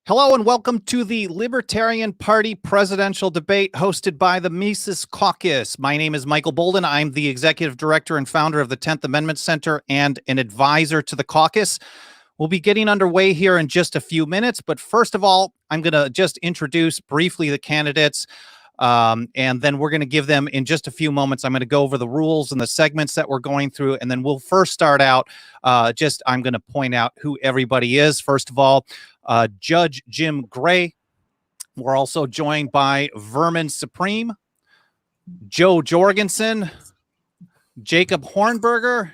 Hello and welcome to the Libertarian Party presidential debate hosted by the Mises Caucus. My name is Michael Bolden. I'm the executive director and founder of the 10th Amendment Center and an advisor to the caucus. We'll be getting underway here in just a few minutes, but first of all, I'm going to just introduce briefly the candidates, and then we're going to give them in just a few moments. I'm going to go over the rules and the segments that we're going through, and then we'll first start out. I'm going to point out who everybody is. First of all, Judge Jim Gray. We're also joined by Vermin Supreme, Joe Jorgensen, Jacob Hornberger,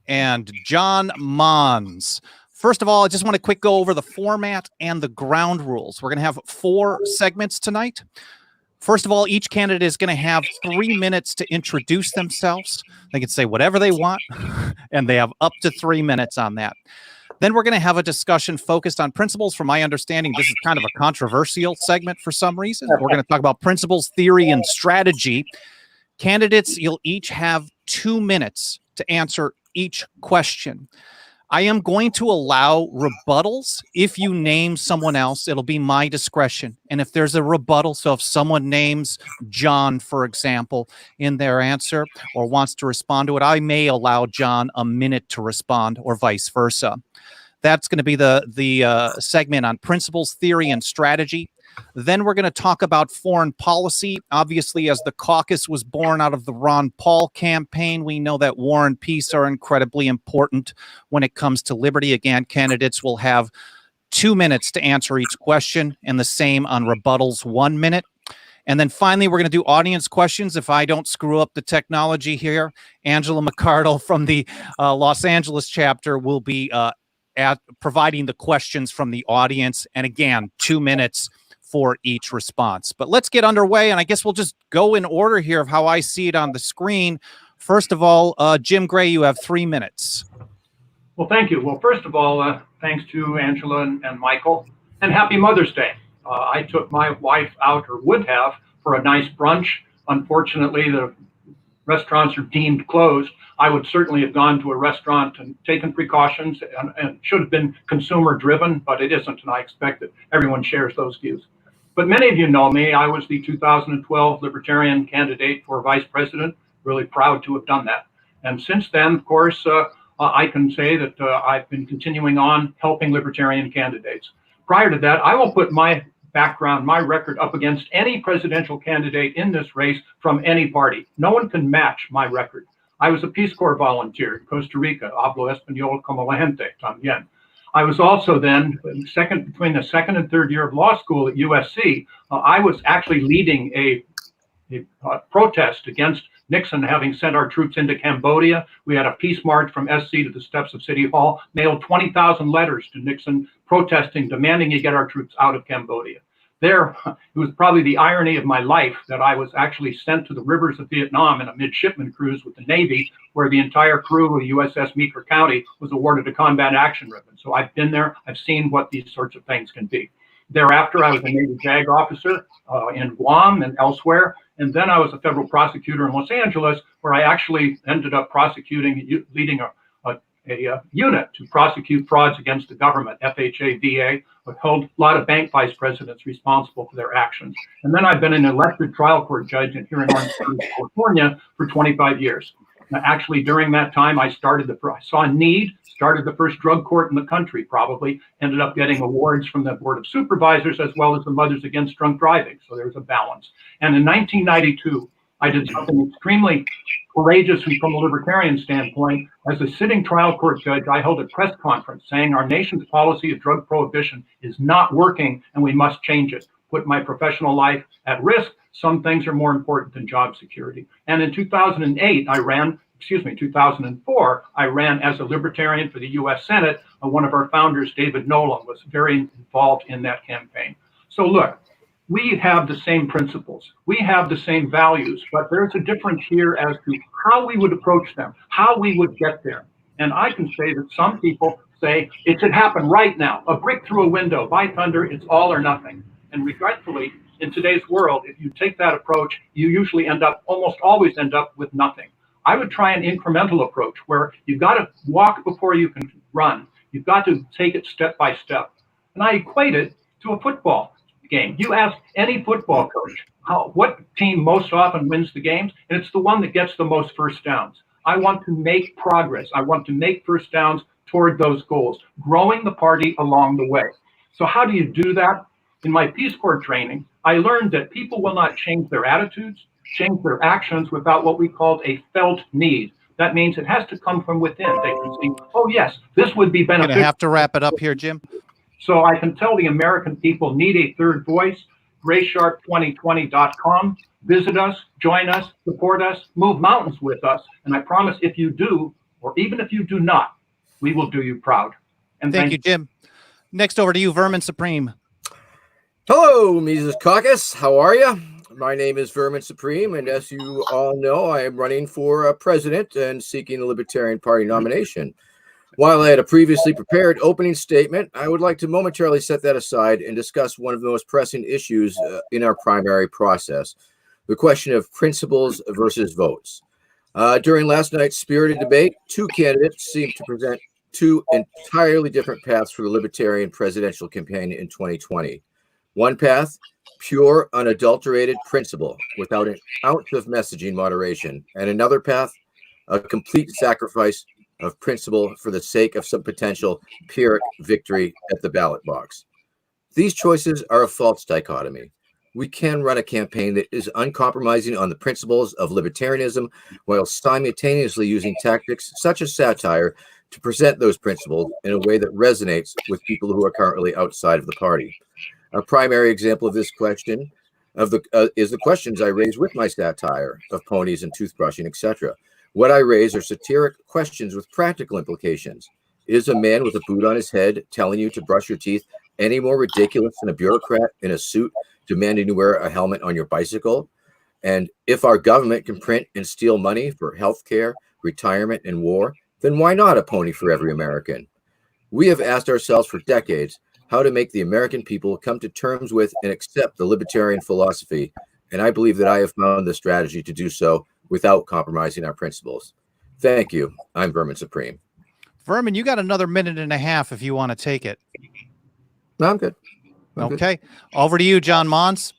and John Mons. First of all, I just want to quick go over the format and the ground rules. We're going to have 4 segments tonight. First of all, each candidate is going to have 3 minutes to introduce themselves. They can say whatever they want, and they have up to 3 minutes on that. Then we're going to have a discussion focused on principles. From my understanding, this is kind of a controversial segment for some reason. We're going to talk about principles, theory, and strategy. Candidates, you'll each have 2 minutes to answer each question. I am going to allow rebuttals. If you name someone else, it'll be my discretion. And if there's a rebuttal, so if someone names John, for example, in their answer or wants to respond to it, I may allow John a minute to respond or vice versa. That's going to be the segment on principles, theory, and strategy. Then we're going to talk about foreign policy. Obviously, as the caucus was born out of the Ron Paul campaign, we know that war and peace are incredibly important when it comes to liberty. Again, candidates will have 2 minutes to answer each question, and the same on rebuttals, 1 minute. And then finally, we're going to do audience questions. If I don't screw up the technology here, Angela McCardle from the Los Angeles chapter will be providing the questions from the audience. And again, 2 minutes for each response. But let's get underway, and I guess we'll just go in order here of how I see it on the screen. First of all, Jim Gray, you have 3 minutes. Well, thank you. Well, first of all, thanks to Angela and Michael, and happy Mother's Day. I took my wife out, or would have, for a nice brunch. Unfortunately, the restaurants are deemed closed. I would certainly have gone to a restaurant and taken precautions, and should have been consumer driven, but it isn't, and I expect that everyone shares those views. But many of you know me. I was the 2012 Libertarian candidate for vice president. Really proud to have done that. And since then, of course, I can say that I've been continuing on helping Libertarian candidates. Prior to that, I will put my background, my record up against any presidential candidate in this race from any party. No one can match my record. I was a Peace Corps volunteer in Costa Rica, hablo español como la gente también. I was also then, between the second and third year of law school at USC, I was actually leading a protest against Nixon having sent our troops into Cambodia. We had a peace march from SC to the steps of City Hall, mailed 20,000 letters to Nixon protesting, demanding he get our troops out of Cambodia. There, it was probably the irony of my life that I was actually sent to the rivers of Vietnam in a midshipman cruise with the Navy, where the entire crew of USS Meeker County was awarded a combat action ribbon. So I've been there. I've seen what these sorts of things can be. Thereafter, I was a Navy JAG officer in Guam and elsewhere. And then I was a federal prosecutor in Los Angeles, where I actually ended up prosecuting, leading a unit to prosecute frauds against the government, FHA, VA, held a lot of bank vice presidents responsible for their actions. And then I've been an elected trial court judge here in Orange County, California for 25 years. Now, actually, during that time, I saw a need, started the first drug court in the country, probably, ended up getting awards from the Board of Supervisors as well as the Mothers Against Drunk Driving. So there's a balance. And in 1992, I did something extremely courageous from a libertarian standpoint. As a sitting trial court judge, I held a press conference saying our nation's policy of drug prohibition is not working and we must change it. Put my professional life at risk. Some things are more important than job security. And in 2004, I ran as a libertarian for the U.S. Senate. One of our founders, David Nolan, was very involved in that campaign. So look, we have the same principles, we have the same values, but there's a difference here as to how we would approach them, how we would get there. And I can say that some people say it should happen right now, a brick through a window, by thunder, it's all or nothing. And regretfully, in today's world, if you take that approach, you usually almost always end up with nothing. I would try an incremental approach where you've got to walk before you can run. You've got to take it step by step. And I equate it to a football game. You ask any football coach what team most often wins the games, and it's the one that gets the most first downs. I want to make progress. I want to make first downs toward those goals, growing the party along the way. So how do you do that? In my Peace Corps training, I learned that people will not change their attitudes, change their actions without what we called a felt need. That means it has to come from within. They can see, oh yes, this would be beneficial. Gonna have to wrap it up here, Jim. So I can tell the American people need a third voice. GrayShark2020.com. Visit us, join us, support us, move mountains with us. And I promise if you do, or even if you do not, we will do you proud. And thank you, Jim. Next over to you, Vermin Supreme. Hello, Mises Caucus. How are you? My name is Vermin Supreme, and as you all know, I am running for president and seeking the Libertarian Party nomination. While I had a previously prepared opening statement, I would like to momentarily set that aside and discuss one of the most pressing issues in our primary process, the question of principles versus votes. During last night's spirited debate, two candidates seemed to present two entirely different paths for the Libertarian presidential campaign in 2020. One path, pure, unadulterated principle without an ounce of messaging moderation, and another path, a complete sacrifice of principle for the sake of some potential Pyrrhic victory at the ballot box. These choices are a false dichotomy. We can run a campaign that is uncompromising on the principles of libertarianism while simultaneously using tactics such as satire to present those principles in a way that resonates with people who are currently outside of the party. A primary example of this question is the questions I raise with my satire of ponies and toothbrushing, etc. What I raise are satiric questions with practical implications. Is a man with a boot on his head telling you to brush your teeth any more ridiculous than a bureaucrat in a suit demanding you wear a helmet on your bicycle? And if our government can print and steal money for healthcare, retirement, and war, then why not a pony for every American? We have asked ourselves for decades how to make the American people come to terms with and accept the libertarian philosophy, and I believe that I have found the strategy to do so without compromising our principles. Thank you. I'm Vermin Supreme. Vermin, you got another minute and a half if you want to take it. No, I'm good. Okay. Over to you, John Mons.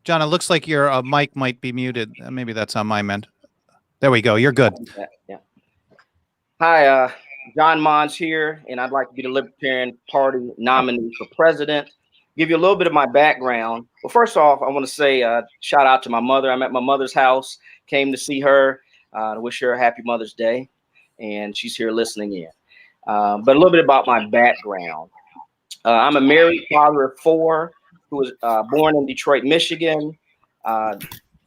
John, it looks like your mic might be muted. Maybe that's on my end. There we go. You're good. Yeah. Hi, John Mons here, and I'd like to be the Libertarian Party nominee for president. Give you a little bit of my background. Well, first off, I want to say shout out to my mother. I'm at my mother's house, came to see her, to wish her a happy Mother's Day, and she's here listening in. But a little bit about my background. I'm a married father of four who was born in Detroit, Michigan,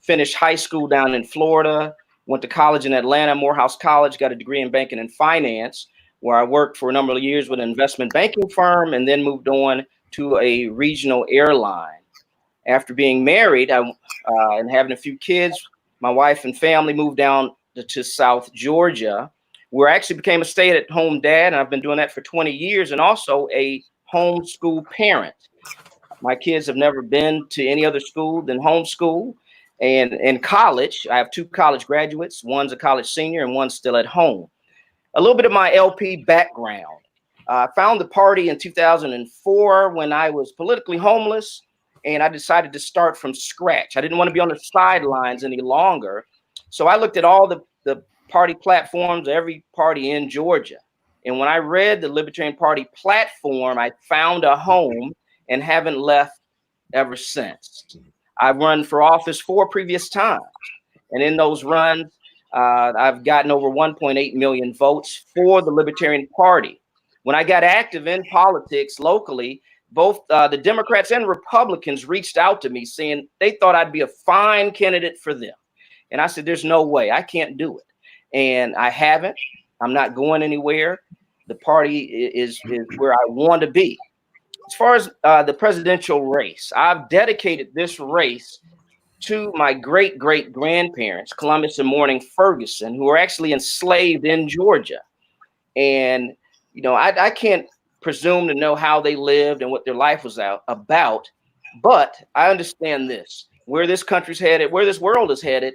finished high school down in Florida, went to college in Atlanta, Morehouse College, got a degree in banking and finance, where I worked for a number of years with an investment banking firm and then moved on to a regional airline. After being married and having a few kids, my wife and family moved down to South Georgia, where I actually became a stay-at-home dad, and I've been doing that for 20 years, and also a homeschool parent. My kids have never been to any other school than homeschool. And in college, I have two college graduates. One's a college senior and one's still at home. A little bit of my LP background. I found the party in 2004 when I was politically homeless, and I decided to start from scratch. I didn't want to be on the sidelines any longer. So I looked at all the party platforms, every party in Georgia. And when I read the Libertarian Party platform, I found a home and haven't left ever since. I've run for office 4 previous times. And in those runs, I've gotten over 1.8 million votes for the Libertarian Party. When I got active in politics locally, both the Democrats and Republicans reached out to me saying they thought I'd be a fine candidate for them. And I said, there's no way, I can't do it. And I haven't. I'm not going anywhere. The party is where I want to be. As far as the presidential race, I've dedicated this race to my great-great-grandparents, Columbus and Mourning Ferguson, who were actually enslaved in Georgia. And, you know, I can't presume to know how they lived and what their life was about, but I understand this. Where this country's headed, where this world is headed,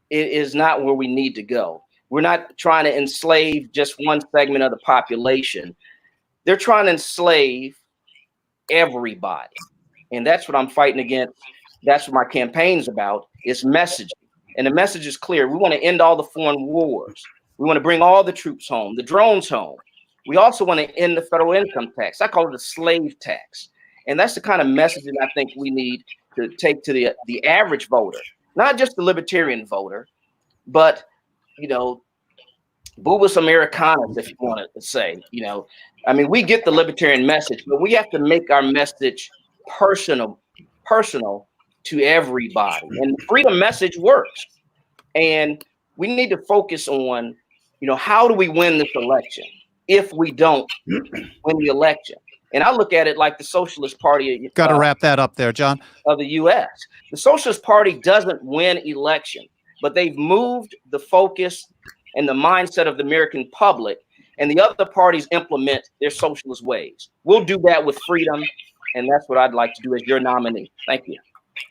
it is not where we need to go. We're not trying to enslave just one segment of the population. They're trying to enslave everybody. And that's what I'm fighting against. That's what my campaign's about, is messaging. And the message is clear. We want to end all the foreign wars. We want to bring all the troops home, the drones home. We also want to end the federal income tax. I call it a slave tax. And that's the kind of messaging I think we need to take to the average voter, not just the libertarian voter, but, you know, Boobus Americanus, if you want to say, you know. I mean, we get the libertarian message, but we have to make our message personal to everybody. And the freedom message works. And we need to focus on, you know, how do we win this election if we don't win the election? And I look at it like the Socialist Party. Got to wrap that up there, John. Of the U.S. The Socialist Party doesn't win election, but they've moved the focus and the mindset of the American public, and the other parties implement their socialist ways. We'll do that with freedom, and that's what I'd like to do as your nominee. Thank you.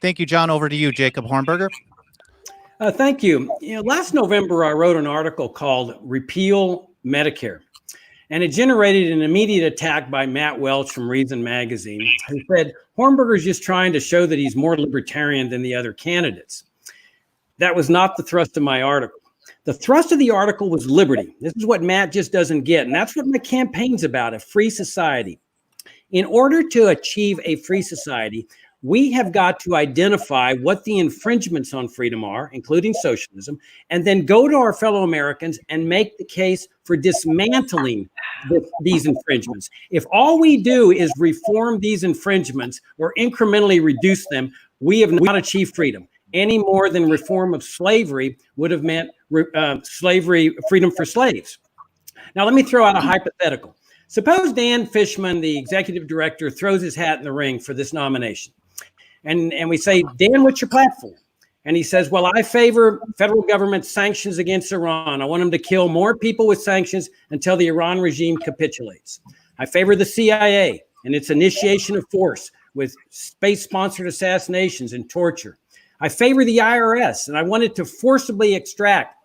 Thank you, John. Over to you, Jacob Hornberger. Thank you. You know, last November, I wrote an article called Repeal Medicare, and it generated an immediate attack by Matt Welch from Reason Magazine, who said, Hornberger's just trying to show that he's more libertarian than the other candidates. That was not the thrust of my article. The thrust of the article was liberty. This is what Matt just doesn't get, and that's what my campaign's about, a free society. In order to achieve a free society, we have got to identify what the infringements on freedom are, including socialism, and then go to our fellow Americans and make the case for dismantling these infringements. If all we do is reform these infringements or incrementally reduce them, we have not achieved freedom any more than reform of slavery would have meant slavery, freedom for slaves. Now, let me throw out a hypothetical. Suppose Dan Fishman, the executive director, throws his hat in the ring for this nomination. And we say, Dan, what's your platform? And he says, well, I favor federal government sanctions against Iran. I want them to kill more people with sanctions until the Iran regime capitulates. I favor the CIA and its initiation of force with space-sponsored assassinations and torture. I favor the IRS, and I wanted to forcibly extract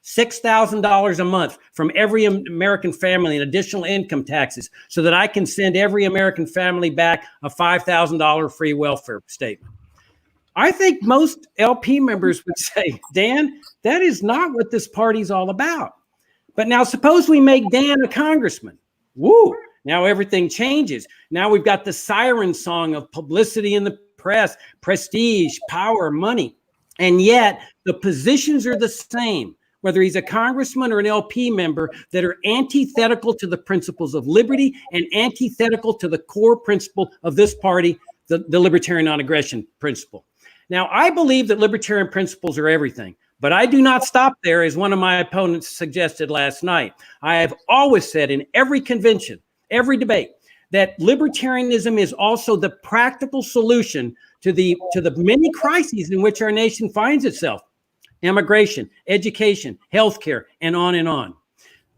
$6,000 a month from every American family in additional income taxes so that I can send every American family back a $5,000 free welfare statement. I think most LP members would say, Dan, that is not what this party's all about. But now suppose we make Dan a congressman. Woo! Now everything changes. Now we've got the siren song of publicity in the press, prestige, power, money. And yet the positions are the same, whether he's a congressman or an LP member, that are antithetical to the principles of liberty and antithetical to the core principle of this party, the libertarian non-aggression principle. Now, I believe that libertarian principles are everything, but I do not stop there, as one of my opponents suggested last night. I have always said in every convention, every debate, that libertarianism is also the practical solution to the many crises in which our nation finds itself: immigration, education, healthcare, and on and on.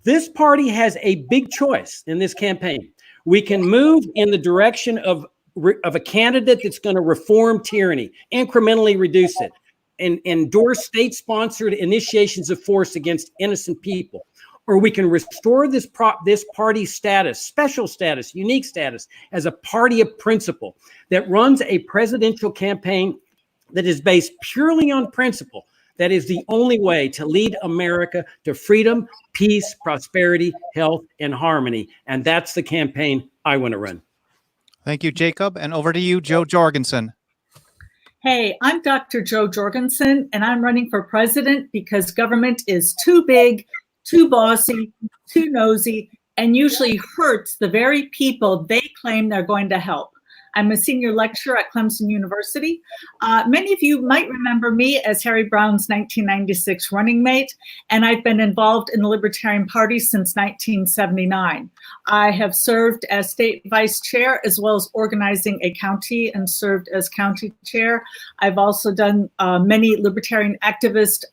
This party has a big choice in this campaign. We can move in the direction of a candidate that's going to reform tyranny, incrementally reduce it, and endorse state-sponsored initiations of force against innocent people. Or we can restore this party's status, special status, unique status, as a party of principle that runs a presidential campaign that is based purely on principle. That is the only way to lead America to freedom, peace, prosperity, health, and harmony. And that's the campaign I want to run. Thank you, Jacob. And over to you, Joe Jorgensen. Hey, I'm Dr. Joe Jorgensen, and I'm running for president because government is too big, too bossy, too nosy, and usually hurts the very people they claim they're going to help. I'm a senior lecturer at Clemson University. Many of you might remember me as Harry Brown's 1996 running mate, and I've been involved in the Libertarian Party since 1979. I have served as state vice chair as well as organizing a county and served as county chair. I've also done many libertarian activist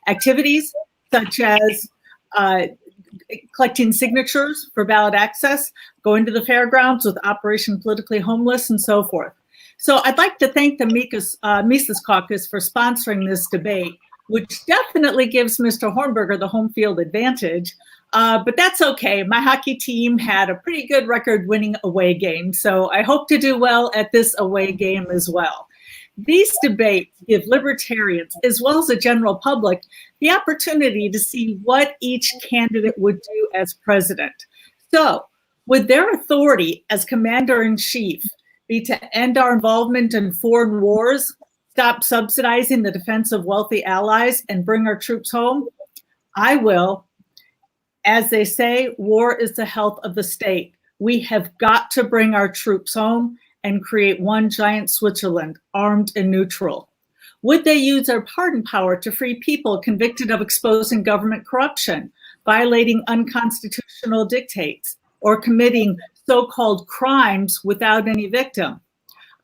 activities, such as collecting signatures for ballot access, going to the fairgrounds with Operation Politically Homeless, and so forth. So I'd like to thank the Mises Caucus for sponsoring this debate, which definitely gives Mr. Hornberger the home field advantage. But that's okay. My hockey team had a pretty good record winning away game, so I hope to do well at this away game as well. These debates give libertarians, as well as the general public, the opportunity to see what each candidate would do as president. So, would their authority as commander-in-chief be to end our involvement in foreign wars, stop subsidizing the defense of wealthy allies, and bring our troops home? I will. As they say, war is the health of the state. We have got to bring our troops home and create one giant Switzerland, armed and neutral. Would they use their pardon power to free people convicted of exposing government corruption, violating unconstitutional dictates, or committing so-called crimes without any victim?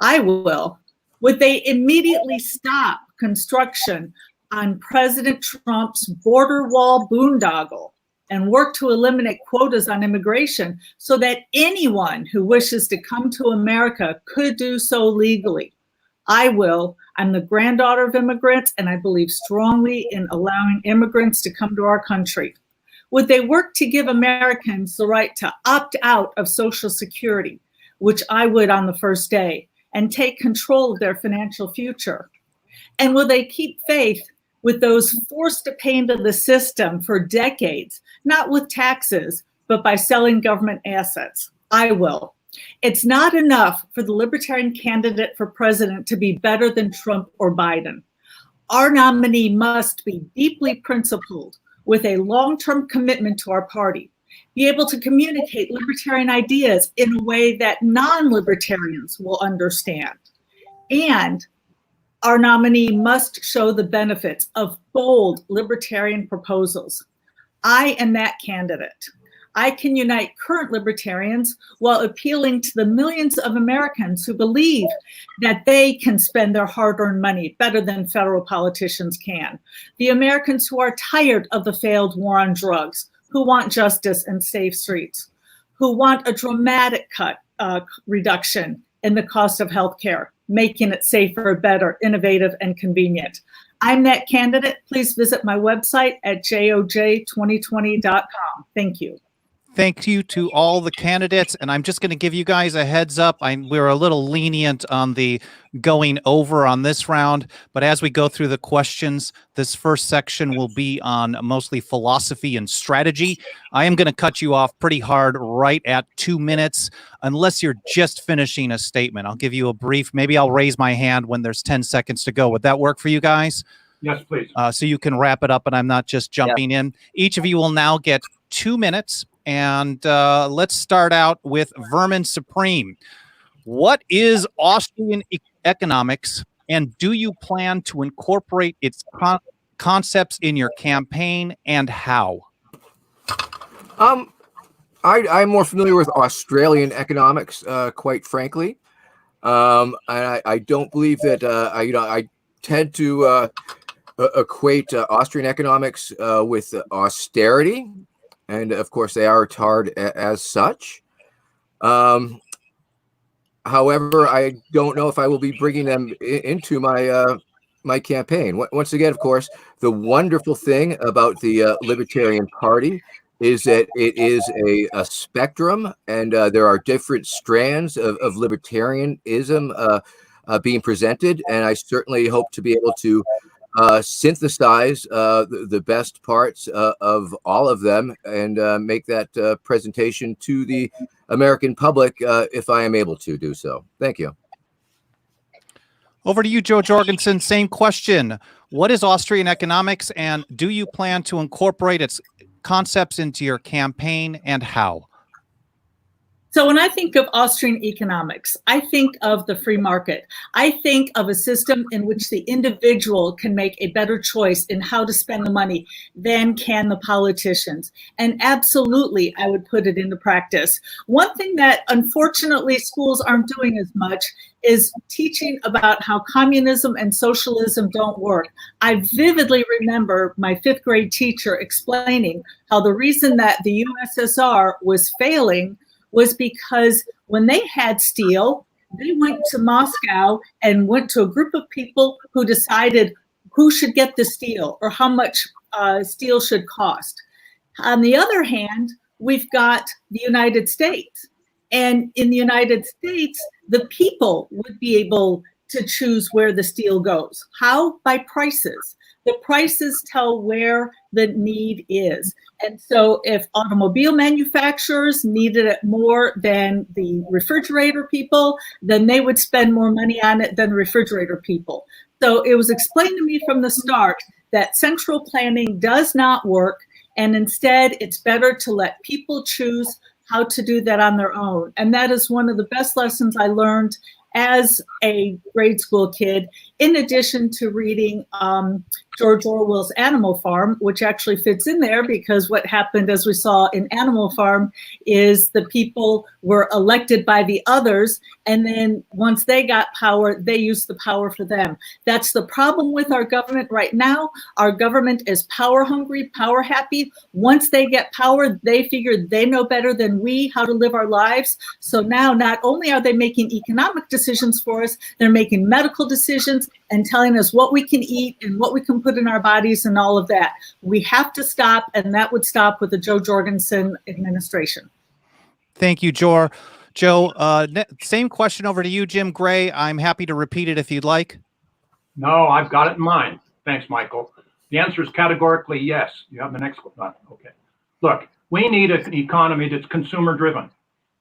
I will. Would they immediately stop construction on President Trump's border wall boondoggle and work to eliminate quotas on immigration so that anyone who wishes to come to America could do so legally? I will. I'm the granddaughter of immigrants, and I believe strongly in allowing immigrants to come to our country. Would they work to give Americans the right to opt out of Social Security, which I would on the first day, and take control of their financial future? And will they keep faith with those forced to pay into the system for decades, not with taxes, but by selling government assets? I will. It's not enough for the libertarian candidate for president to be better than Trump or Biden. Our nominee must be deeply principled with a long-term commitment to our party, be able to communicate libertarian ideas in a way that non-libertarians will understand. And our nominee must show the benefits of bold libertarian proposals. I am that candidate. I can unite current libertarians while appealing to the millions of Americans who believe that they can spend their hard-earned money better than federal politicians can. The Americans who are tired of the failed war on drugs, who want justice and safe streets, who want a dramatic reduction in the cost of healthcare, making it safer, better, innovative, and convenient. I'm that candidate. Please visit my website at joj2020.com. Thank you. Thank you to all the candidates. And I'm just going to give you guys a heads up. We're a little lenient on the going over on this round, but as we go through the questions, this first section will be on mostly philosophy and strategy. I am going to cut you off pretty hard right at 2 minutes, unless you're just finishing a statement. I'll give you a brief, maybe I'll raise my hand when there's 10 seconds to go. Would that work for you guys? Yes, please. So you can wrap it up and I'm not just jumping in. Each of you will now get 2 minutes. And let's start out with Vermin Supreme. What is Austrian economics, and do you plan to incorporate its concepts in your campaign, and how? I'm more familiar with Australian economics, quite frankly. I don't believe that I tend to equate Austrian economics with austerity. And of course, they are tarred as such. However, I don't know if I will be bringing them into my campaign. Once again, of course, the wonderful thing about the Libertarian Party is that it is a spectrum, and there are different strands of libertarianism being presented. And I certainly hope to be able to synthesize the best parts of all of them and make that presentation to the American public if I am able to do so. Thank you. Over to you, Joe Jorgensen. Same question. What is Austrian economics, and do you plan to incorporate its concepts into your campaign, and how? So when I think of Austrian economics, I think of the free market. I think of a system in which the individual can make a better choice in how to spend the money than can the politicians. And absolutely, I would put it into practice. One thing that unfortunately schools aren't doing as much is teaching about how communism and socialism don't work. I vividly remember my 5th grade teacher explaining how the reason that the USSR was failing was because when they had steel, they went to Moscow and went to a group of people who decided who should get the steel or how much steel should cost. On the other hand, we've got the United States. And in the United States, the people would be able to choose where the steel goes. How? By prices. The prices tell where the need is. And so if automobile manufacturers needed it more than the refrigerator people, then they would spend more money on it than the refrigerator people. So it was explained to me from the start that central planning does not work, and instead it's better to let people choose how to do that on their own. And that is one of the best lessons I learned as a grade school kid, in addition to reading George Orwell's Animal Farm, which actually fits in there because what happened, as we saw in Animal Farm, is the people were elected by the others, and then once they got power, they used the power for them. That's the problem with our government right now. Our government is power hungry, power happy. Once they get power, they figure they know better than we how to live our lives. So now not only are they making economic decisions for us, they're making medical decisions and telling us what we can eat and what we can put in our bodies and all of that. We have to stop, and that would stop with the Joe Jorgensen administration. Thank you, Joe. Same question over to you, Jim Gray. I'm happy to repeat it if you'd like. No, I've got it in mind. Thanks, Michael. The answer is categorically yes. You have the next one. Okay. Look, we need an economy that's consumer driven.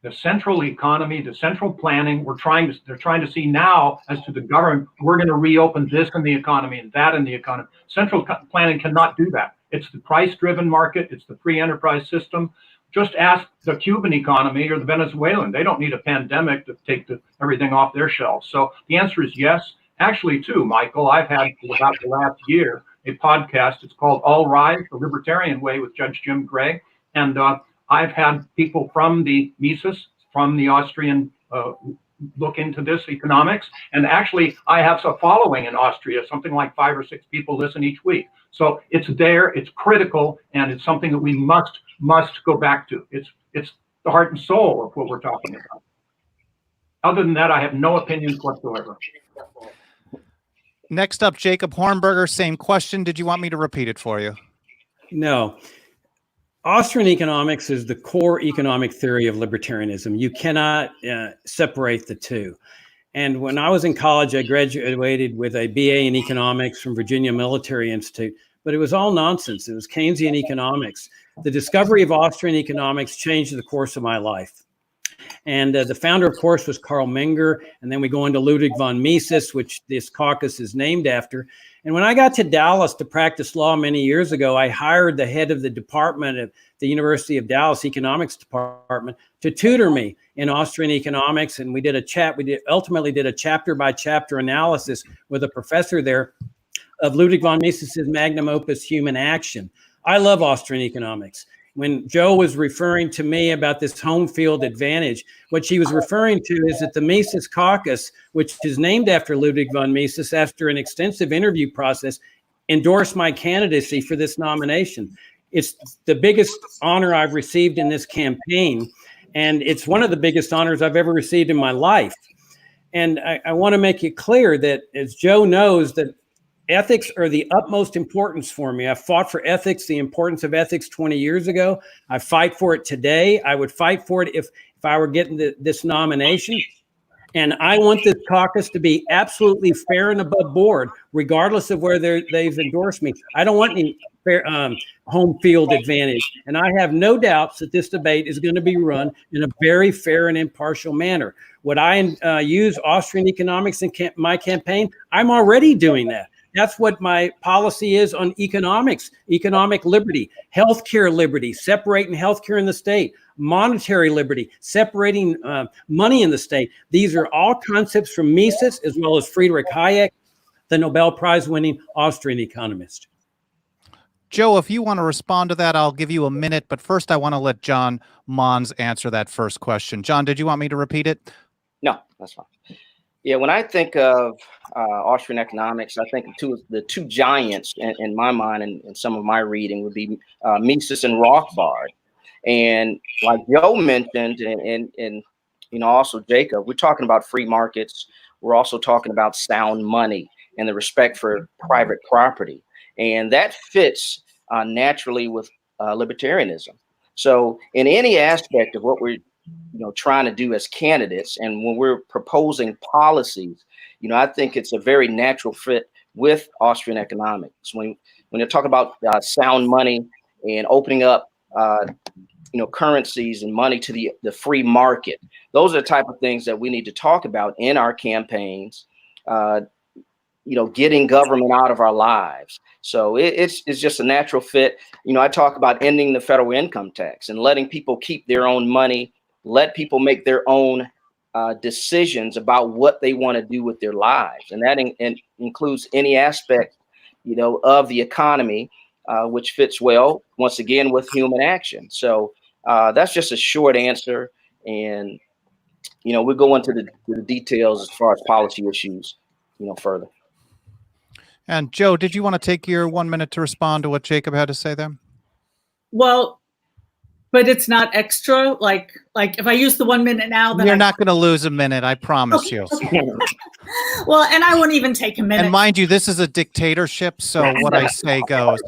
The central economy, the central planning, they're trying to see now as to the government, we're going to reopen this in the economy and that in the economy. Central planning cannot do that. It's the price driven market. It's the free enterprise system. Just ask the Cuban economy or the Venezuelan. They don't need a pandemic to take everything off their shelves. So the answer is yes. Actually, too, Michael, I've had for about the last year a podcast. It's called All Rise, the Libertarian Way with Judge Jim Gray. And I've had people from the Mises, from the Austrian, look into this economics. And actually, I have a following in Austria, something like 5 or 6 people listen each week. So it's there, it's critical, and it's something that we must go back to. It's the heart and soul of what we're talking about. Other than that, I have no opinions whatsoever. Next up, Jacob Hornberger, same question. Did you want me to repeat it for you? No. Austrian economics is the core economic theory of libertarianism. You cannot separate the two. And when I was in college, I graduated with a BA in economics from Virginia Military Institute, but it was all nonsense. It was Keynesian economics. The discovery of Austrian economics changed the course of my life. And the founder, of course, was Karl Menger. And then we go into Ludwig von Mises, which this caucus is named after. And when I got to Dallas to practice law many years ago, I hired the head of the department of the University of Dallas Economics Department to tutor me in Austrian economics. And we did a chat. Ultimately did a chapter by chapter analysis with a professor there of Ludwig von Mises's magnum opus, Human Action. I love Austrian economics. When Joe was referring to me about this home field advantage, what she was referring to is that the Mises Caucus, which is named after Ludwig von Mises, after an extensive interview process, endorsed my candidacy for this nomination. It's the biggest honor I've received in this campaign, and it's one of the biggest honors I've ever received in my life. And I want to make it clear that, as Joe knows, that ethics are the utmost importance for me. I fought for ethics, the importance of ethics 20 years ago. I fight for it today. I would fight for it if I were getting this nomination. And I want this caucus to be absolutely fair and above board, regardless of where they've endorsed me. I don't want any fair, home field advantage. And I have no doubts that this debate is going to be run in a very fair and impartial manner. Would I use Austrian economics in my campaign? I'm already doing that. That's what my policy is on economics, economic liberty, healthcare liberty, separating healthcare in the state, monetary liberty, separating money in the state. These are all concepts from Mises as well as Friedrich Hayek, the Nobel Prize winning Austrian economist. Joe, if you want to respond to that, I'll give you a minute. But first, I want to let John Mons answer that first question. John, did you want me to repeat it? No, that's fine. Yeah, when I think of Austrian economics, I think the two giants in my mind and some of my reading would be Mises and Rothbard. And like Joe mentioned, and also Jacob, we're talking about free markets. We're also talking about sound money and the respect for private property. And that fits naturally with libertarianism. So in any aspect of what we're trying to do as candidates, and when we're proposing policies, I think it's a very natural fit with Austrian economics. When they talk about sound money and opening up currencies and money to the free market, those are the type of things that we need to talk about in our campaigns. Getting government out of our lives. So it's just a natural fit. I talk about ending the federal income tax and letting people keep their own money, let people make their own decisions about what they want to do with their lives. And that includes any aspect, of the economy, which fits well, once again, with human action. So that's just a short answer. And, we'll go into the details as far as policy issues, further. And Joe, did you want to take your 1 minute to respond to what Jacob had to say there? Well, but it's not extra. Like if I use the 1 minute now, then you're not going to lose a minute. I promise you. Well, and I won't even take a minute. And mind you, this is a dictatorship, so what I say goes.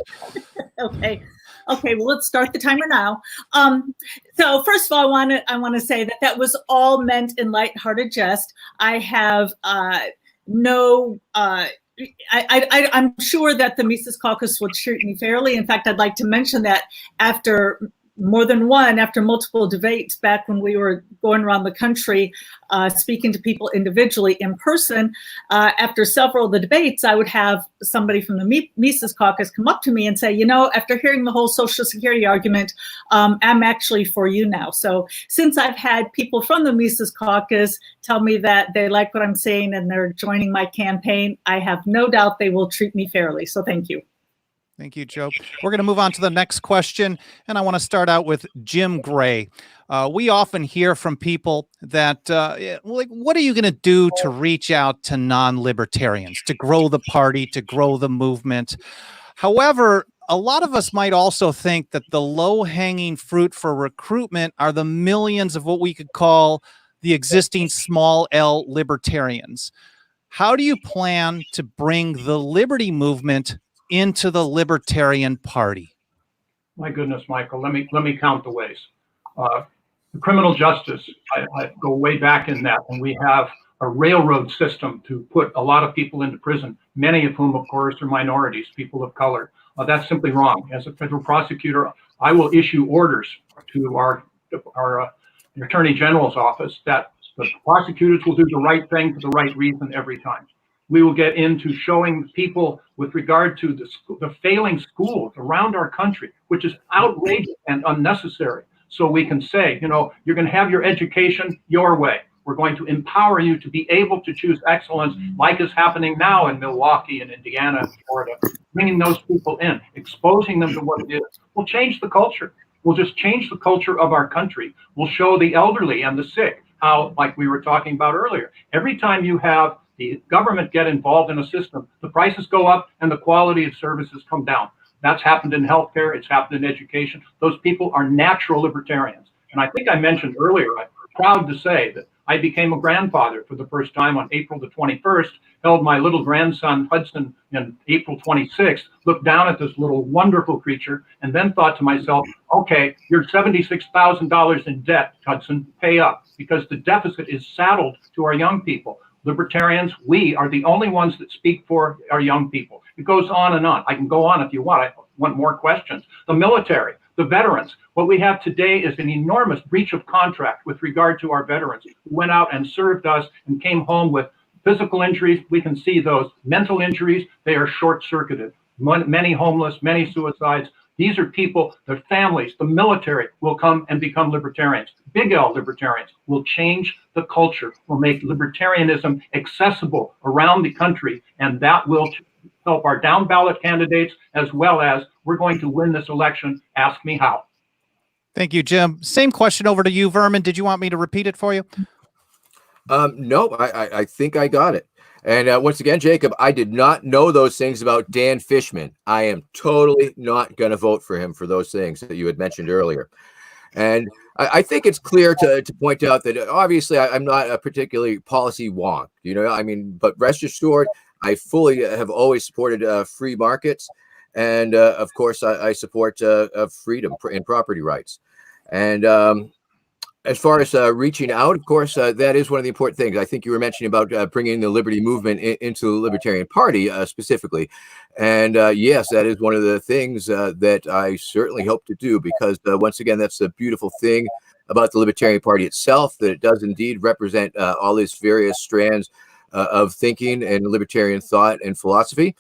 Okay. Well, let's start the timer now. So first of all, I want to say that was all meant in lighthearted jest. I have I'm sure that the Mises Caucus will treat me fairly. In fact, I'd like to mention that after multiple debates back when we were going around the country, speaking to people individually in person, after several of the debates, I would have somebody from the Mises Caucus come up to me and say, after hearing the whole Social Security argument, I'm actually for you now. So since I've had people from the Mises Caucus tell me that they like what I'm saying and they're joining my campaign, I have no doubt they will treat me fairly. So thank you. Thank you, Joe. We're going to move on to the next question, and I want to start out with Jim Gray. We often hear from people that, what are you going to do to reach out to non-libertarians, to grow the party, to grow the movement? However, a lot of us might also think that the low-hanging fruit for recruitment are the millions of what we could call the existing small L libertarians. How do you plan to bring the liberty movement into the Libertarian Party? My goodness, Michael, let me count the ways. The criminal justice, I go way back in that, and we have a railroad system to put a lot of people into prison, many of whom, of course, are minorities, people of color. That's simply wrong. As a federal prosecutor, I will issue orders to our Attorney General's office that the prosecutors will do the right thing for the right reason every time. We will get into showing people with regard to the failing schools around our country, which is outrageous and unnecessary. So we can say, you're going to have your education your way. We're going to empower you to be able to choose excellence, like is happening now in Milwaukee and Indiana and Florida, bringing those people in, exposing them to what it is. We'll change the culture. We'll just change the culture of our country. We'll show the elderly and the sick how, like we were talking about earlier, every time you have the government get involved in a system, the prices go up and the quality of services come down. That's happened in healthcare. It's happened in education. Those people are natural libertarians. And I think I mentioned earlier, I'm proud to say that I became a grandfather for the first time on April the 21st, held my little grandson Hudson on April 26th, looked down at this little wonderful creature, and then thought to myself, okay, you're $76,000 in debt, Hudson, pay up, because the deficit is saddled to our young people. Libertarians, we are the only ones that speak for our young people. It goes on and on. I can go on if you want. I want more questions. The military, the veterans. What we have today is an enormous breach of contract with regard to our veterans who went out and served us and came home with physical injuries. We can see those. Mental injuries, they are short-circuited. Many homeless, many suicides. These are people, their families, the military will come and become libertarians. Big L libertarians will change the culture, will make libertarianism accessible around the country, and that will help our down ballot candidates as well as we're going to win this election. Ask me how. Thank you, Jim. Same question over to you, Vermin. Did you want me to repeat it for you? No, I think I got it. And once again, Jacob, I did not know those things about Dan Fishman. I am totally not going to vote for him for those things that you had mentioned earlier. And I think it's clear to point out that obviously I'm not a particularly policy wonk, but rest assured, I fully have always supported free markets. And of course, I support freedom and property rights. And as far as reaching out, of course, that is one of the important things. I think you were mentioning about bringing the liberty movement into the Libertarian Party specifically. And yes, that is one of the things that I certainly hope to do, because once again, that's the beautiful thing about the Libertarian Party itself, that it does indeed represent all these various strands of thinking and libertarian thought and philosophy.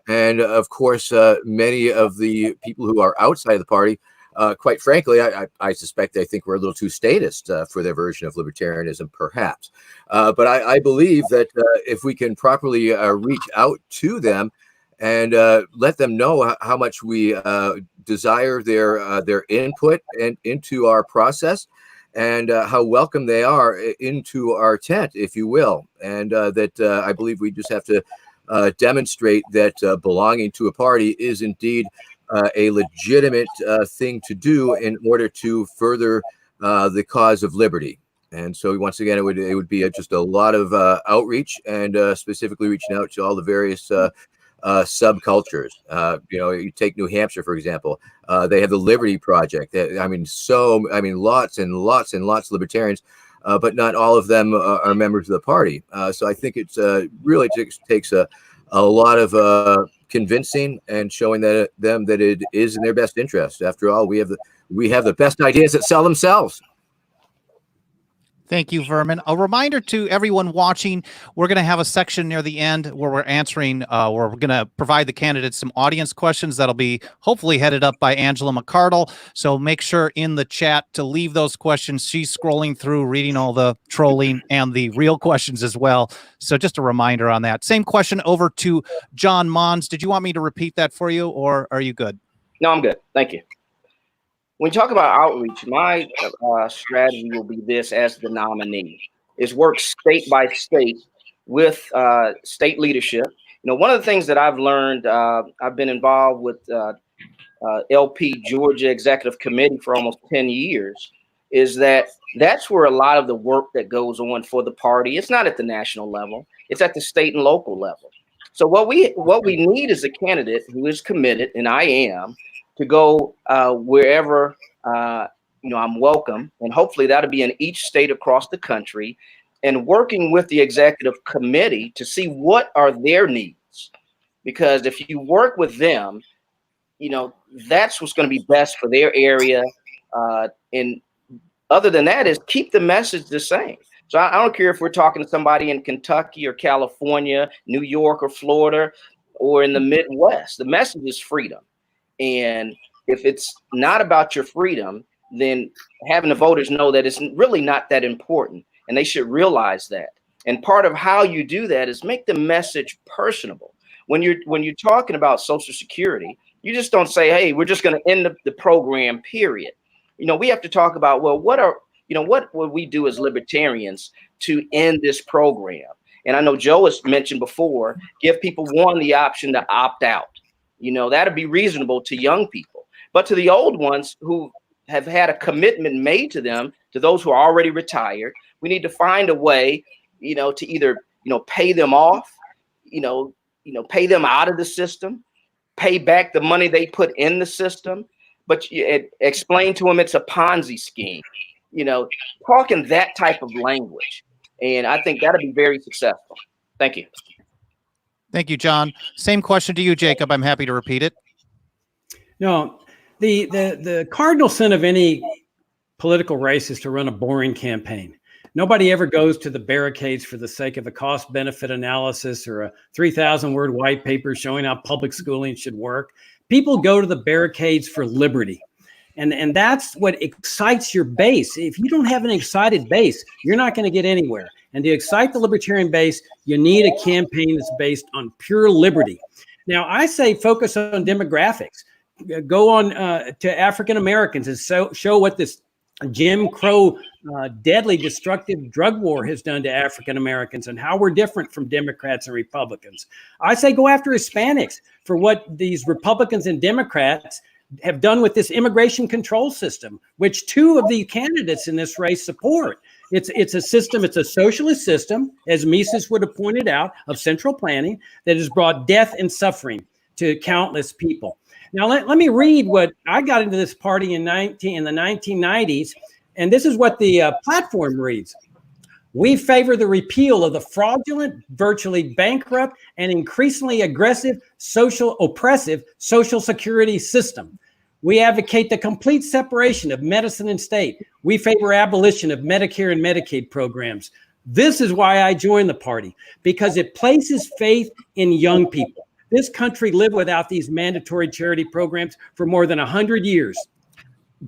And of course, many of the people who are outside of the party, quite frankly, I suspect they think we're a little too statist for their version of libertarianism, perhaps. But I believe that if we can properly reach out to them and let them know how much we desire their input and into our process, and how welcome they are into our tent, if you will. And that I believe we just have to demonstrate that belonging to a party is indeed a legitimate thing to do in order to further the cause of liberty. And so once again, it would be just a lot of outreach, and specifically reaching out to all the various subcultures. You take New Hampshire, for example. They have the Liberty Project. Lots and lots and lots of libertarians, but not all of them are members of the party. So I think it's really takes a lot of convincing and showing them that it is in their best interest. After all, we have the best ideas that sell themselves. Thank you, Vermin. A reminder to everyone watching, we're going to have a section near the end where we're answering, where we're going to provide the candidates some audience questions that'll be hopefully headed up by Angela McCardle. So make sure in the chat to leave those questions. She's scrolling through, reading all the trolling and the real questions as well. So just a reminder on that. Same question over to John Mons. Did you want me to repeat that for you, or are you good? No, I'm good. Thank you. When you talk about outreach, my strategy will be this: as the nominee, is work state by state with state leadership. One of the things that I've learned, I've been involved with LP Georgia Executive Committee for almost 10 years, is that's where a lot of the work that goes on for the party. It's not at the national level; it's at the state and local level. So what we need is a candidate who is committed, and I am, to go wherever I'm welcome, and hopefully that'll be in each state across the country, and working with the executive committee to see what are their needs. Because if you work with them, that's what's going to be best for their area. And other than that, is keep the message the same. So I don't care if we're talking to somebody in Kentucky or California, New York or Florida, or in the Midwest. The message is freedom. And if it's not about your freedom, then having the voters know that it's really not that important, and they should realize that. And part of how you do that is make the message personable. When you're talking about Social Security, you just don't say, "Hey, we're just going to end the program, period." We have to talk about, well, what would we do as libertarians to end this program? And I know Joe has mentioned before, give people the option to opt out. That'd be reasonable to young people, but to the old ones who have had a commitment made to them, to those who are already retired, we need to find a way, to either, pay them off, pay them out of the system, pay back the money they put in the system, but explain to them it's a Ponzi scheme, talking that type of language. And I think that'll be very successful. Thank you. Thank you, John. Same question to you, Jacob. I'm happy to repeat it. No, the cardinal sin of any political race is to run a boring campaign. Nobody ever goes to the barricades for the sake of a cost-benefit analysis or a 3,000-word white paper showing how public schooling should work. People go to the barricades for liberty. And that's what excites your base. If you don't have an excited base, you're not going to get anywhere. And to excite the libertarian base, you need a campaign that's based on pure liberty. Now, I say focus on demographics. Go on to African Americans and show what this Jim Crow deadly destructive drug war has done to African Americans and how we're different from Democrats and Republicans. I say go after Hispanics for what these Republicans and Democrats have done with this immigration control system, which two of the candidates in this race support. It's a system, it's a socialist system, as Mises would have pointed out, of central planning that has brought death and suffering to countless people. Now, let me read what I got into this party in the 1990s, and this is what the platform reads. We favor the repeal of the fraudulent, virtually bankrupt, and increasingly aggressive oppressive social security system. We advocate the complete separation of medicine and state. We favor abolition of Medicare and Medicaid programs. This is why I joined the party, because it places faith in young people. This country lived without these mandatory charity programs for more than 100 years.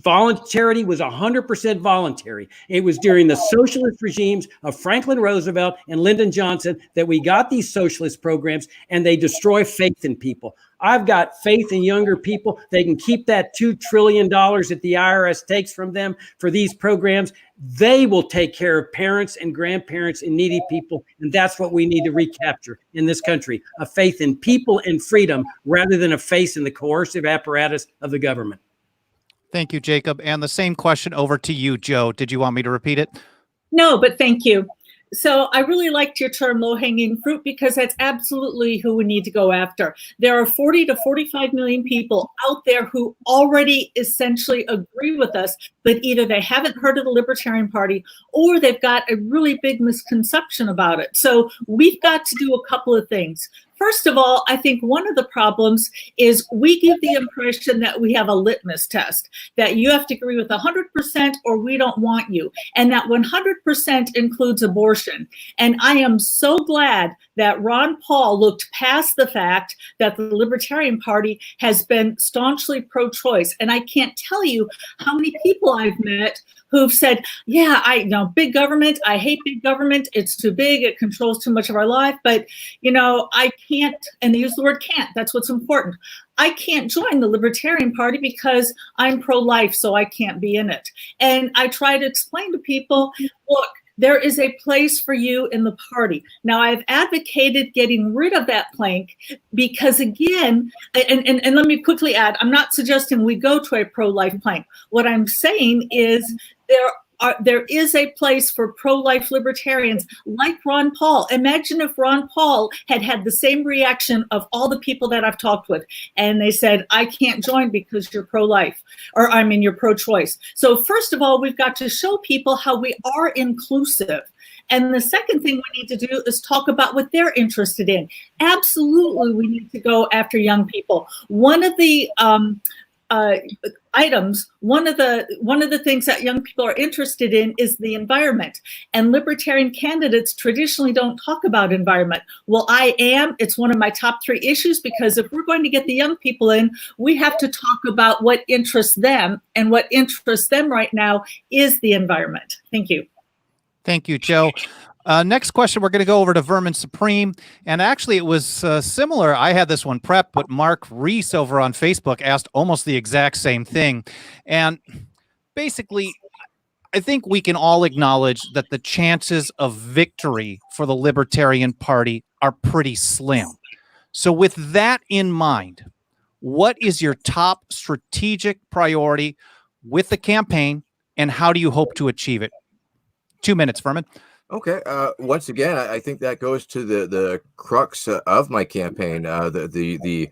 Charity was 100% voluntary. It was during the socialist regimes of Franklin Roosevelt and Lyndon Johnson that we got these socialist programs, and they destroy faith in people. I've got faith in younger people. They can keep that $2 trillion that the IRS takes from them for these programs. They will take care of parents and grandparents and needy people. And that's what we need to recapture in this country, a faith in people and freedom rather than a faith in the coercive apparatus of the government. Thank you, Jacob. And the same question over to you, Joe. Did you want me to repeat it? No, but thank you. So I really liked your term low-hanging fruit, because that's absolutely who we need to go after. There are 40 to 45 million people out there who already essentially agree with us, but either they haven't heard of the Libertarian Party or they've got a really big misconception about it. So we've got to do a couple of things. First of all, I think one of the problems is we give the impression that we have a litmus test, that you have to agree with 100% or we don't want you, and that 100% includes abortion. And I am so glad that Ron Paul looked past the fact that the Libertarian Party has been staunchly pro-choice. And I can't tell you how many people I've met who've said, yeah, I know big government. I hate big government. It's too big. It controls too much of our life. But, you know, I can't, and they use the word can't. That's what's important. I can't join the Libertarian Party because I'm pro-life, so I can't be in it. And I try to explain to people, look, there is a place for you in the party. Now, I've advocated getting rid of that plank because, again, and let me quickly add, I'm not suggesting we go to a pro-life plank. What I'm saying is there is a place for pro-life libertarians like Ron Paul. Imagine if Ron Paul had had the same reaction of all the people that I've talked with, and they said, I can't join because you're pro-life, or I mean, you're pro-choice. So first of all, we've got to show people how we are inclusive. And the second thing we need to do is talk about what they're interested in. Absolutely, we need to go after young people. One of the one of the things that young people are interested in is the environment, and libertarian candidates traditionally don't talk about environment. Well, I am. It's one of my top 3 issues, because if we're going to get the young people in, we have to talk about what interests them, and what interests them right now is the environment. Thank you. Thank you, Joe. Next question, we're going to go over to Vermin Supreme. And actually, it was similar. I had this one prepped, but Mark Reese over on Facebook asked almost the exact same thing. And basically, I think we can all acknowledge that the chances of victory for the Libertarian Party are pretty slim. So with that in mind, what is your top strategic priority with the campaign, and how do you hope to achieve it? 2 minutes, Vermin. Okay. Once again, I think that goes to the crux of my campaign, the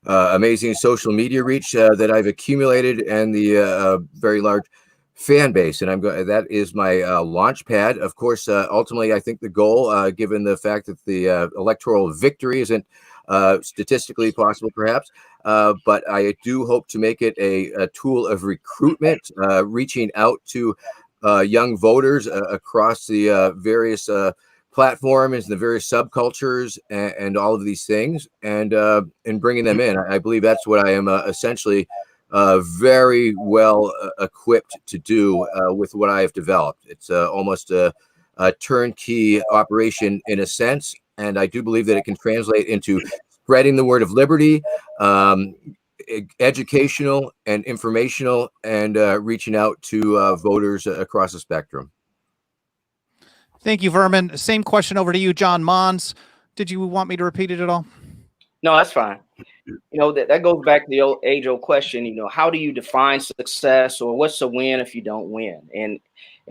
amazing social media reach that I've accumulated, and the very large fan base. And that is my launch pad. Of course, ultimately, I think the goal, given the fact that the electoral victory isn't statistically possible, perhaps, but I do hope to make it a tool of recruitment, reaching out to young voters across the various platforms and the various subcultures, and all of these things, and bringing them in. I believe that's what I am essentially very well equipped to do with what I have developed. It's almost a turnkey operation in a sense, and I do believe that it can translate into spreading the word of liberty, educational and informational, and reaching out to voters across the spectrum. Thank you, Vermin. Same question over to you, John Mons. Did you want me to repeat it at all? No, that's fine. You know, that goes back to the age-old question, you know, how do you define success, or what's a win if you don't win? And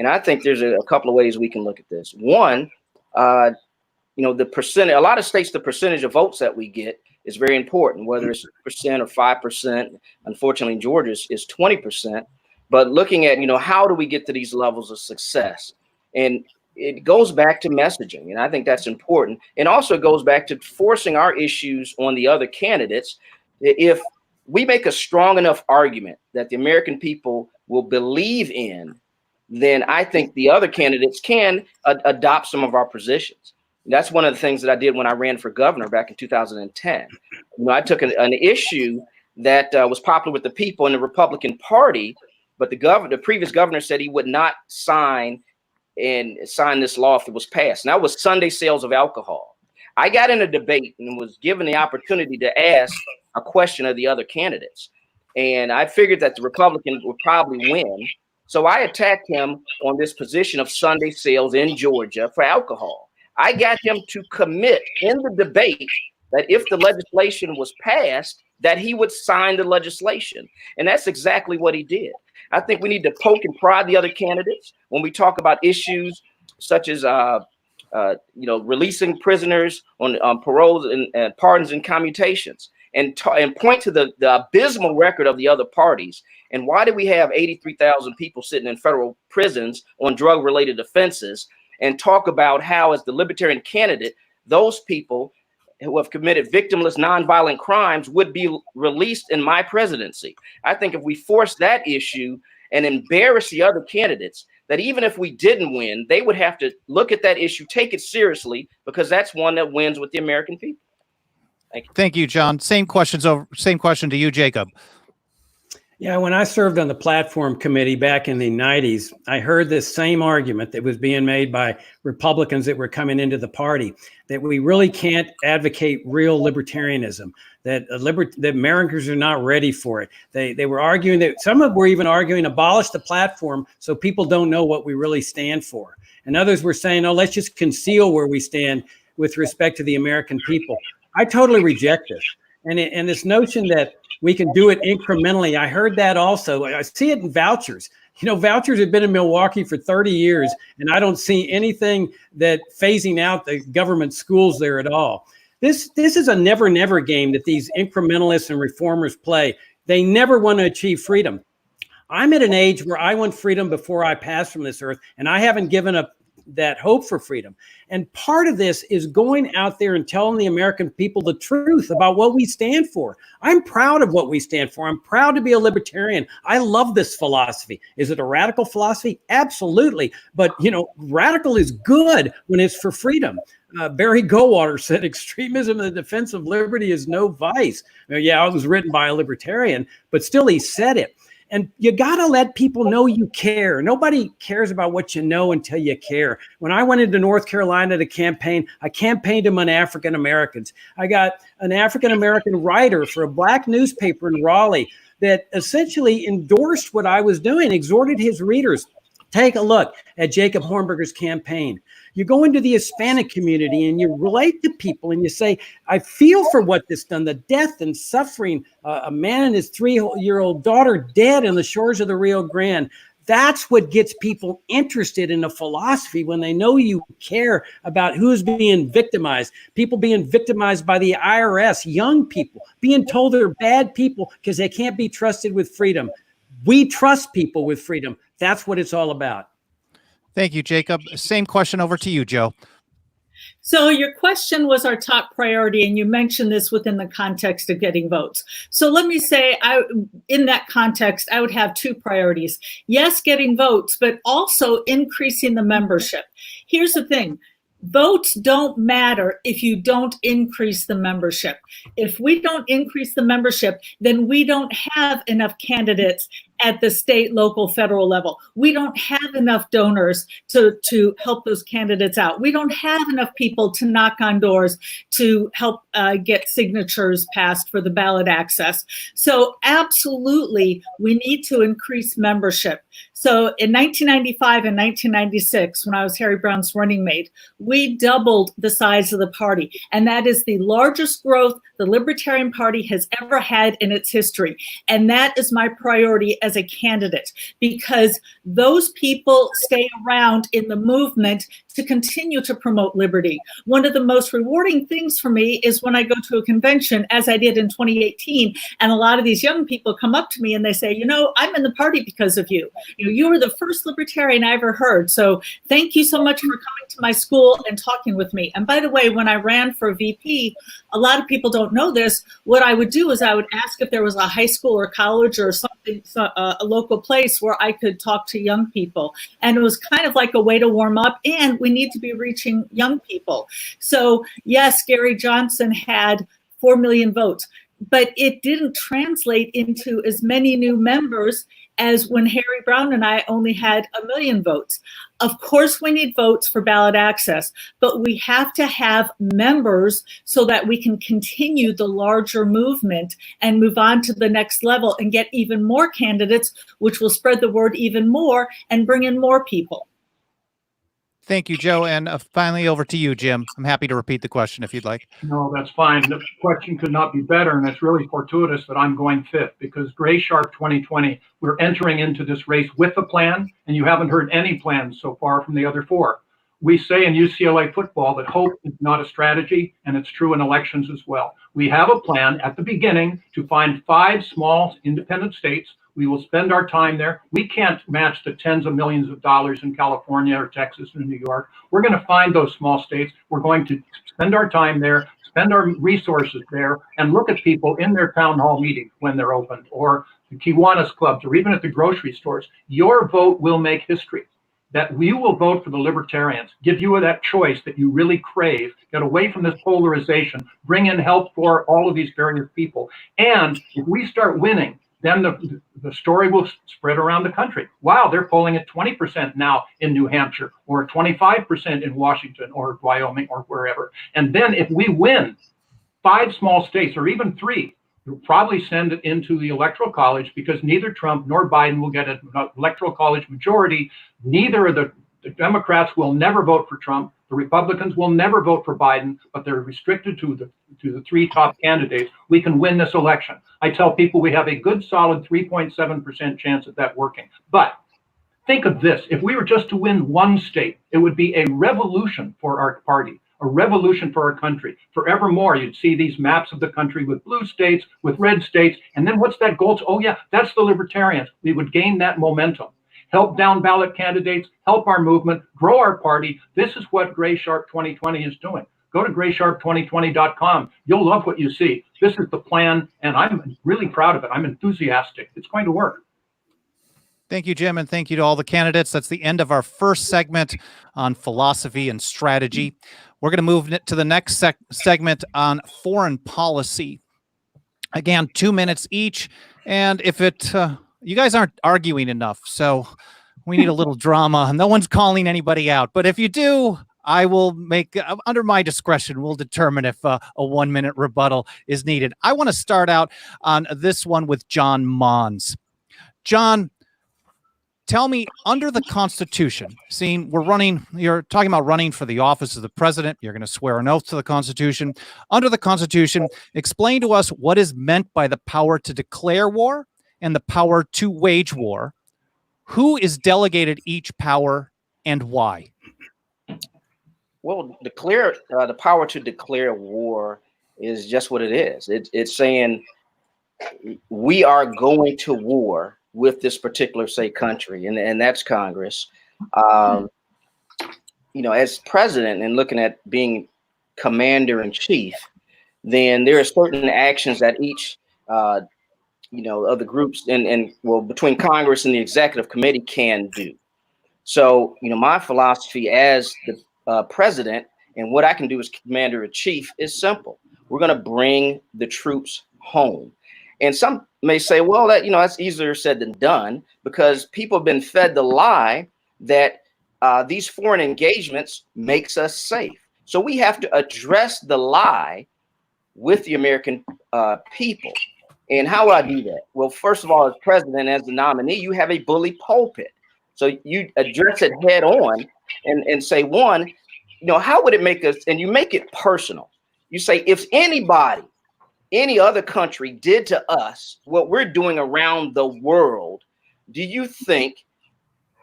I think there's a couple of ways we can look at this. One, you know, the percentage, a lot of states, the percentage of votes that we get is very important, whether it's percent or 5%. Unfortunately, in Georgia is 20%. But looking at, how do we get to these levels of success? And it goes back to messaging. And I think that's important. And also it goes back to forcing our issues on the other candidates. If we make a strong enough argument that the American people will believe in, then I think the other candidates can adopt some of our positions. And that's one of the things that I did when I ran for governor back in 2010. I took an issue that was popular with the people in the Republican Party, but the previous governor said he would not sign this law if it was passed. And that was Sunday sales of alcohol. I got in a debate and was given the opportunity to ask a question of the other candidates. And I figured that the Republican would probably win. So I attacked him on this position of Sunday sales in Georgia for alcohol. I got him to commit in the debate that if the legislation was passed, that he would sign the legislation. And that's exactly what he did. I think we need to poke and prod the other candidates when we talk about issues such as releasing prisoners on paroles and pardons and commutations, and point to the abysmal record of the other parties. And why do we have 83,000 people sitting in federal prisons on drug-related offenses, and talk about how, as the Libertarian candidate, those people who have committed victimless, nonviolent crimes would be released in my presidency. I think if we force that issue and embarrass the other candidates, that even if we didn't win, they would have to look at that issue, take it seriously, because that's one that wins with the American people. Thank you. Thank you, John. Same question to you, Jacob. Yeah, when I served on the platform committee back in the 90s, I heard this same argument that was being made by Republicans that were coming into the party, that we really can't advocate real libertarianism, that Americans are not ready for it. They were arguing that, some of them were even arguing abolish the platform so people don't know what we really stand for. And others were saying, oh, let's just conceal where we stand with respect to the American people. I totally reject this. And this notion that we can do it incrementally, I heard that also. I see it in vouchers. Vouchers have been in Milwaukee for 30 years, and I don't see anything that phasing out the government schools there at all. This is a never game that these incrementalists and reformers play. They never want to achieve freedom. I'm at an age where I want freedom before I pass from this earth, and I haven't given up that hope for freedom. And part of this is going out there and telling the American people the truth about what we stand for. I'm proud of what we stand for. I'm proud to be a libertarian. I love this philosophy. Is it a radical philosophy? Absolutely. But, radical is good when it's for freedom. Barry Goldwater said, extremism in the defense of liberty is no vice. Yeah, it was written by a libertarian, but still he said it. And you got to let people know you care. Nobody cares about what you know until you care. When I went into North Carolina to campaign, I campaigned among African Americans. I got an African American writer for a black newspaper in Raleigh that essentially endorsed what I was doing, exhorted his readers. Take a look at Jacob Hornberger's campaign. You go into the Hispanic community and you relate to people and you say, I feel for what this done, the death and suffering, a man and his 3-year-old daughter dead on the shores of the Rio Grande. That's what gets people interested in a philosophy, when they know you care about who's being victimized. People being victimized by the IRS, young people being told they're bad people because they can't be trusted with freedom. We trust people with freedom. That's what it's all about. Thank you, Jacob. Same question over to you, Joe. So your question was our top priority, and you mentioned this within the context of getting votes. So let me say, in that context, I would have two priorities. Yes, getting votes, but also increasing the membership. Here's the thing. Votes don't matter if you don't increase the membership. If we don't increase the membership, then we don't have enough candidates at the state, local, federal level. We don't have enough donors to help those candidates out. We don't have enough people to knock on doors to help get signatures passed for the ballot access. So absolutely, we need to increase membership. So in 1995 and 1996, when I was Harry Brown's running mate, we doubled the size of the party. And that is the largest growth the Libertarian Party has ever had in its history. And that is my priority as a candidate, because those people stay around in the movement to continue to promote liberty. One of the most rewarding things for me is when I go to a convention, as I did in 2018, and a lot of these young people come up to me and they say, you know, I'm in the party because of you. You were the first libertarian I ever heard. So thank you so much for coming to my school and talking with me. And by the way, when I ran for VP, a lot of people don't know this. What I would do is I would ask if there was a high school or college or something, a local place where I could talk to young people. And it was kind of like a way to warm up, and we need to be reaching young people. So yes, Gary Johnson had 4 million votes, but it didn't translate into as many new members as when Harry Brown and I only had 1 million votes. Of course, we need votes for ballot access, but we have to have members so that we can continue the larger movement and move on to the next level and get even more candidates, which will spread the word even more and bring in more people. Thank you, Joe. And finally, over to you, Jim. I'm happy to repeat the question if you'd like. No, that's fine. The question could not be better, and it's really fortuitous that I'm going fifth, because Gray Sharp 2020, we're entering into this race with a plan, and you haven't heard any plans so far from the other four. We say in UCLA football that hope is not a strategy, and it's true in elections as well. We have a plan at the beginning to find 5 small independent states. We will spend our time there. We can't match the tens of millions of dollars in California or Texas and New York. We're going to find those small states. We're going to spend our time there, spend our resources there, and look at people in their town hall meetings when they're open, or the Kiwanis clubs, or even at the grocery stores. Your vote will make history. That we will vote for the libertarians, give you that choice that you really crave, get away from this polarization, bring in help for all of these various people. And if we start winning, then the story will spread around the country. Wow, they're polling at 20% now in New Hampshire, or 25% in Washington, or Wyoming, or wherever. And then if we win 5 small states, or even 3, we'll probably send it into the Electoral College, because neither Trump nor Biden will get an Electoral College majority. Neither of the Democrats will never vote for Trump. The Republicans will never vote for Biden, but they're restricted to the 3 top candidates. We can win this election. I tell people we have a good solid 3.7% chance of that working. But think of this. If we were just to win 1 state, it would be a revolution for our party, a revolution for our country. Forevermore, you'd see these maps of the country with blue states, with red states. And then what's that goal? Oh yeah, that's the libertarians. We would gain that momentum. Help down ballot candidates, help our movement, grow our party. This is what Gray Sharp 2020 is doing. Go to graysharp2020.com. You'll love what you see. This is the plan, and I'm really proud of it. I'm enthusiastic. It's going to work. Thank you, Jim, and thank you to all the candidates. That's the end of our first segment on philosophy and strategy. We're going to move to the next segment on foreign policy. Again, 2 minutes each, and if it... you guys aren't arguing enough, so we need a little drama. No one's calling anybody out. But if you do, I will make, under my discretion, we'll determine if a 1 minute rebuttal is needed. I want to start out on this one with John Mons. John, tell me, under the Constitution, seeing you're talking about running for the office of the president, you're going to swear an oath to the Constitution. Under the Constitution, explain to us what is meant by the power to declare war and the power to wage war. Who is delegated each power and why? Well, the power to declare war is just what it is. It's saying we are going to war with this particular, say, country, and that's Congress. As president and looking at being commander in chief, then there are certain actions that each of the groups and between Congress and the executive committee can do. So, my philosophy as the president and what I can do as commander in chief is simple. We're going to bring the troops home. And some may say, well, that's easier said than done, because people have been fed the lie that these foreign engagements makes us safe. So we have to address the lie with the American people. And how would I do that? Well, first of all, as president, as the nominee, you have a bully pulpit. So you address it head on and say, one, how would it make us, and you make it personal. You say, if anybody, any other country did to us what we're doing around the world, do you think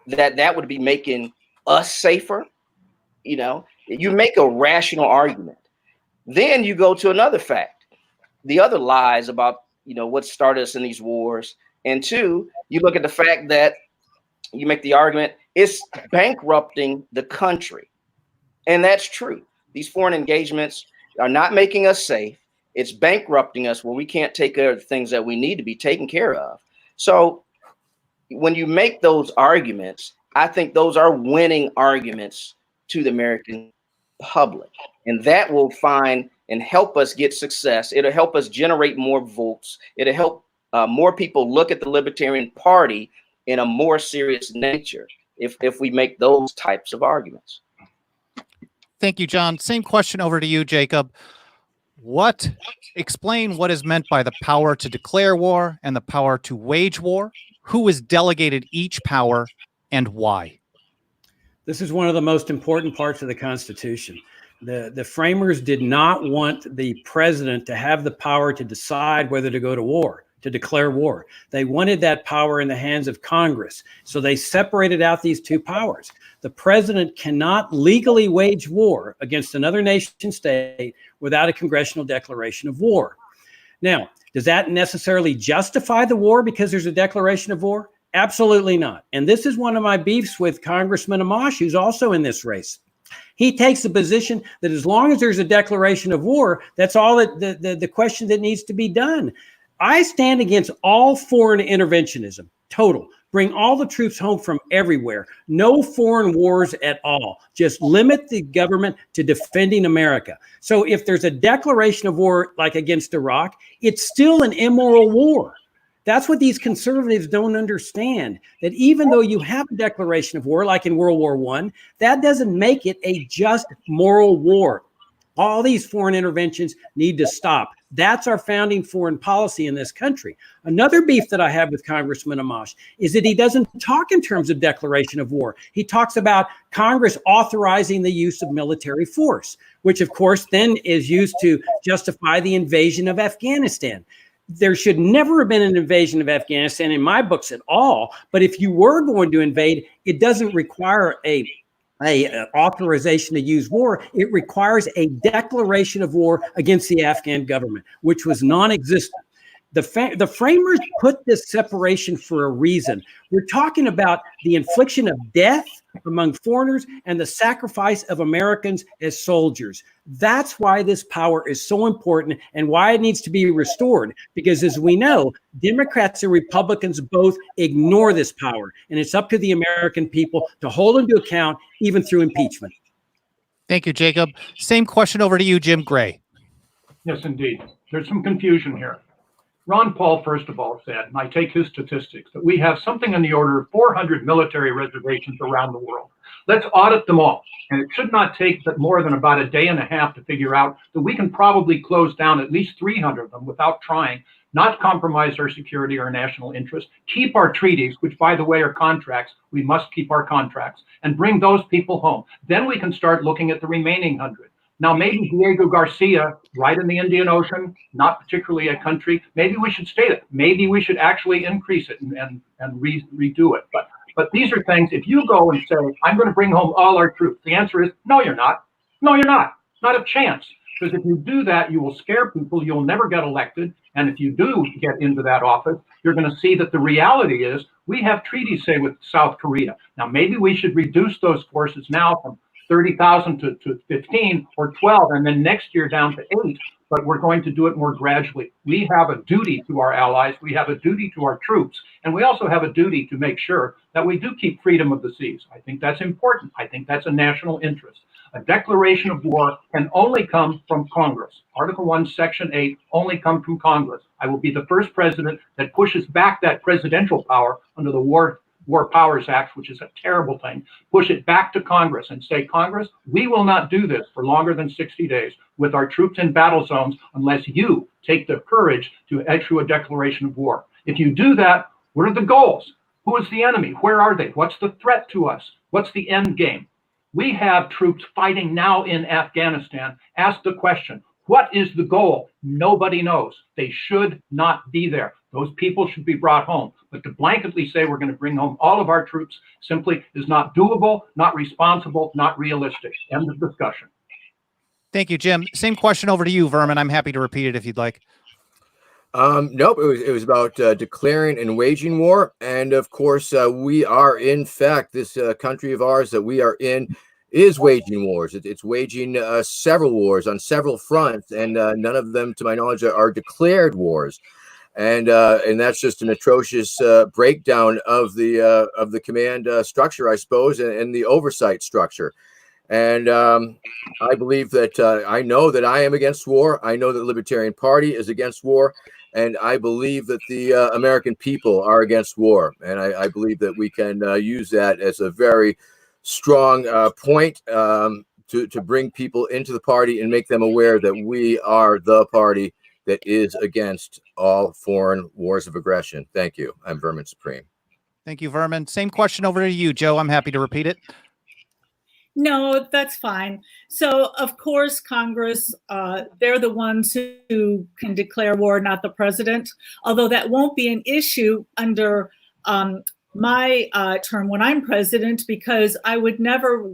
that would be making us safer? You know, you make a rational argument. Then you go to another fact, the other lies about, you know, what started us in these wars. And two, you look at the fact that you make the argument it's bankrupting the country. And that's true. These foreign engagements are not making us safe. It's bankrupting us where we can't take care of the things that we need to be taken care of. So when you make those arguments, I think those are winning arguments to the American public. And that will find and help us get success. It'll help us generate more votes. It'll help more people look at the Libertarian Party in a more serious nature if we make those types of arguments. Thank you, John. Same question over to you, Jacob. Explain what is meant by the power to declare war and the power to wage war? Who is delegated each power and why? This is one of the most important parts of the Constitution. The framers did not want the president to have the power to decide whether to go to war, to declare war. They wanted that power in the hands of Congress. So they separated out these two powers. The president cannot legally wage war against another nation state without a congressional declaration of war. Now, does that necessarily justify the war because there's a declaration of war? Absolutely not. And this is one of my beefs with Congressman Amash, who's also in this race. He takes the position that as long as there's a declaration of war, that's all the question that needs to be done. I stand against all foreign interventionism, total. Bring all the troops home from everywhere. No foreign wars at all. Just limit the government to defending America. So if there's a declaration of war, like against Iraq, it's still an immoral war. That's what these conservatives don't understand, that even though you have a declaration of war, like in World War I, that doesn't make it a just moral war. All these foreign interventions need to stop. That's our founding foreign policy in this country. Another beef that I have with Congressman Amash is that he doesn't talk in terms of declaration of war. He talks about Congress authorizing the use of military force, which of course then is used to justify the invasion of Afghanistan. There should never have been an invasion of Afghanistan in my books at all. But if you were going to invade, it doesn't require a authorization to use war. It requires a declaration of war against the Afghan government, which was non-existent. The framers put this separation for a reason. We're talking about the infliction of death among foreigners and the sacrifice of Americans as soldiers. That's why this power is so important and why it needs to be restored. Because as we know, Democrats and Republicans both ignore this power. And it's up to the American people to hold them to account, even through impeachment. Thank you, Jacob. Same question over to you, Jim Gray. Yes, indeed. There's some confusion here. Ron Paul, first of all, said, and I take his statistics, that we have something in the order of 400 military reservations around the world. Let's audit them all. And it should not take more than about a day and a half to figure out that we can probably close down at least 300 of them without trying, not compromise our security or national interest, keep our treaties, which, by the way, are contracts. We must keep our contracts, and bring those people home. Then we can start looking at the remaining 100. Now, maybe Diego Garcia, right in the Indian Ocean, not particularly a country, maybe we should state it. Maybe we should actually increase it and redo it. But these are things, if you go and say, I'm going to bring home all our troops, the answer is, no, you're not. No, you're not. Not a chance. Because if you do that, you will scare people. You'll never get elected. And if you do get into that office, you're going to see that the reality is we have treaties, say, with South Korea. Now, maybe we should reduce those forces now from 30,000 to 15 or 12, and then next year down to 8, but we're going to do it more gradually. We have a duty to our allies, we have a duty to our troops, and we also have a duty to make sure that we do keep freedom of the seas. I think that's important. I think that's a national interest. A declaration of war can only come from Congress. Article 1, Section 8 only come from Congress. I will be the first president that pushes back that presidential power under the War Powers Act, which is a terrible thing, push it back to Congress and say, Congress, we will not do this for longer than 60 days with our troops in battle zones unless you take the courage to issue a declaration of war. If you do that, what are the goals? Who is the enemy? Where are they? What's the threat to us? What's the end game? We have troops fighting now in Afghanistan. Ask the question, what is the goal? Nobody knows. They should not be there. Those people should be brought home. But to blanketly say we're going to bring home all of our troops simply is not doable, not responsible, not realistic. End of discussion. Thank you, Jim. Same question over to you, Vermin. I'm happy to repeat it if you'd like. Nope, it was about declaring and waging war. And of course, we are, in fact, this country of ours that we are in is waging wars. It's waging several wars on several fronts, and none of them, to my knowledge, are declared wars. And that's just an atrocious breakdown of the command structure, I suppose, and the oversight structure. And I believe that I know that I am against war. I know that the Libertarian Party is against war. And I believe that the American people are against war. And I believe that we can use that as a very strong point to bring people into the party and make them aware that we are the party that is against all foreign wars of aggression. Thank you. I'm Vermin Supreme. Thank you, Vermin. Same question over to you, Joe. I'm happy to repeat it. No, that's fine. So, of course, Congress, they're the ones who can declare war, not the president, although that won't be an issue under my term when I'm president, because I would never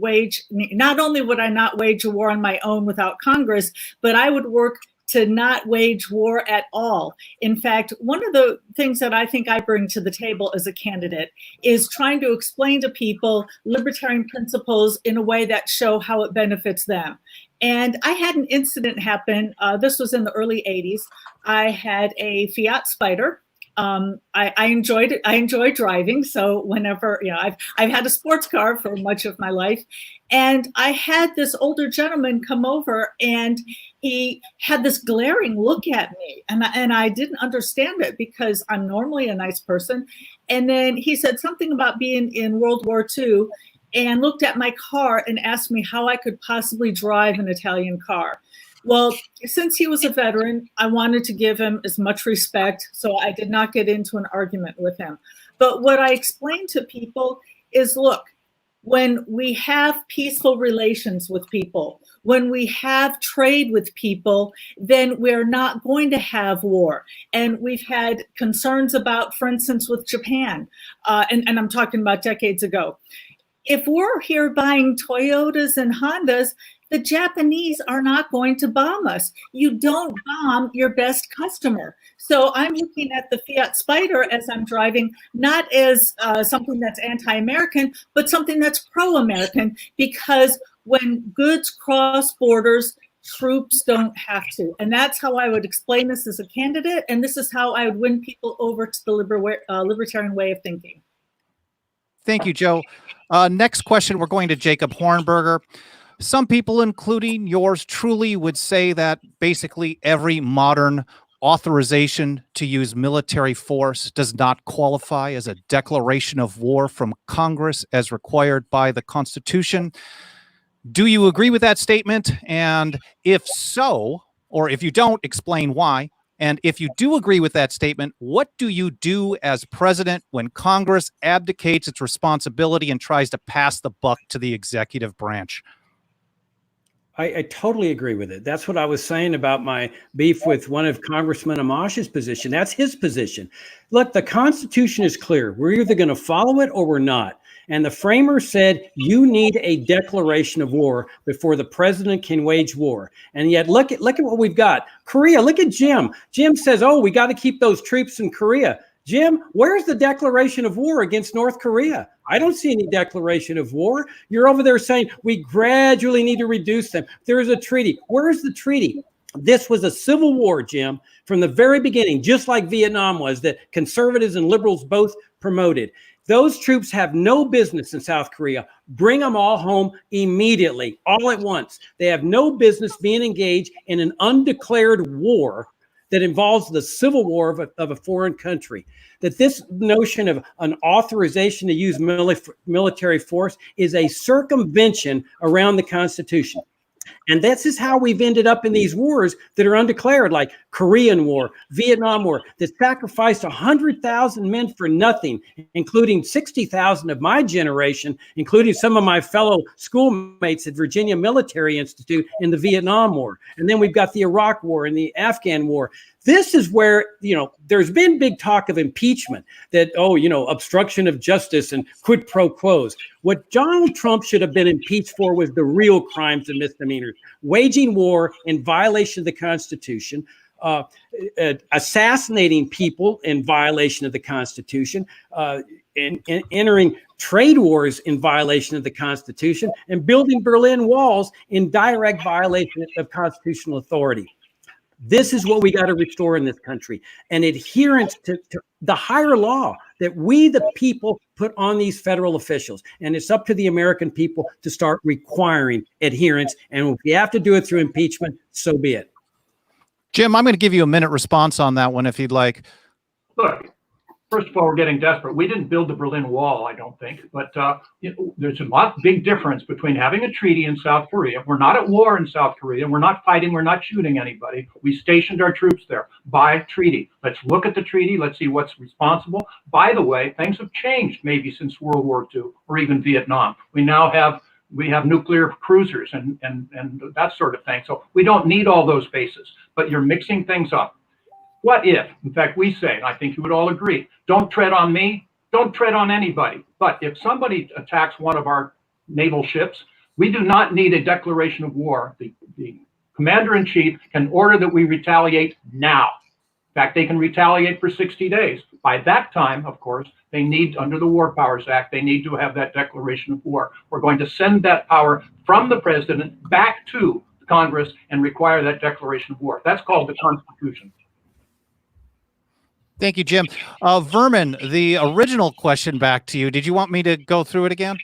not only would I not wage a war on my own without Congress, but I would work to not wage war at all. In fact, one of the things that I think I bring to the table as a candidate is trying to explain to people libertarian principles in a way that show how it benefits them. And I had an incident happen. This was in the early 80s. I had a Fiat Spider. I enjoyed it. I enjoy driving. So whenever, I've had a sports car for much of my life. And I had this older gentleman come over, and he had this glaring look at me, and I didn't understand it because I'm normally a nice person. And then he said something about being in World War II and looked at my car and asked me how I could possibly drive an Italian car. Well, since he was a veteran, I wanted to give him as much respect, so I did not get into an argument with him. But what I explained to people is, look, when we have peaceful relations with people, when we have trade with people, then we're not going to have war. And we've had concerns about, for instance, with Japan, and I'm talking about decades ago. If we're here buying Toyotas and Hondas, the Japanese are not going to bomb us. You don't bomb your best customer. So I'm looking at the Fiat Spider as I'm driving, not as something that's anti-American, but something that's pro-American, because when goods cross borders, troops don't have to. And that's how I would explain this as a candidate. And this is how I would win people over to the libertarian way of thinking. Thank you, Joe. Next question, we're going to Jacob Hornberger. Some people, including yours truly, would say that basically every modern authorization to use military force does not qualify as a declaration of war from Congress as required by the Constitution. Do you agree with that statement? And if so, or if you don't, explain why. And if you do agree with that statement, what do you do as president when Congress abdicates its responsibility and tries to pass the buck to the executive branch? I totally agree with it. That's what I was saying about my beef with one of Congressman Amash's position. That's his position. Look, the Constitution is clear. We're either going to follow it or we're not. And the framers said you need a declaration of war before the president can wage war. And yet look at what we've got. Korea, look at Jim. Jim says, oh, we got to keep those troops in Korea. Jim, where's the declaration of war against North Korea? I don't see any declaration of war. You're over there saying we gradually need to reduce them. There is a treaty. Where is the treaty? This was a civil war, Jim, from the very beginning, just like Vietnam was, that conservatives and liberals both promoted. Those troops have no business in South Korea. Bring them all home immediately, all at once. They have no business being engaged in an undeclared war that involves the civil war of a foreign country. That this notion of an authorization to use military force is a circumvention around the Constitution. And this is how we've ended up in these wars that are undeclared, like Korean War, Vietnam War, that sacrificed 100,000 men for nothing, including 60,000 of my generation, including some of my fellow schoolmates at Virginia Military Institute in the Vietnam War. And then we've got the Iraq War and the Afghan War. This is where, there's been big talk of impeachment, that, obstruction of justice and quid pro quos. What Donald Trump should have been impeached for was the real crimes and misdemeanors: waging war in violation of the Constitution, assassinating people in violation of the Constitution, and entering trade wars in violation of the Constitution, and building Berlin walls in direct violation of constitutional authority. This is what we got to restore in this country, an adherence to the higher law that we, the people, put on these federal officials. And it's up to the American people to start requiring adherence. And if we have to do it through impeachment, so be it. Jim, I'm going to give you a minute response on that one if you'd like. Look, first of all, we're getting desperate. We didn't build the Berlin Wall, I don't think, but there's a big difference between having a treaty in South Korea. We're not at war in South Korea. We're not fighting. We're not shooting anybody. We stationed our troops there by treaty. Let's look at the treaty. Let's see what's responsible. By the way, things have changed maybe since World War II or even Vietnam. We have nuclear cruisers and that sort of thing. So we don't need all those bases, but you're mixing things up. What if, in fact, we say, and I think you would all agree, don't tread on me, don't tread on anybody. But if somebody attacks one of our naval ships, we do not need a declaration of war. The commander-in-chief can order that we retaliate now. In fact, they can retaliate for 60 days. By that time, of course, they need, under the War Powers Act, they need to have that declaration of war. We're going to send that power from the president back to Congress and require that declaration of war. That's called the Constitution. Thank you, Jim. Vermin, the original question back to you. Did you want me to go through it again?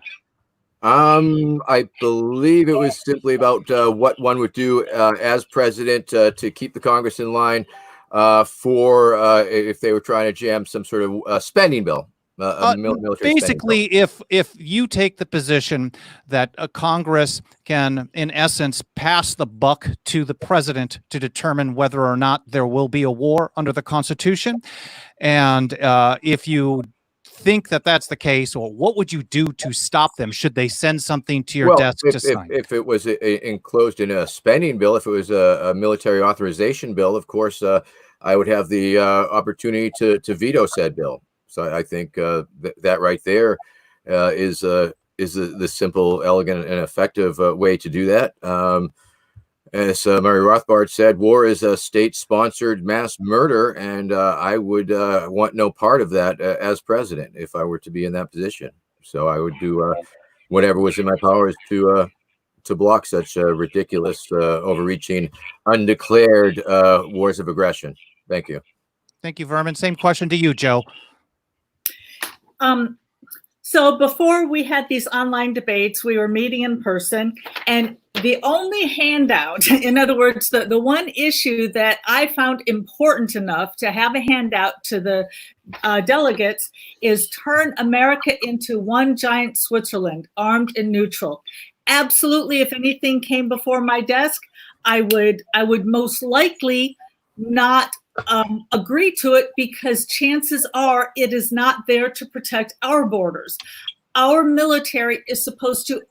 I believe it was simply about what one would do as president to keep the Congress in line for if they were trying to jam some sort of spending bill. Military basically, if you take the position that Congress can, in essence, pass the buck to the president to determine whether or not there will be a war under the Constitution, and if you think that that's the case, or what would you do to stop them? Should they send something to your desk to sign? If it was enclosed in a spending bill, if it was a military authorization bill, of course, I would have the opportunity to veto said bill. So I think that right there is the simple, elegant, and effective way to do that. As Murray Rothbard said, war is a state-sponsored mass murder, and I would want no part of that as president if I were to be in that position. So I would do whatever was in my powers to block such ridiculous, overreaching, undeclared wars of aggression. Thank you. Thank you, Vermin. Same question to you, Joe. So before we had these online debates, we were meeting in person, and the only handout, in other words, the one issue that I found important enough to have a handout to the delegates is turn America into one giant Switzerland, armed and neutral. Absolutely, if anything came before my desk, I would most likely not agree to it, because chances are it is not there to protect our borders. Our military is supposed to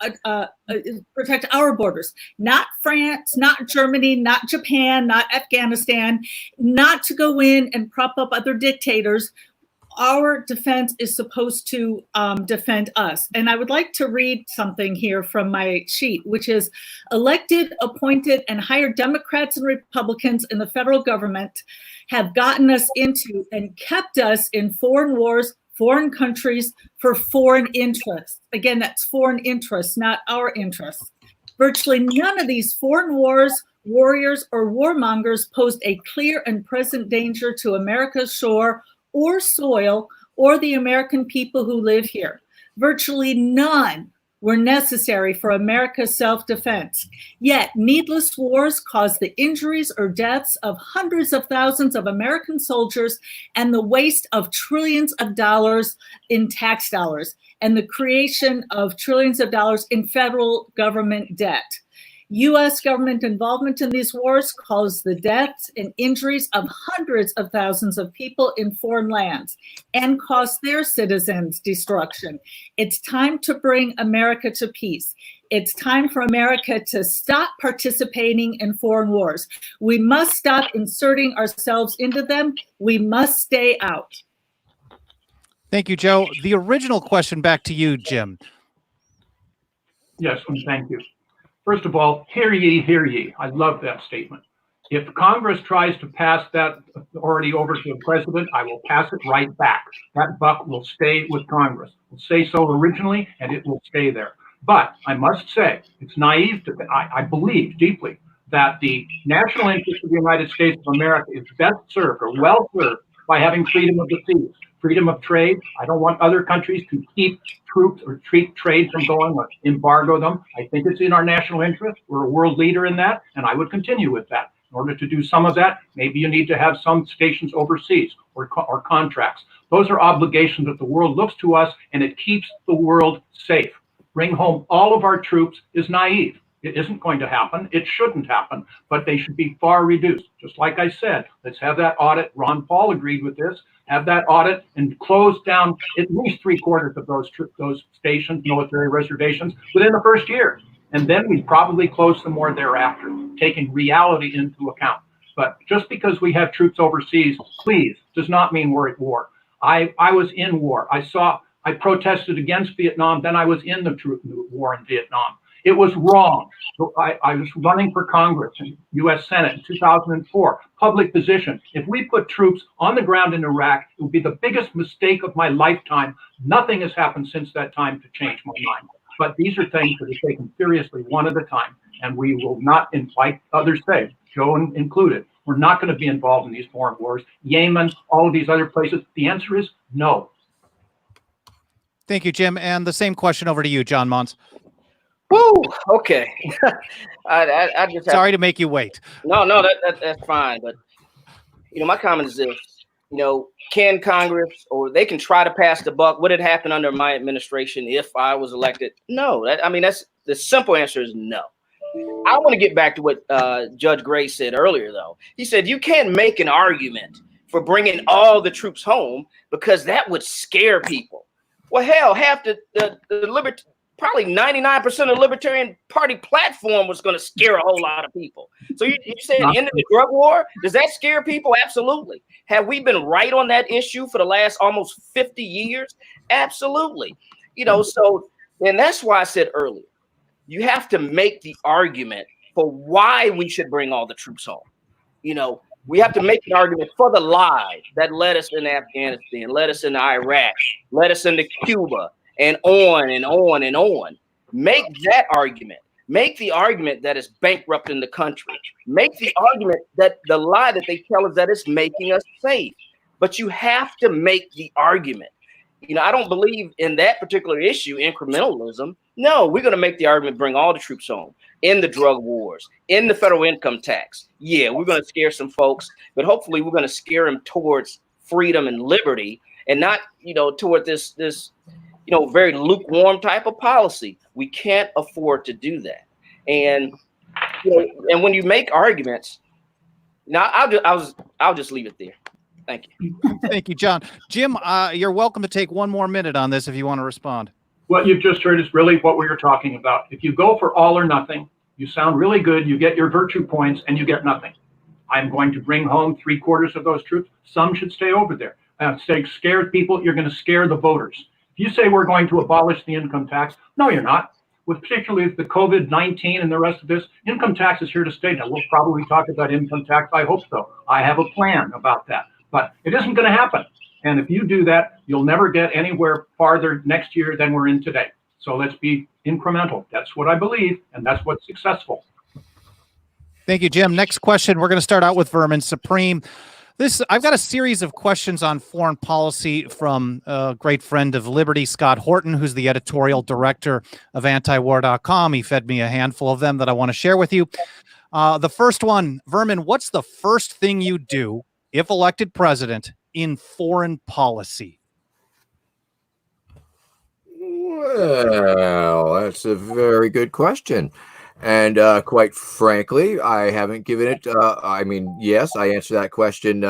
protect our borders, not France, not Germany, not Japan, not Afghanistan, not to go in and prop up other dictators. Our defense is supposed to defend us. And I would like to read something here from my sheet, which is: elected, appointed, and hired Democrats and Republicans in the federal government have gotten us into and kept us in foreign wars, foreign countries, for foreign interests. Again, that's foreign interests, not our interests. Virtually none of these foreign wars, warriors, or warmongers posed a clear and present danger to America's shore or soil or the American people who live here. Virtually none were necessary for America's self-defense. Yet needless wars caused the injuries or deaths of hundreds of thousands of American soldiers and the waste of trillions of dollars in tax dollars and the creation of trillions of dollars in federal government debt. U.S. government involvement in these wars caused the deaths and injuries of hundreds of thousands of people in foreign lands and cost their citizens destruction. It's time to bring America to peace. It's time for America to stop participating in foreign wars. We must stop inserting ourselves into them. We must stay out. Thank you, Joe. The original question back to you, Jim. Yes, and thank you. First of all, hear ye, hear ye. I love that statement. If Congress tries to pass that authority over to the president, I will pass it right back. That buck will stay with Congress. We'll say so originally, and it will stay there. But I must say, it's naive to, I believe deeply that the national interest of the United States of America is best served or well served by having freedom of the seas, freedom of trade. I don't want other countries to keep troops or treat trade from going or embargo them. I think it's in our national interest. We're a world leader in that, and I would continue with that. In order to do some of that, maybe you need to have some stations overseas or contracts. Those are obligations that the world looks to us, and it keeps the world safe. Bring home all of our troops is naive. It isn't going to happen. It shouldn't happen, but they should be far reduced. Just like I said, let's have that audit. Ron Paul agreed with this. Have that audit and close down at least 3/4 of those stations, military reservations, within the first year. And then we probably close some more thereafter, taking reality into account. But just because we have troops overseas, please, does not mean we're at war. I was in war. I protested against Vietnam, then I was in the war in Vietnam. It was wrong. So I was running for Congress and U.S. Senate in 2004. Public position. If we put troops on the ground in Iraq, it would be the biggest mistake of my lifetime. Nothing has happened since that time to change my mind. But these are things that are taken seriously one at a time. And we will not, like others say, Joe included, we're not going to be involved in these foreign wars. Yemen, all of these other places. The answer is no. Thank you, Jim. And the same question over to you, John Mons. Woo, okay. I just sorry to make you wait. No, that's fine. But my comment is this: can Congress, or they can try to pass the buck? Would it happen under my administration if I was elected? No. That's the simple answer is no. I want to get back to what Judge Gray said earlier, though. He said you can't make an argument for bringing all the troops home because that would scare people. Well, hell, half the probably 99% of the Libertarian Party platform was going to scare a whole lot of people. So you said end of the drug war? Does that scare people? Absolutely. Have we been right on that issue for the last almost 50 years? Absolutely. So, and that's why I said earlier, you have to make the argument for why we should bring all the troops home. We have to make an argument for the lies that led us into Afghanistan, led us into Iraq, led us into Cuba, and on and on and on. Make that argument. Make the argument that it's bankrupting the country. Make the argument that the lie that they tell us that it's making us safe. But you have to make the argument. I don't believe in that particular issue, incrementalism. No, we're going to make the argument, bring all the troops home, in the drug wars, in the federal income tax. Yeah, we're going to scare some folks, but hopefully we're going to scare them towards freedom and liberty and not, toward this very lukewarm type of policy. We can't afford to do that. And and when you make arguments, I'll just leave it there. Thank you. Thank you, John. Jim, you're welcome to take one more minute on this if you want to respond. What you've just heard is really what we were talking about. If you go for all or nothing, you sound really good, you get your virtue points, and you get nothing. I'm going to bring home 3/4 of those troops. Some should stay over there. Scare people, you're going to scare the voters. If you say we're going to abolish the income tax, no, you're not. With particularly the COVID-19 and the rest of this, income tax is here to stay. Now, we'll probably talk about income tax. I hope so. I have a plan about that, but it isn't going to happen. And if you do that, you'll never get anywhere farther next year than we're in today. So let's be incremental. That's what I believe, and that's what's successful. Thank you, Jim. Next question. We're going to start out with Vermin Supreme. I've got a series of questions on foreign policy from a great friend of Liberty, Scott Horton, who's the editorial director of antiwar.com. He fed me a handful of them that I want to share with you. The first one, Vermin, what's the first thing you do if elected president in foreign policy? Well, that's a very good question. And quite frankly, I haven't given it. I mean, yes, I answer that question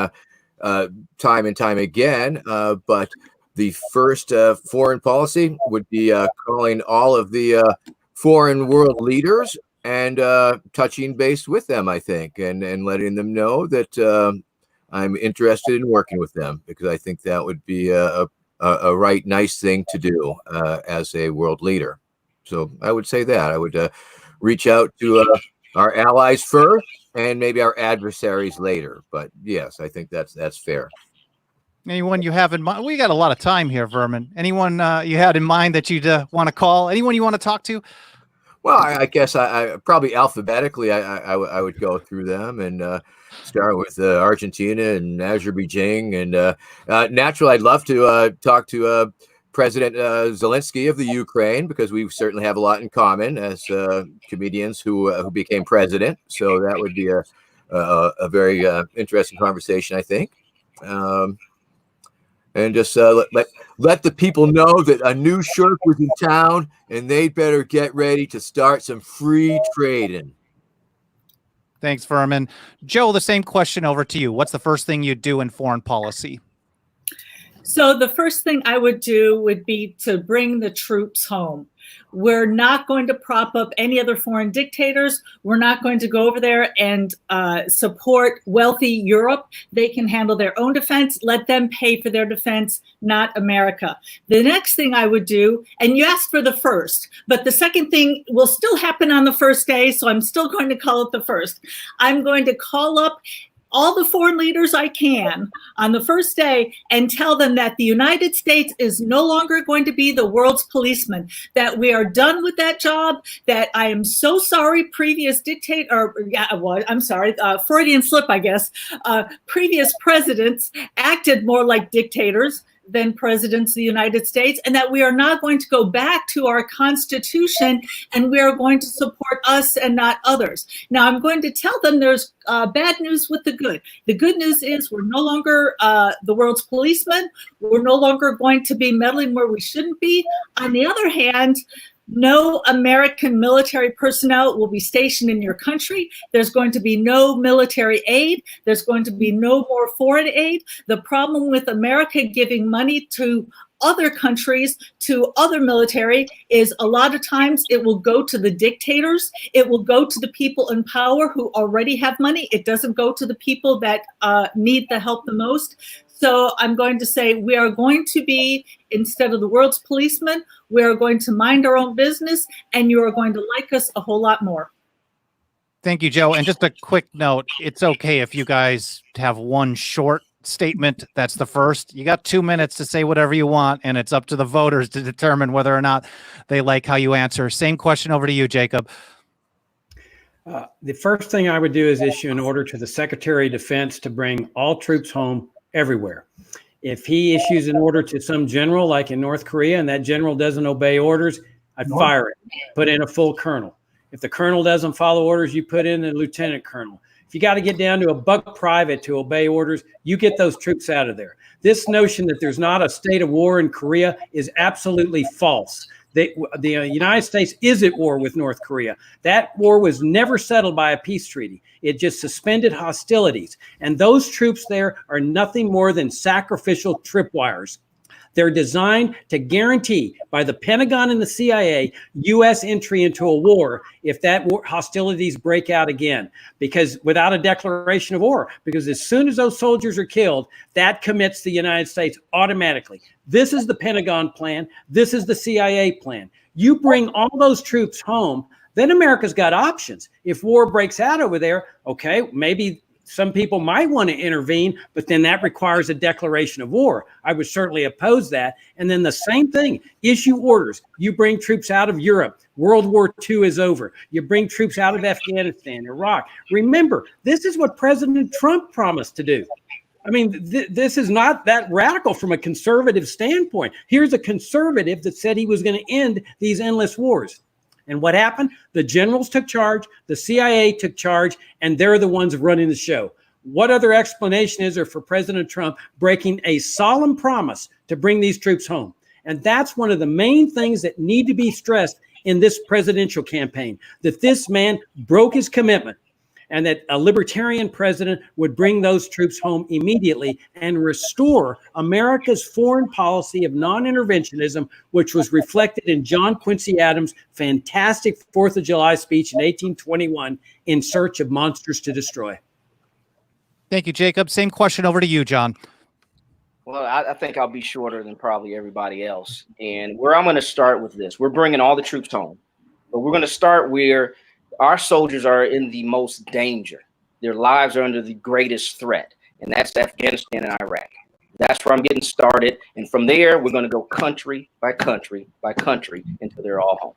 time and time again. But the first foreign policy would be calling all of the foreign world leaders and touching base with them, I think, and letting them know that I'm interested in working with them, because I think that would be a right, nice thing to do as a world leader. So I would say that I would reach out to our allies first and maybe our adversaries later. But yes, I think that's fair. Anyone you have in mind? We got a lot of time here, Vermin. Anyone you had in mind that you'd want to call? Anyone you want to talk to? Well, I guess I probably alphabetically I would go through them and start with Argentina and Azerbaijan, and naturally I'd love to talk to President Zelensky of the Ukraine, because we certainly have a lot in common as comedians who became president. So that would be a very interesting conversation, I think. And just let the people know that a new shirk was in town, and they'd better get ready to start some free trading. Thanks, Vermin. Joe, the same question over to you. What's the first thing you'd do in foreign policy? So the first thing I would do would be to bring the troops home. We're not going to prop up any other foreign dictators. We're not going to go over there and support wealthy Europe. They can handle their own defense. Let them pay for their defense, not America. The next thing I would do, and you asked for the first, but the second thing will still happen on the first day, so I'm still going to call it the first. I'm going to call up all the foreign leaders I can on the first day and tell them that the United States is no longer going to be the world's policeman, that we are done with that job, that I am so sorry previous Freudian slip, I guess. Previous presidents acted more like dictators than presidents of the United States, and that we are not going to go back to our Constitution, and we are going to support us and not others. Now, I'm going to tell them there's bad news with the good. The good news is we're no longer the world's policeman. We're no longer going to be meddling where we shouldn't be. On the other hand, no American military personnel will be stationed in your country. There's going to be no military aid. There's going to be no more foreign aid. The problem with America giving money to other countries, to other military, is a lot of times it will go to the dictators. It will go to the people in power who already have money. It doesn't go to the people that need the help the most. So I'm going to say we are going to be, instead of the world's policeman, we are going to mind our own business, and you are going to like us a whole lot more. Thank you, Joe. And just a quick note, it's okay if you guys have one short statement. That's the first. You got 2 minutes to say whatever you want, and it's up to the voters to determine whether or not they like how you answer. Same question over to you, Jacob. The first thing I would do is issue an order to the Secretary of Defense to bring all troops home everywhere. If he issues an order to some general, like in North Korea, and that general doesn't obey orders, I'd fire it, put in a full colonel. If the colonel doesn't follow orders, you put in a lieutenant colonel. If you got to get down to a buck private to obey orders, you get those troops out of there. This notion that there's not a state of war in Korea is absolutely false. The United States is at war with North Korea. That war was never settled by a peace treaty. It just suspended hostilities. And those troops there are nothing more than sacrificial tripwires. They're designed to guarantee by the Pentagon and the CIA U.S. entry into a war if that war hostilities break out again, because without a declaration of war, because as soon as those soldiers are killed, that commits the United States automatically. This is the Pentagon plan. This is the CIA plan. You bring all those troops home, then America's got options. If war breaks out over there, okay, maybe some people might want to intervene, but then that requires a declaration of war. I would certainly oppose that. And then the same thing, issue orders. You bring troops out of Europe. World War II is over. You bring troops out of Afghanistan, Iraq. Remember, this is what President Trump promised to do. I mean, this is not that radical from a conservative standpoint. Here's a conservative that said he was going to end these endless wars. And what happened? The generals took charge, the CIA took charge, and they're the ones running the show. What other explanation is there for President Trump breaking a solemn promise to bring these troops home? And that's one of the main things that need to be stressed in this presidential campaign, that this man broke his commitment and that a libertarian president would bring those troops home immediately and restore America's foreign policy of non-interventionism, which was reflected in John Quincy Adams' fantastic 4th of July speech in 1821, In Search of Monsters to Destroy. Thank you, Jacob. Same question over to you, John. Well, I think I'll be shorter than probably everybody else. And where I'm going to start with this, we're bringing all the troops home, but we're going to start where our soldiers are in the most danger. Their lives are under the greatest threat, and that's Afghanistan and Iraq. That's where I'm getting started. And from there, we're going to go country by country by country until they're all home.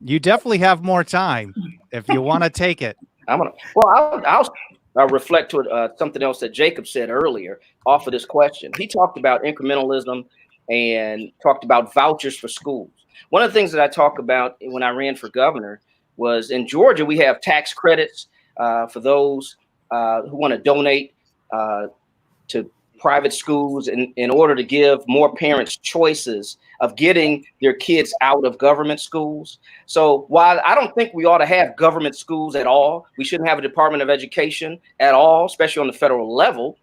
You definitely have more time if you want to take it. I'll reflect to something else that Jacob said earlier off of this question. He talked about incrementalism and talked about vouchers for schools. One of the things that I talk about when I ran for governor was in Georgia, we have tax credits for those who want to donate to private schools in order to give more parents choices of getting their kids out of government schools. So while I don't think we ought to have government schools at all, we shouldn't have a Department of Education at all, especially on the federal level,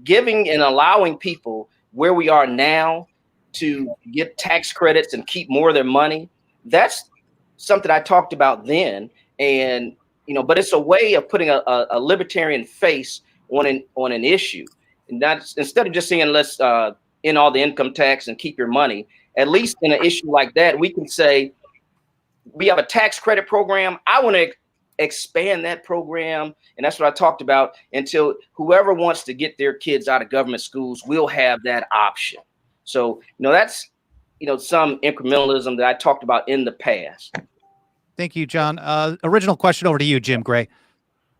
giving and allowing people where we are now to get tax credits and keep more of their money. That's something I talked about then. And, but it's a way of putting a libertarian face on an issue. And that's instead of just saying, let's end all the income tax and keep your money, at least in an issue like that, we can say, we have a tax credit program. I want to expand that program. And that's what I talked about, until whoever wants to get their kids out of government schools will have that option. So, that's, some incrementalism that I talked about in the past. Thank you, John. Original question over to you, Jim Gray.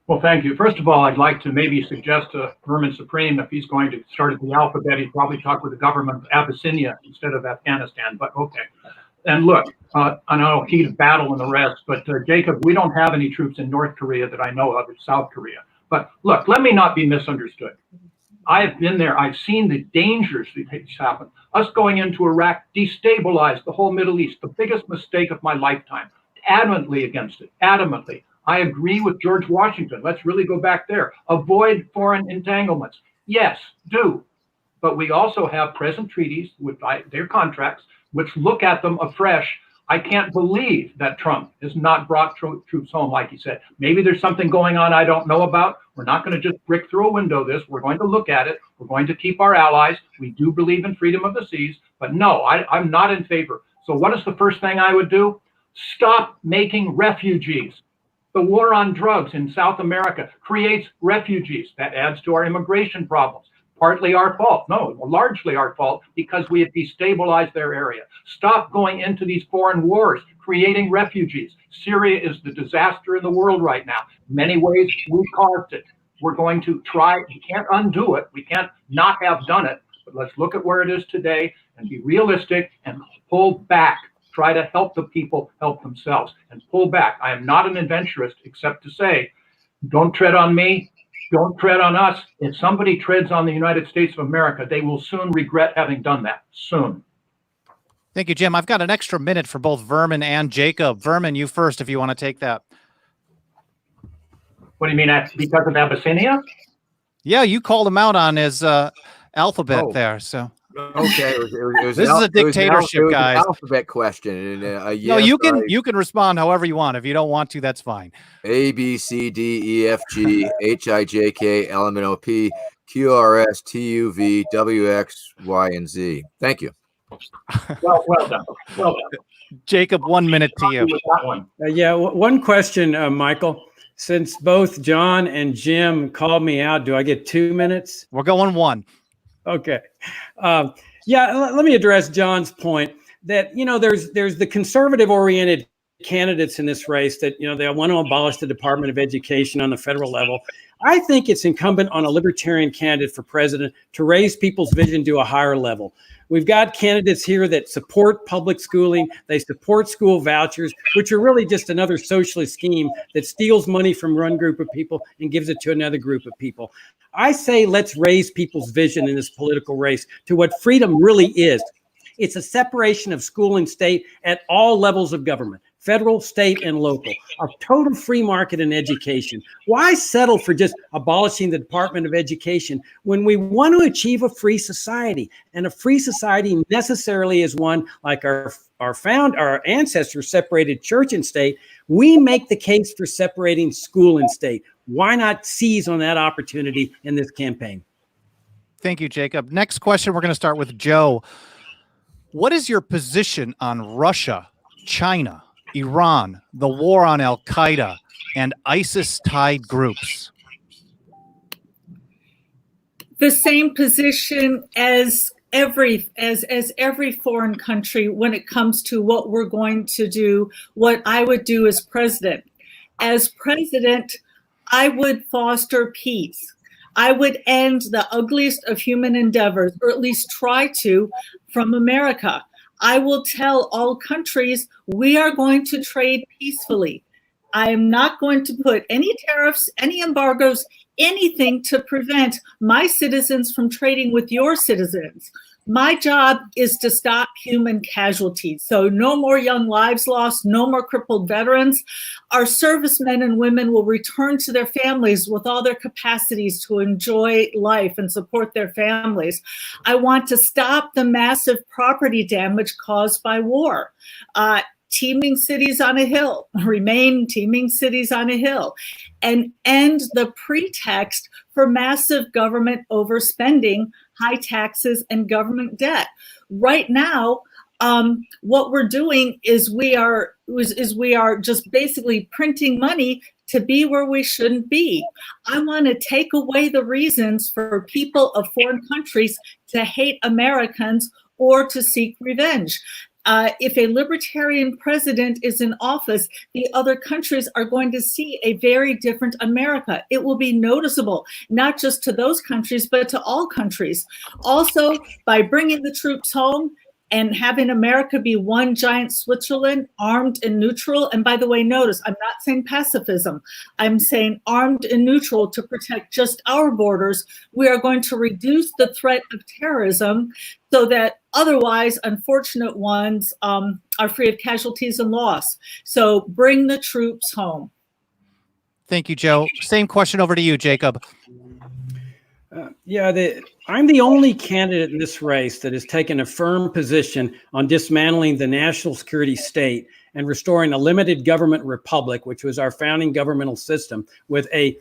Well, thank you. First of all, I'd like to maybe suggest to Vermin Supreme, if he's going to start at the alphabet, he'd probably talk with the government of Abyssinia instead of Afghanistan, but okay. And look, I know heated battle and the rest, but Jacob, we don't have any troops in North Korea that I know of, in South Korea. But look, let me not be misunderstood. I have been there. I've seen the dangers that happen. Us going into Iraq destabilized the whole Middle East, the biggest mistake of my lifetime. Adamantly against it, adamantly. I agree with George Washington. Let's really go back there. Avoid foreign entanglements. Yes, do. But we also have present treaties with their contracts, which look at them afresh. I can't believe that Trump has not brought troops home, like he said. Maybe there's something going on I don't know about. We're not going to just brick through a window this. We're going to look at it. We're going to keep our allies. We do believe in freedom of the seas. But no, I'm not in favor. So what is the first thing I would do? Stop making refugees. The war on drugs in South America creates refugees. That adds to our immigration problems. Partly our fault. No, largely our fault, because we have destabilized their area. Stop going into these foreign wars, creating refugees. Syria is the disaster in the world right now. In many ways, we caused it. We're going to try. We can't undo it. We can't not have done it. But let's look at where it is today and be realistic and pull back. Try to help the people help themselves and pull back. I am not an adventurist, except to say, don't tread on me. Don't tread on us. If somebody treads on the United States of America, they will soon regret having done that. Soon. Thank you, Jim. I've got an extra minute for both Vermin and Jacob. Vermin, you first if you want to take that. What do you mean, because of Abyssinia? Yeah, you called him out on his alphabet there. So okay, this is a dictatorship, guys. An alphabet question. And, no, you can respond however you want. If you don't want to, that's fine. A, B, C, D, E, F, G, H, I, J, K, L, M, N, O, P, Q, R, S, T, U, V, W, X, Y, and Z. Thank you. Well done. Well done. Jacob, 1 minute to you. One question, Michael. Since both John and Jim called me out, do I get 2 minutes? We're going 1. Okay. Let me address John's point that, there's the conservative-oriented candidates in this race that, they want to abolish the Department of Education on the federal level. I think it's incumbent on a libertarian candidate for president to raise people's vision to a higher level. We've got candidates here that support public schooling. They support school vouchers, which are really just another socialist scheme that steals money from one group of people and gives it to another group of people. I say let's raise people's vision in this political race to what freedom really is. It's a separation of school and state at all levels of government, federal, state, and local, a total free market in education. Why settle for just abolishing the Department of Education when we want to achieve a free society? And a free society necessarily is one like our ancestors separated church and state. We make the case for separating school and state. Why not seize on that opportunity in this campaign? Thank you, Jacob. Next question, we're going to start with Joe. What is your position on Russia, China, Iran, the war on Al-Qaeda, and ISIS-tied groups? The same position as every foreign country when it comes to what we're going to do, what I would do as president. As president, I would foster peace. I would end the ugliest of human endeavors, or at least try to, from America. I will tell all countries we are going to trade peacefully. I am not going to put any tariffs, any embargoes, anything to prevent my citizens from trading with your citizens. My job is to stop human casualties. So no more young lives lost, no more crippled veterans. Our servicemen and women will return to their families with all their capacities to enjoy life and support their families. I want to stop the massive property damage caused by war. Teeming cities on a hill, remain teeming cities on a hill, and end the pretext for massive government overspending, high taxes, and government debt. Right now, what we're doing is we are just basically printing money to be where we shouldn't be. I want to take away the reasons for people of foreign countries to hate Americans or to seek revenge. If a libertarian president is in office, the other countries are going to see a very different America. It will be noticeable, not just to those countries, but to all countries. Also, by bringing the troops home and having America be one giant Switzerland, armed and neutral. And by the way, notice, I'm not saying pacifism. I'm saying armed and neutral to protect just our borders. We are going to reduce the threat of terrorism so that otherwise unfortunate ones are free of casualties and loss. So bring the troops home. Thank you, Joe. Same question over to you, Jacob. I'm the only candidate in this race that has taken a firm position on dismantling the national security state and restoring a limited government republic, which was our founding governmental system, with a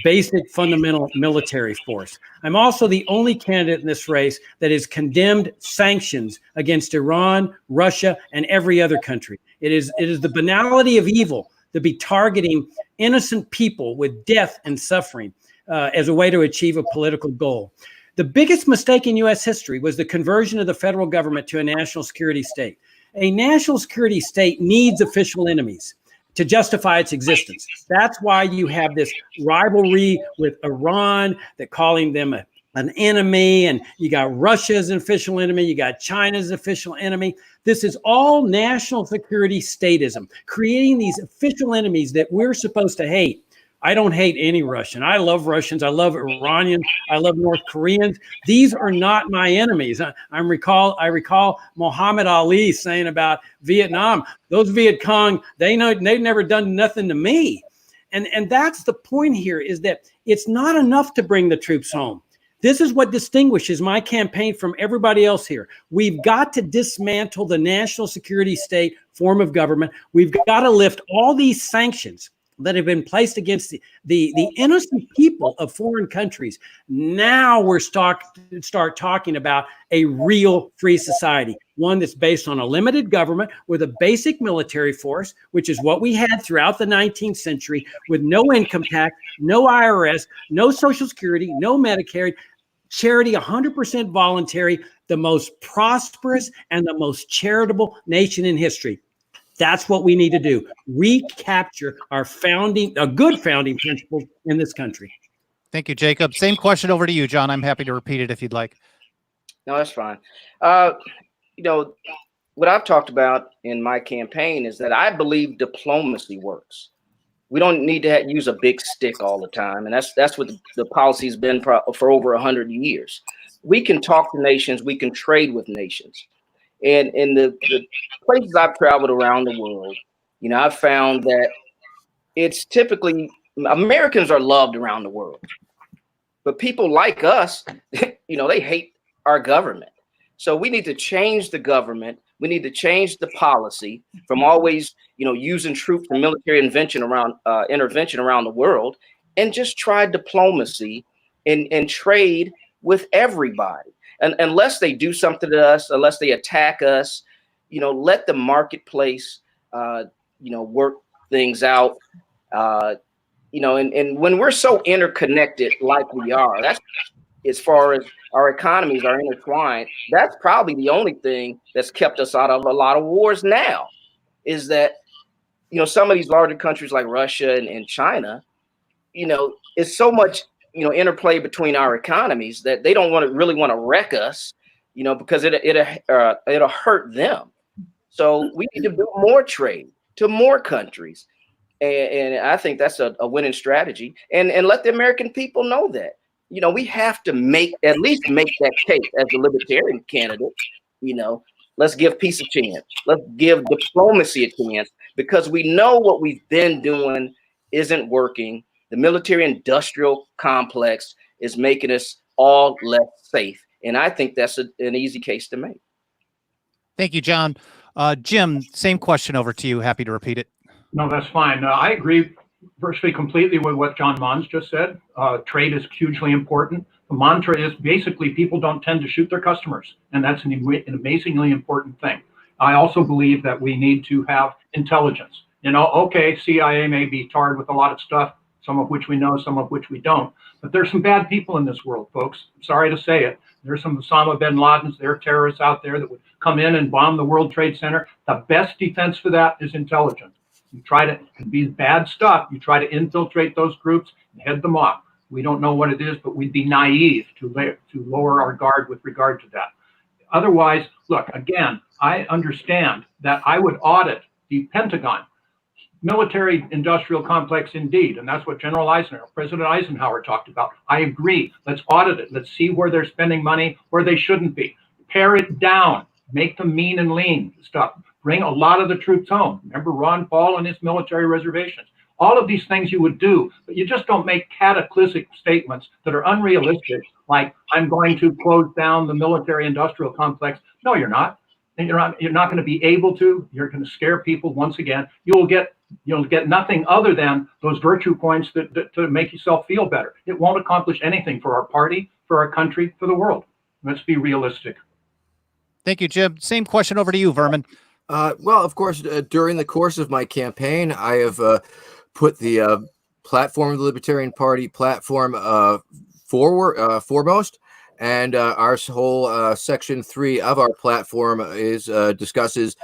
basic fundamental military force. I'm also the only candidate in this race that has condemned sanctions against Iran, Russia, and every other country. It is the banality of evil to be targeting innocent people with death and suffering as a way to achieve a political goal. The biggest mistake in U.S. history was the conversion of the federal government to a national security state. A national security state needs official enemies to justify its existence. That's why you have this rivalry with Iran, that calling them an enemy, and you got Russia as an official enemy, you got China as an official enemy. This is all national security statism, creating these official enemies that we're supposed to hate. I don't hate any Russian. I love Russians. I love Iranians. I love North Koreans. These are not my enemies. I recall Muhammad Ali saying about Vietnam, those Viet Cong, they've never done nothing to me. And that's the point here, is that it's not enough to bring the troops home. This is what distinguishes my campaign from everybody else here. We've got to dismantle the national security state form of government. We've got to lift all these sanctions that have been placed against the innocent people of foreign countries. Now we're start talking about a real free society, one that's based on a limited government with a basic military force, which is what we had throughout the 19th century, with no income tax, no IRS, no Social Security, no Medicare, charity 100% voluntary, the most prosperous and the most charitable nation in history. That's what we need to do. Recapture our good founding principles in this country. Thank you, Jacob. Same question over to you, John. I'm happy to repeat it if you'd like. No, that's fine. What I've talked about in my campaign is that I believe diplomacy works. We don't need to use a big stick all the time. And that's what the policy's been for over 100 years. We can talk to nations. We can trade with nations. And in the places I've traveled around the world, you know, I've found that it's typically Americans are loved around the world, but people like us, you know, they hate our government. So we need to change the government. We need to change the policy from always, you know, using troops and military intervention around the world, and just try diplomacy and trade with everybody. And unless they do something to us, unless they attack us, you know, let the marketplace, you know, work things out. You know, and when we're so interconnected like we are, that's as far as our economies are intertwined, that's probably the only thing that's kept us out of a lot of wars now, is that, you know, some of these larger countries like Russia and China, you know, it's so much, you know, interplay between our economies that they don't really want to wreck us, you know, because it'll hurt them. So we need to do more trade to more countries. And I think that's a winning strategy. And let the American people know that, you know, we have to at least make that case as a libertarian candidate. You know, let's give peace a chance. Let's give diplomacy a chance, because we know what we've been doing isn't working. The military industrial complex is making us all less safe. And I think that's an easy case to make. Thank you, John. Jim, same question over to you. Happy to repeat it. No, that's fine. I agree virtually completely with what John Mons just said. Trade is hugely important. The mantra is basically people don't tend to shoot their customers, and that's an amazingly important thing. I also believe that we need to have intelligence. You know, okay, CIA may be tarred with a lot of stuff, some of which we know, some of which we don't, but there's some bad people in this world, folks. I'm sorry to say it. There's some Osama bin Ladens, there are terrorists out there that would come in and bomb the World Trade Center. The best defense for that is intelligence. You try to, it can be bad stuff. You try to infiltrate those groups and head them off. We don't know what it is, but we'd be naive to lower our guard with regard to that. Otherwise, look, again, I understand that I would audit the Pentagon, military industrial complex indeed. And that's what President Eisenhower talked about. I agree. Let's audit it. Let's see where they're spending money, where they shouldn't be. Pare it down, make them mean and lean stuff. Bring a lot of the troops home. Remember Ron Paul and his military reservations. All of these things you would do, but you just don't make cataclysmic statements that are unrealistic, like I'm going to close down the military industrial complex. No, you're not. And you're not going to be able to. You're going to scare people once again. You'll get nothing other than those virtue points that to make yourself feel better. It won't accomplish anything for our party, for our country, for the world. Let's be realistic. Thank you, Jim. Same question over to you, Vermin. Well, of course, during the course of my campaign, I have put the platform of the Libertarian Party platform foremost, and our whole section 3 of our platform is discusses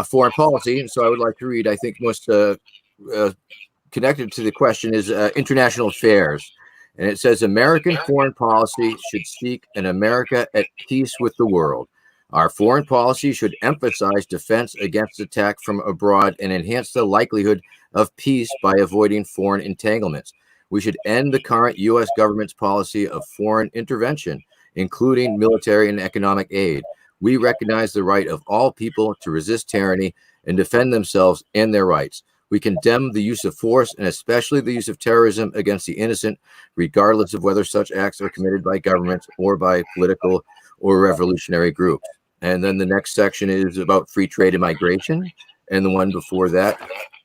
foreign policy. And so I would like to read, I think most connected to the question is international affairs. And it says, American foreign policy should seek an America at peace with the world. Our foreign policy should emphasize defense against attack from abroad and enhance the likelihood of peace by avoiding foreign entanglements. We should end the current U.S. government's policy of foreign intervention, including military and economic aid. We recognize the right of all people to resist tyranny and defend themselves and their rights. We condemn the use of force and especially the use of terrorism against the innocent, regardless of whether such acts are committed by governments or by political or revolutionary groups. And then the next section is about free trade and migration. And the one before that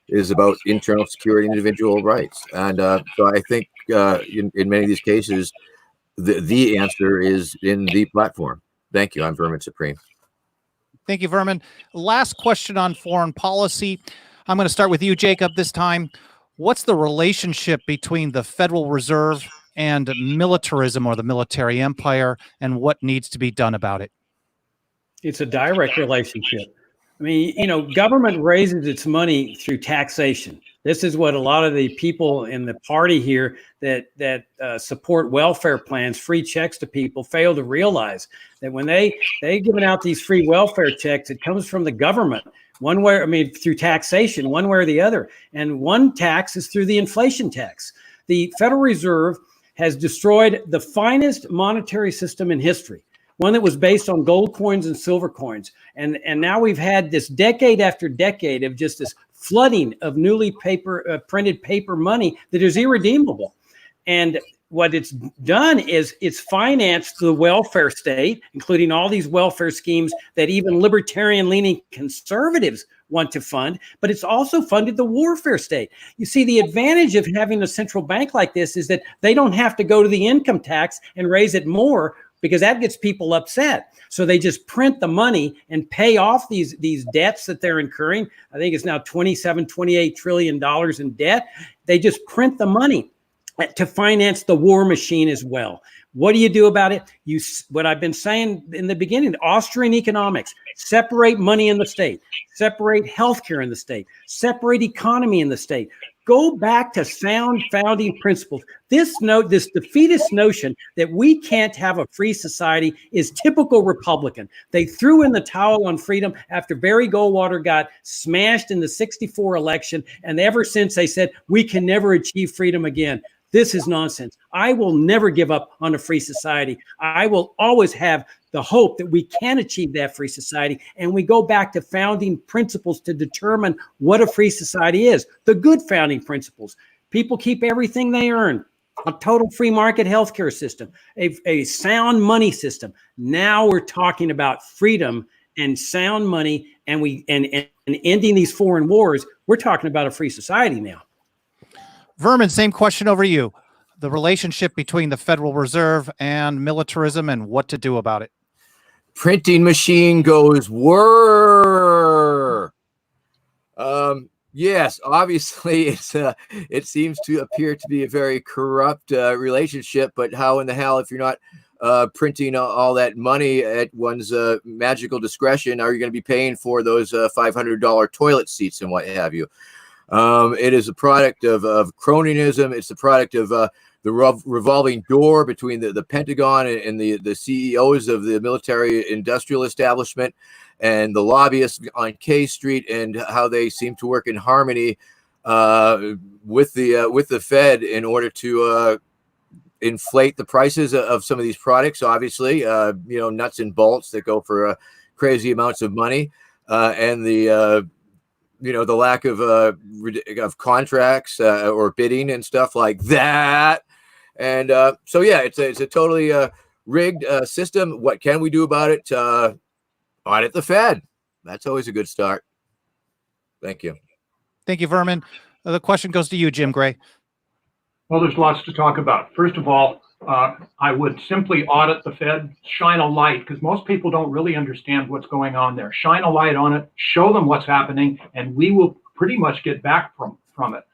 is about internal security and individual rights. And so I think in many of these cases, the answer is in the platform. Thank you. I'm Vermin Supreme. Thank you, Vermin. Last question on foreign policy. I'm going to start with you, Jacob, this time. What's the relationship between the Federal Reserve and militarism or the military empire, and what needs to be done about it? It's a direct relationship. I mean, you know, government raises its money through taxation. This is what a lot of the people in the party here that support welfare plans, free checks to people, fail to realize that when they giving out these free welfare checks, it comes from the government one way. I mean, through taxation, one way or the other. And one tax is through the inflation tax. The Federal Reserve has destroyed the finest monetary system in history. one that was based on gold coins and silver coins. And now we've had this decade after decade of just this flooding of newly printed paper money that is irredeemable. And what it's done is it's financed the welfare state, including all these welfare schemes that even libertarian-leaning conservatives want to fund, but it's also funded the warfare state. You see, the advantage of having a central bank like this is that they don't have to go to the income tax and raise it more, because that gets people upset. So they just print the money and pay off these debts that they're incurring. I think it's now $28 trillion in debt. They just print the money to finance the war machine as well. What do you do about it? What I've been saying in the beginning, Austrian economics: separate money in the state, separate healthcare in the state, separate economy in the state. Go back to sound founding principles. This defeatist notion that we can't have a free society is typical Republican. They threw in the towel on freedom after Barry Goldwater got smashed in the '64 election, and ever since they said we can never achieve freedom again. This is nonsense. I will never give up on a free society. I will always have the hope that we can achieve that free society. And we go back to founding principles to determine what a free society is. The good founding principles. People keep everything they earn. A total free market healthcare system. A sound money system. Now we're talking about freedom and sound money, and ending these foreign wars. We're talking about a free society now. Vermin, same question over to you. The relationship between the Federal Reserve and militarism and what to do about it. Printing machine goes whirr. Yes, obviously it seems to appear to be a very corrupt relationship, but how in the hell, if you're not printing all that money at one's magical discretion, are you going to be paying for those $500 toilet seats and what have you? It is a product of cronyism. It's a product of the revolving door between the Pentagon and the CEOs of the military industrial establishment and the lobbyists on K Street, and how they seem to work in harmony with the Fed in order to inflate the prices of some of these products. Obviously, nuts and bolts that go for crazy amounts of money, and the lack of contracts or bidding and stuff like that. And so, yeah, it's a totally rigged system. What can we do about it? Audit the Fed. That's always a good start. Thank you. Thank you, Vermin. The question goes to you, Jim Gray. Well, there's lots to talk about. First of all, I would simply audit the Fed, shine a light, because most people don't really understand what's going on there. Shine a light on it, show them what's happening, and we will pretty much get back from it.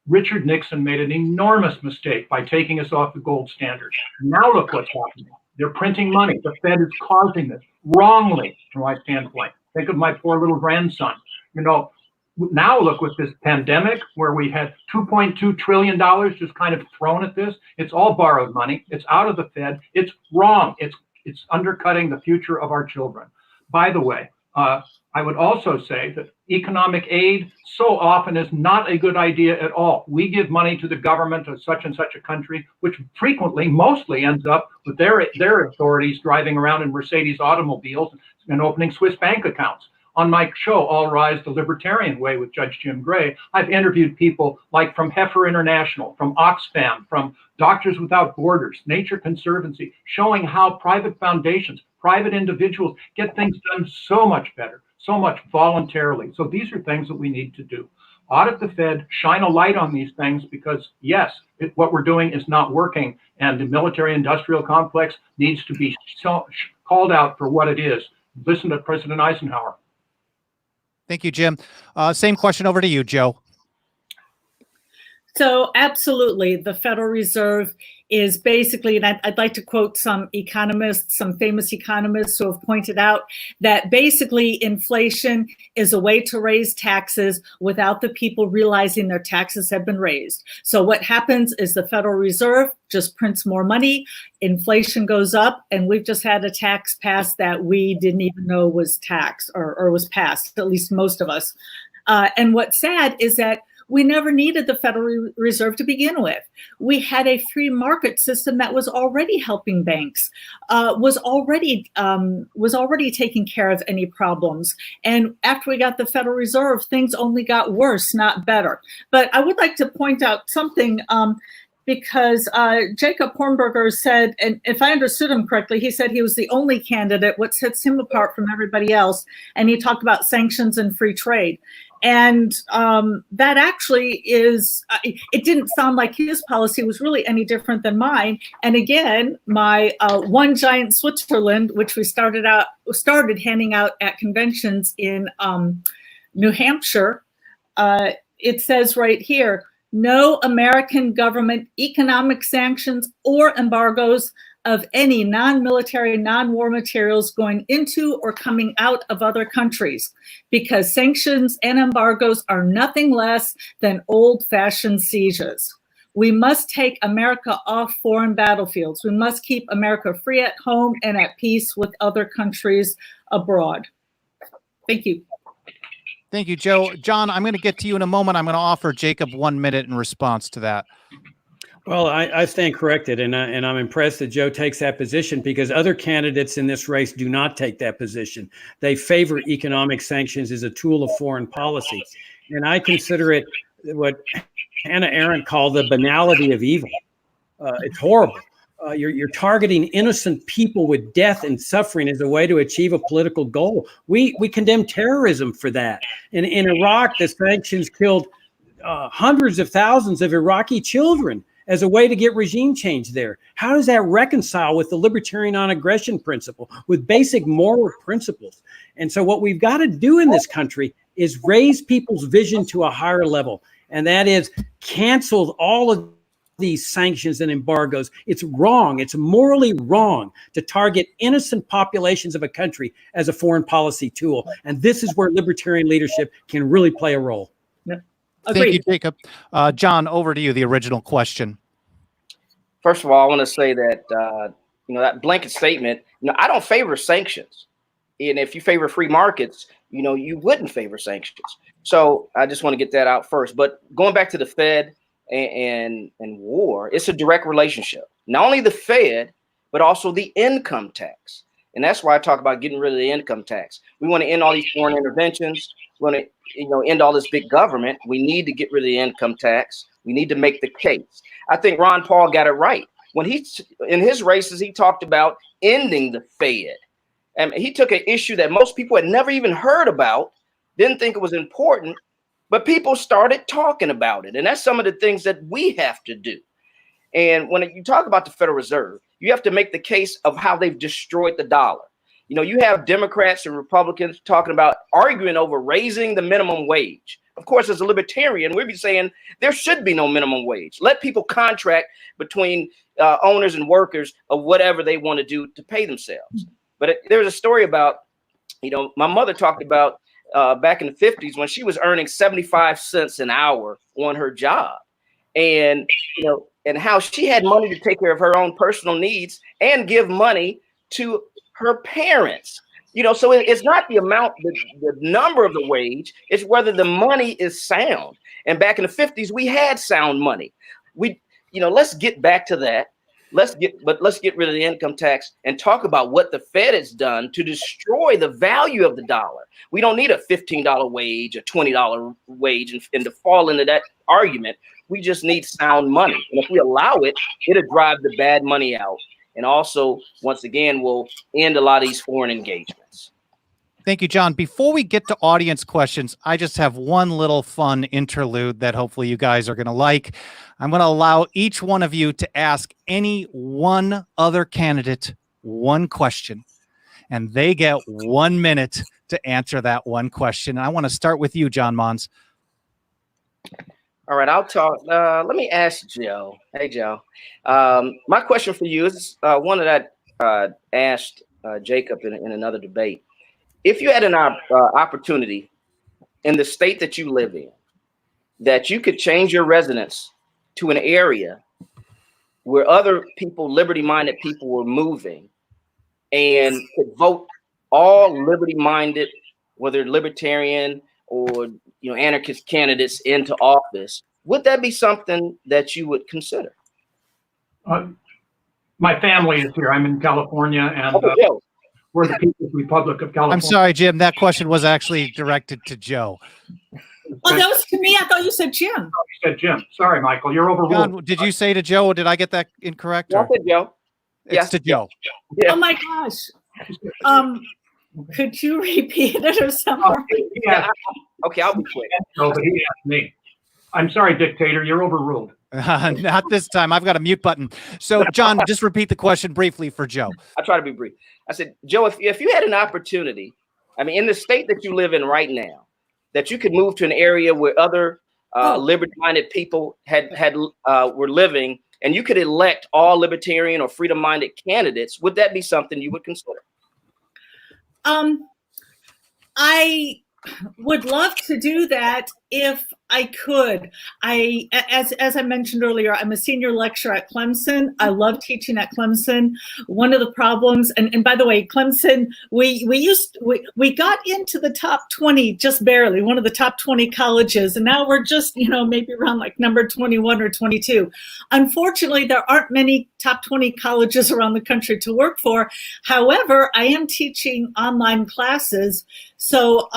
Richard Nixon made an enormous mistake by taking us off the gold standard. Now look what's happening. They're printing money. The Fed is causing this wrongly, from my standpoint. Think of my poor little grandson. Now look with this pandemic where we had $2.2 trillion just kind of thrown at this. It's all borrowed money. It's out of the Fed. It's wrong. It's undercutting the future of our children. By the way, I would also say that economic aid so often is not a good idea at all. We give money to the government of such and such a country, which mostly ends up with their authorities driving around in Mercedes automobiles and opening Swiss bank accounts. On my show, All Rise the Libertarian Way with Judge Jim Gray, I've interviewed people like from Heifer International, from Oxfam, from Doctors Without Borders, Nature Conservancy, showing how private foundations, private individuals get things done so much better, so much voluntarily. So these are things that we need to do. Audit the Fed, shine a light on these things, because yes, what we're doing is not working, and the military-industrial complex needs to be called out for what it is. Listen to President Eisenhower. Thank you, Jim. Same question over to you, Joe. So absolutely, the Federal Reserve is basically, and I'd like to quote some economists, some famous economists who have pointed out that basically inflation is a way to raise taxes without the people realizing their taxes have been raised. So what happens is the Federal Reserve just prints more money, inflation goes up, and we've just had a tax passed that we didn't even know was taxed or was passed, at least most of us. And what's sad is that We never needed the Federal Reserve to begin with. We had a free market system that was already helping banks, was already taking care of any problems. And after we got the Federal Reserve, things only got worse, not better. But I would like to point out something, because Jacob Hornberger said, and if I understood him correctly, he said he was the only candidate, what sets him apart from everybody else. And he talked about sanctions and free trade. And that actually is, it didn't sound like his policy was really any different than mine. And again, my One Giant Switzerland, which we started handing out at conventions in New Hampshire, it says right here, no American government economic sanctions or embargoes of any non-military, non-war materials going into or coming out of other countries, because sanctions and embargoes are nothing less than old-fashioned sieges. We must take America off foreign battlefields. We must keep America free at home and at peace with other countries abroad. Thank you. Thank you, Joe. John, I'm going to get to you in a moment. I'm going to offer Jacob 1 minute in response to that. Well, I stand corrected, and I'm impressed that Joe takes that position, because other candidates in this race do not take that position. They favor economic sanctions as a tool of foreign policy, and I consider it what Hannah Arendt called the banality of evil. It's horrible. You're targeting innocent people with death and suffering as a way to achieve a political goal. We condemn terrorism for that. In Iraq, the sanctions killed hundreds of thousands of Iraqi children as a way to get regime change there. How does that reconcile with the libertarian non-aggression principle, with basic moral principles? And so what we've got to do in this country is raise people's vision to a higher level. And that is cancel all of these sanctions and embargoes. It's wrong. It's morally wrong to target innocent populations of a country as a foreign policy tool. And this is where libertarian leadership can really play a role. Thank you, Jacob. John, over to you, the original question. First of all, I want to say that, that blanket statement, I don't favor sanctions. And if you favor free markets, you wouldn't favor sanctions. So I just want to get that out first. But going back to the Fed and war, it's a direct relationship. Not only the Fed, but also the income tax. And that's why I talk about getting rid of the income tax. We want to end all these foreign interventions. We want to, end all this big government. We need to get rid of the income tax. We need to make the case. I think Ron Paul got it right. When in his races, he talked about ending the Fed. And he took an issue that most people had never even heard about, didn't think it was important, but people started talking about it. And that's some of the things that we have to do. And when you talk about the Federal Reserve, you have to make the case of how they've destroyed the dollar. You have Democrats and Republicans talking about arguing over raising the minimum wage. Of course, as a libertarian, we'd be saying there should be no minimum wage. Let people contract between owners and workers of whatever they want to do to pay themselves. But there's a story about, my mother talked about back in the 50s when she was earning 75 cents an hour on her job. And, and how she had money to take care of her own personal needs and give money to her parents. So it's not the amount, the number of the wage, it's whether the money is sound. And back in the 50s, we had sound money. Let's get back to that. Let's get rid of the income tax and talk about what the Fed has done to destroy the value of the dollar. We don't need a $15 wage, a $20 wage, and to fall into that argument. We just need sound money. And if we allow it, it'll drive the bad money out. And also, once again, we'll end a lot of these foreign engagements. Thank you, John. Before we get to audience questions, I just have one little fun interlude that hopefully you guys are going to like. I'm going to allow each one of you to ask any one other candidate one question, and they get 1 minute to answer that one question. And I want to start with you, John Mons. All right, I'll talk. Let me ask Joe. Hey, Joe. My question for you is one that I asked Jacob in another debate. If you had an opportunity in the state that you live in, that you could change your residence to an area where other people, liberty-minded people, were moving, and could vote all liberty-minded, whether libertarian or anarchist candidates into office. Would that be something that you would consider? My family is here. I'm in California, and we're the People's Republic of California. I'm sorry, Jim. That question was actually directed to Joe. Oh, that was to me. I thought you said Jim. You said Jim. Sorry, Michael. You're overruled. John, did you say to Joe, or did I get that incorrect? I said Joe. It's to Joe. Yeah. Oh my gosh. Could you repeat it or something? Okay, I'll be quick. No, but he asked me. I'm sorry, dictator. You're overruled. Not this time. I've got a mute button. So, John, just repeat the question briefly for Joe. I'll try to be brief. I said, Joe, if you had an opportunity, in the state that you live in right now, that you could move to an area where other liberty-minded people were living, and you could elect all libertarian or freedom-minded candidates, would that be something you would consider? I would love to do that if I could. As I mentioned earlier, I'm a senior lecturer at Clemson. I love teaching at Clemson. One of the problems, and by the way, Clemson, we got into the top 20 just barely, one of the top 20 colleges, and now we're just maybe around like number 21 or 22. Unfortunately, there aren't many top 20 colleges around the country to work for. However, I am teaching online classes, so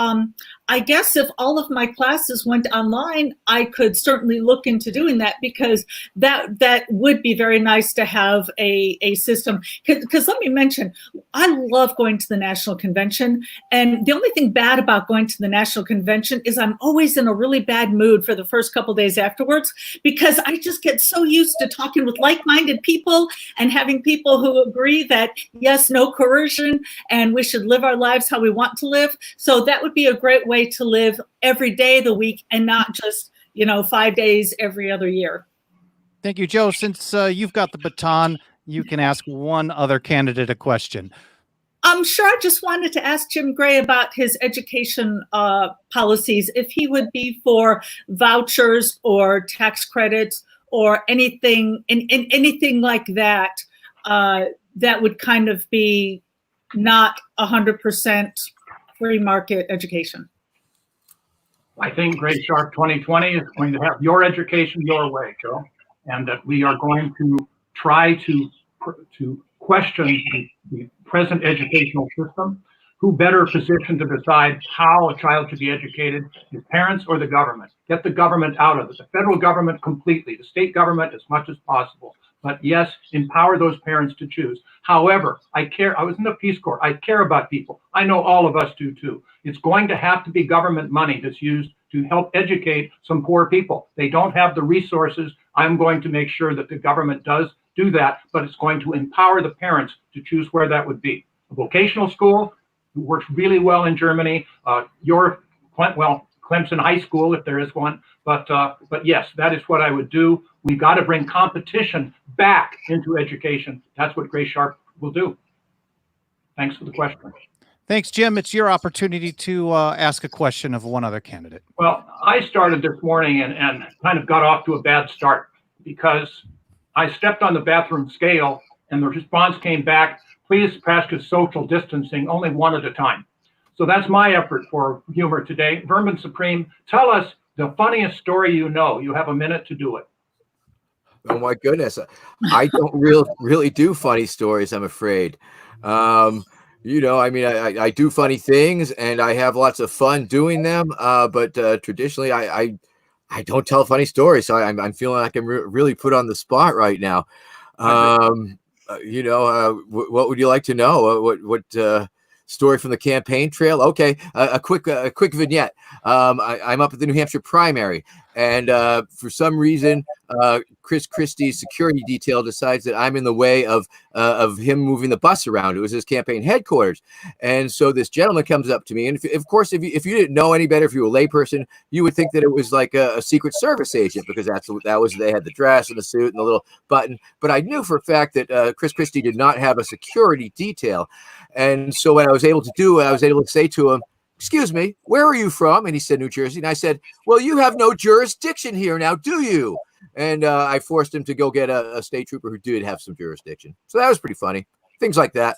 I guess if all of my classes went online, I could certainly look into doing that, because that would be very nice to have a system. Because let me mention, I love going to the National Convention. And the only thing bad about going to the National Convention is I'm always in a really bad mood for the first couple days afterwards, because I just get so used to talking with like-minded people and having people who agree that, yes, no coercion, and we should live our lives how we want to live. So that would be a great way to live every day of the week and not just 5 days every other year. Thank you, Joe. Since you've got the baton, you can ask one other candidate a question. I'm sure. I just wanted to ask Jim Gray about his education policies, if he would be for vouchers or tax credits or anything anything like that, that would kind of be not 100% free market education. I think Great Shark 2020 is going to have your education your way, Joe, and that we are going to try to question the present educational system. Who better positioned to decide how a child should be educated, his parents or the government? Get the government out of it, the federal government completely, the state government as much as possible. But yes, empower those parents to choose. However, I was in the Peace Corps. I care about people. I know all of us do too. It's going to have to be government money that's used to help educate some poor people. They don't have the resources. I'm going to make sure that the government does do that, but it's going to empower the parents to choose where that would be. A vocational school works really well in Germany. Clemson High School, if there is one. But yes, that is what I would do. We got to bring competition back into education. That's what Gray Sharp will do. Thanks for the question. Thanks, Jim. It's your opportunity to ask a question of one other candidate. Well, I started this morning and kind of got off to a bad start, because I stepped on the bathroom scale and the response came back, please practice social distancing, only one at a time. So that's my effort for humor today. Vermin Supreme, tell us the funniest story you know. You have a minute to do it. Oh my goodness. I don't really do funny stories, I'm afraid. I do funny things and I have lots of fun doing them. But traditionally I don't tell funny stories. So I'm feeling like I'm really put on the spot right now. What would you like to know? What story from the campaign trail? Okay, a quick vignette. I'm up at the New Hampshire primary, and for some reason, Chris Christie's security detail decides that I'm in the way of him moving the bus around. It was his campaign headquarters, and so this gentleman comes up to me, and if you didn't know any better, if you were a layperson, you would think that it was like a Secret Service agent, because they had the dress and the suit and the little button. But I knew for a fact that Chris Christie did not have a security detail, and so what I was able to say to him, "Excuse me, where are you from?" And he said, "New Jersey." And I said, "Well, you have no jurisdiction here now, do you?" And I forced him to go get a state trooper who did have some jurisdiction. So that was pretty funny. Things like that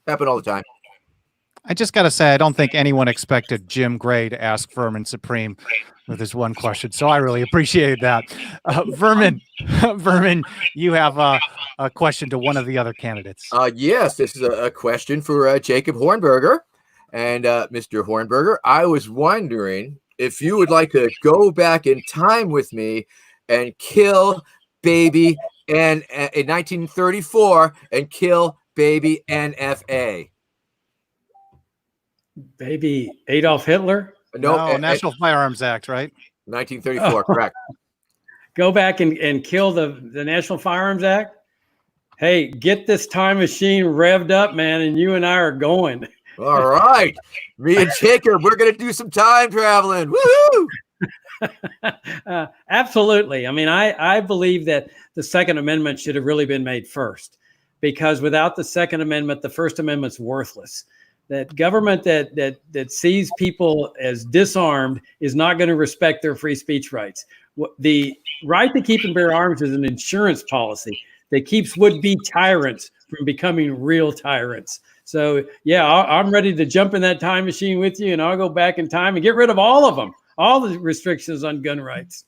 happen all the time. I just got to say, I don't think anyone expected Jim Gray to ask Vermin Supreme with his one question. So I really appreciated that. Vermin, Vermin, you have a question to one of the other candidates. Yes, this is a question for Jacob Hornberger. And Mr. Hornberger, I was wondering if you would like to go back in time with me and kill baby in 1934 and kill baby NFA. Baby Adolf Hitler? No, National Firearms Act, right? 1934, correct. Go back and kill the National Firearms Act? Hey, get this time machine revved up, man, and you and I are going. All right. Me and Jacob, we're going to do some time traveling. Woohoo! Absolutely. I mean, I believe that the Second Amendment should have really been made first, because without the Second Amendment, the First Amendment's worthless. That government that sees people as disarmed is not going to respect their free speech rights. The right to keep and bear arms is an insurance policy that keeps would-be tyrants from becoming real tyrants. So, yeah, I'm ready to jump in that time machine with you, and I'll go back in time and get rid of all of them, all the restrictions on gun rights.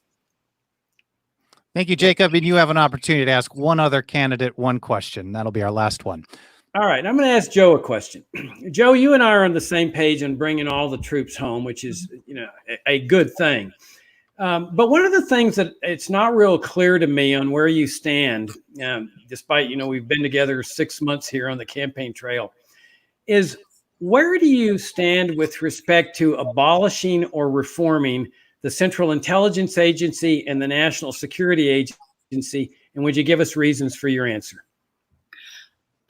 Thank you, Jacob. And you have an opportunity to ask one other candidate one question. That'll be our last one. All right, I'm going to ask Joe a question. Joe, you and I are on the same page on bringing all the troops home, which is, a good thing. But one of the things that it's not real clear to me on where you stand, despite, we've been together 6 months here on the campaign trail, is where do you stand with respect to abolishing or reforming the Central Intelligence Agency and the National Security Agency? And would you give us reasons for your answer?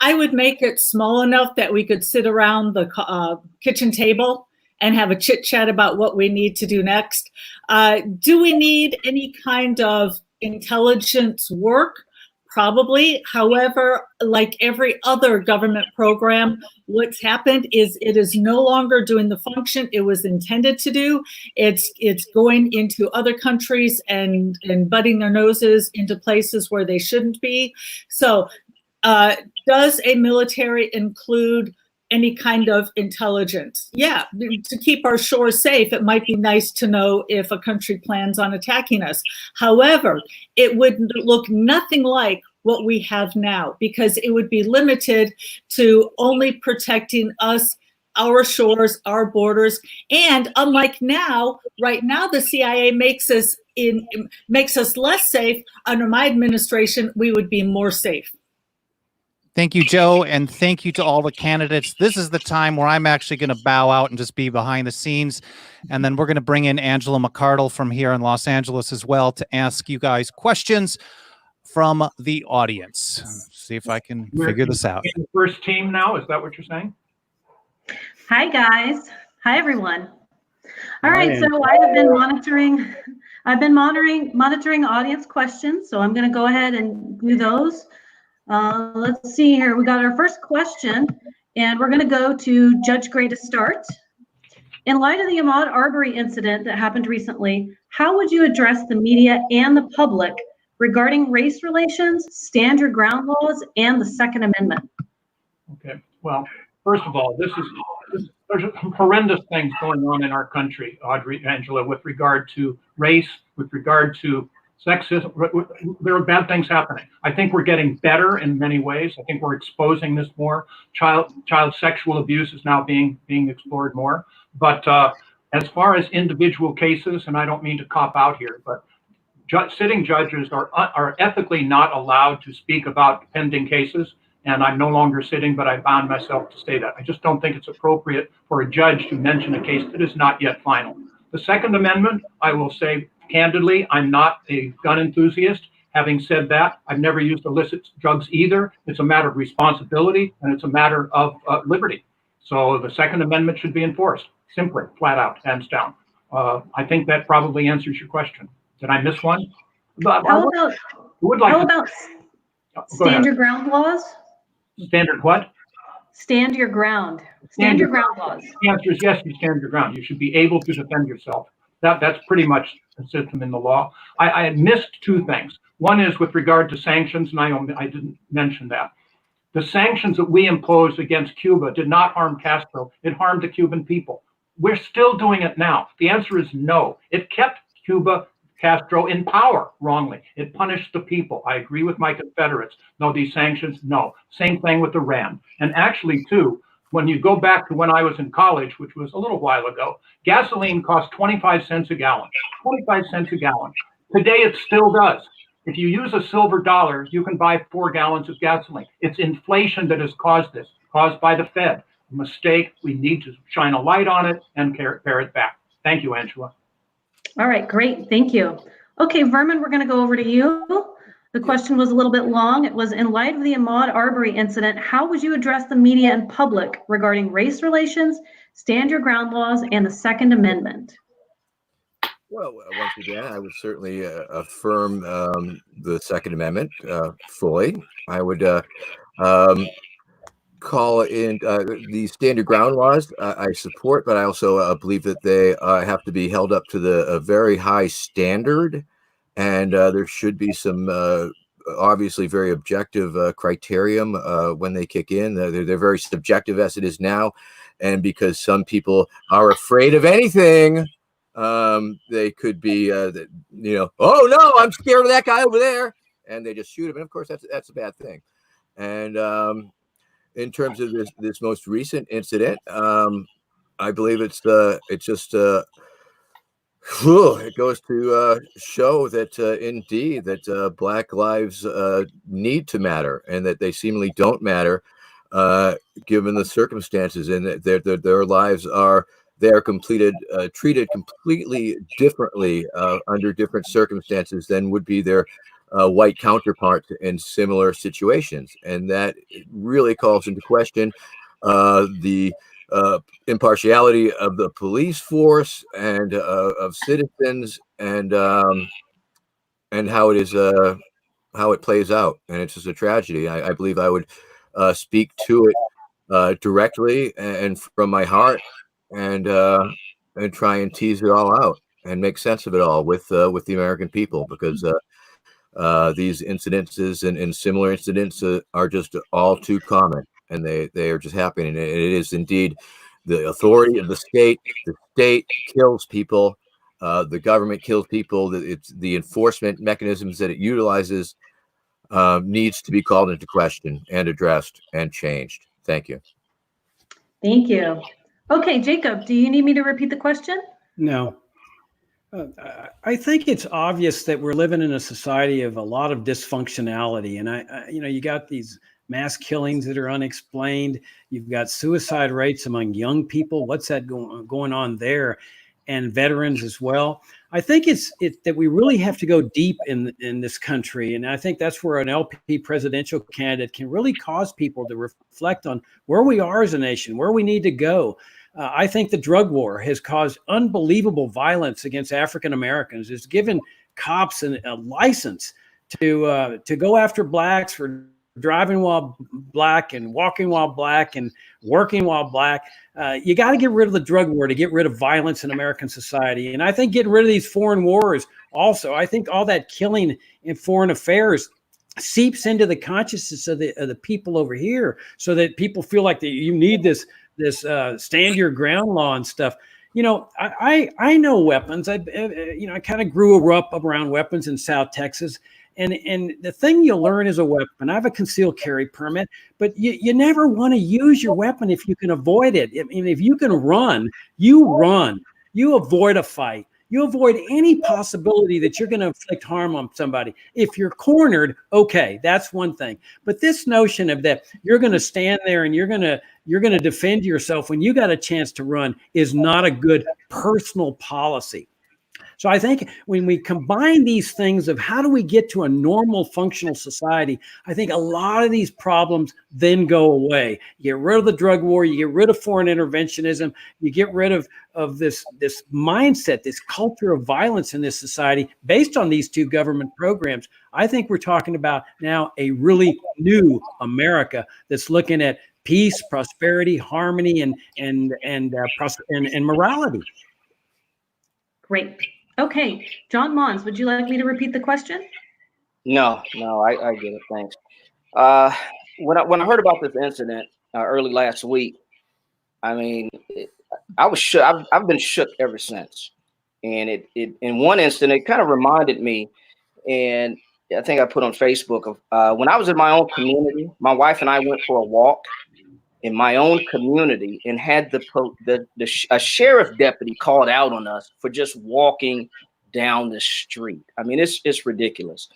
I would make it small enough that we could sit around the kitchen table and have a chit chat about what we need to do next. Do we need any kind of intelligence work? Probably. However, like every other government program, what's happened is it is no longer doing the function it was intended to do. It's going into other countries and butting their noses into places where they shouldn't be. So does a military include any kind of intelligence? Yeah, to keep our shores safe, it might be nice to know if a country plans on attacking us. However, it would look nothing like what we have now, because it would be limited to only protecting us, our shores, our borders. And unlike now, right now, the CIA makes us less safe. Under my administration, we would be more safe. Thank you, Joe, and thank you to all the candidates. This is the time where I'm actually going to bow out and just be behind the scenes, and then we're going to bring in Angela McCardle from here in Los Angeles as well to ask you guys questions from the audience. See if I can figure this out. The first team now, is that what you're saying? Hi, guys. Hi, everyone. All right, so I have been monitoring audience questions, so I'm going to go ahead and do those. Let's see here. We got our first question, and we're going to go to Judge Gray to start. In light of the Ahmaud Arbery incident that happened recently, how would you address the media and the public regarding race relations, stand your ground laws, and the Second Amendment? Okay. Well, first of all, there's some horrendous things going on in our country, Angela, with regard to race, with regard to sexism. There are bad things happening. I think we're getting better in many ways. I think we're exposing this more. Child sexual abuse is now being explored more. But as far as individual cases, and I don't mean to cop out here, but sitting judges are ethically not allowed to speak about pending cases. And I'm no longer sitting, but I bound myself to say that. I just don't think it's appropriate for a judge to mention a case that is not yet final. The Second Amendment, I will say candidly, I'm not a gun enthusiast. Having said that, I've never used illicit drugs either. It's a matter of responsibility, and it's a matter of liberty. So the Second Amendment should be enforced, simply, flat out, hands down. I think that probably answers your question. Did I miss one? How about stand your ground laws? Standard what? Stand your ground. Stand your ground laws. The answer is yes, you stand your ground. You should be able to defend yourself. That's pretty much the system in the law. I missed two things. One is with regard to sanctions, and I didn't mention that. The sanctions that we imposed against Cuba did not harm Castro. It harmed the Cuban people. We're still doing it now. The answer is no. It kept Castro in power wrongly. It punished the people. I agree with my Confederates. No, these sanctions, no. Same thing with Iran. And actually, too, when you go back to when I was in college, which was a little while ago, gasoline cost 25 cents a gallon. 25 cents a gallon. Today, it still does. If you use a silver dollar, you can buy 4 gallons of gasoline. It's inflation that has caused this, caused by the Fed. A mistake. We need to shine a light on it and pare it back. Thank you, Angela. All right, great. Thank you. Okay, Vermin, we're going to go over to you. The question was a little bit long. It was, in light of the Ahmaud Arbery incident, how would you address the media and public regarding race relations, stand your ground laws, and the Second Amendment? Well, once again, I would certainly affirm the Second Amendment fully. I would call in the stand your ground laws. I support, but I also believe that they have to be held up to a very high standard, and there should be some obviously very objective criterion when they kick in. They're very subjective as it is now, and because some people are afraid of anything, they could be oh no, I'm scared of that guy over there, and they just shoot him. And of course, that's a bad thing. And in terms of this most recent incident, I believe it goes to show that indeed that Black lives need to matter, and that they seemingly don't matter given the circumstances, and that their lives are treated completely differently under different circumstances than would be their white counterparts in similar situations. And that really calls into question the impartiality of the police force and of citizens, and how it plays out. And it's just a tragedy. I believe I would speak to it directly and from my heart, and try and tease it all out and make sense of it all with the American people, because these incidences and similar incidents are just all too common, and they are just happening. And it is indeed the authority of the state. The state kills people. The government kills people. It's the enforcement mechanisms that it utilizes needs to be called into question and addressed and changed. Thank you. Thank you. Okay, Jacob, do you need me to repeat the question? No. I think it's obvious that we're living in a society of a lot of dysfunctionality. And you got these mass killings that are unexplained. You've got suicide rates among young people. What's that going on there? And veterans as well. I think it's that we really have to go deep in this country. And I think that's where an LP presidential candidate can really cause people to reflect on where we are as a nation, where we need to go. I think the drug war has caused unbelievable violence against African Americans. It's given cops a license to go after blacks for driving while black and walking while black and working while black. You got to get rid of the drug war to get rid of violence in American society. And I think getting rid of these foreign wars also, I think all that killing in foreign affairs seeps into the consciousness of the people over here, so that people feel like that you need this stand your ground law and stuff. I know weapons. I kind of grew up around weapons in South Texas. And the thing you learn is a weapon. I have a concealed carry permit, but you never want to use your weapon if you can avoid it. I mean, if you can run, you run. You avoid a fight. You avoid any possibility that you're going to inflict harm on somebody. If you're cornered, okay, that's one thing. But this notion of that you're going to stand there and you're going to defend yourself when you got a chance to run is not a good personal policy. So I think when we combine these things of how do we get to a normal functional society, I think a lot of these problems then go away. You get rid of the drug war, you get rid of foreign interventionism, you get rid of this mindset, this culture of violence in this society based on these two government programs. I think we're talking about now a really new America that's looking at peace, prosperity, harmony, and morality. Great. Okay, John Mons, would you like me to repeat the question? No, I get it. Thanks. when I heard about this incident early last week, I mean, I was shook. I've been shook ever since. And it in one instant, it kind of reminded me, and I think I put on Facebook of when I was in my own community. My wife and I went for a walk in my own community and had a sheriff deputy called out on us for just walking down the street. I mean, it's ridiculous.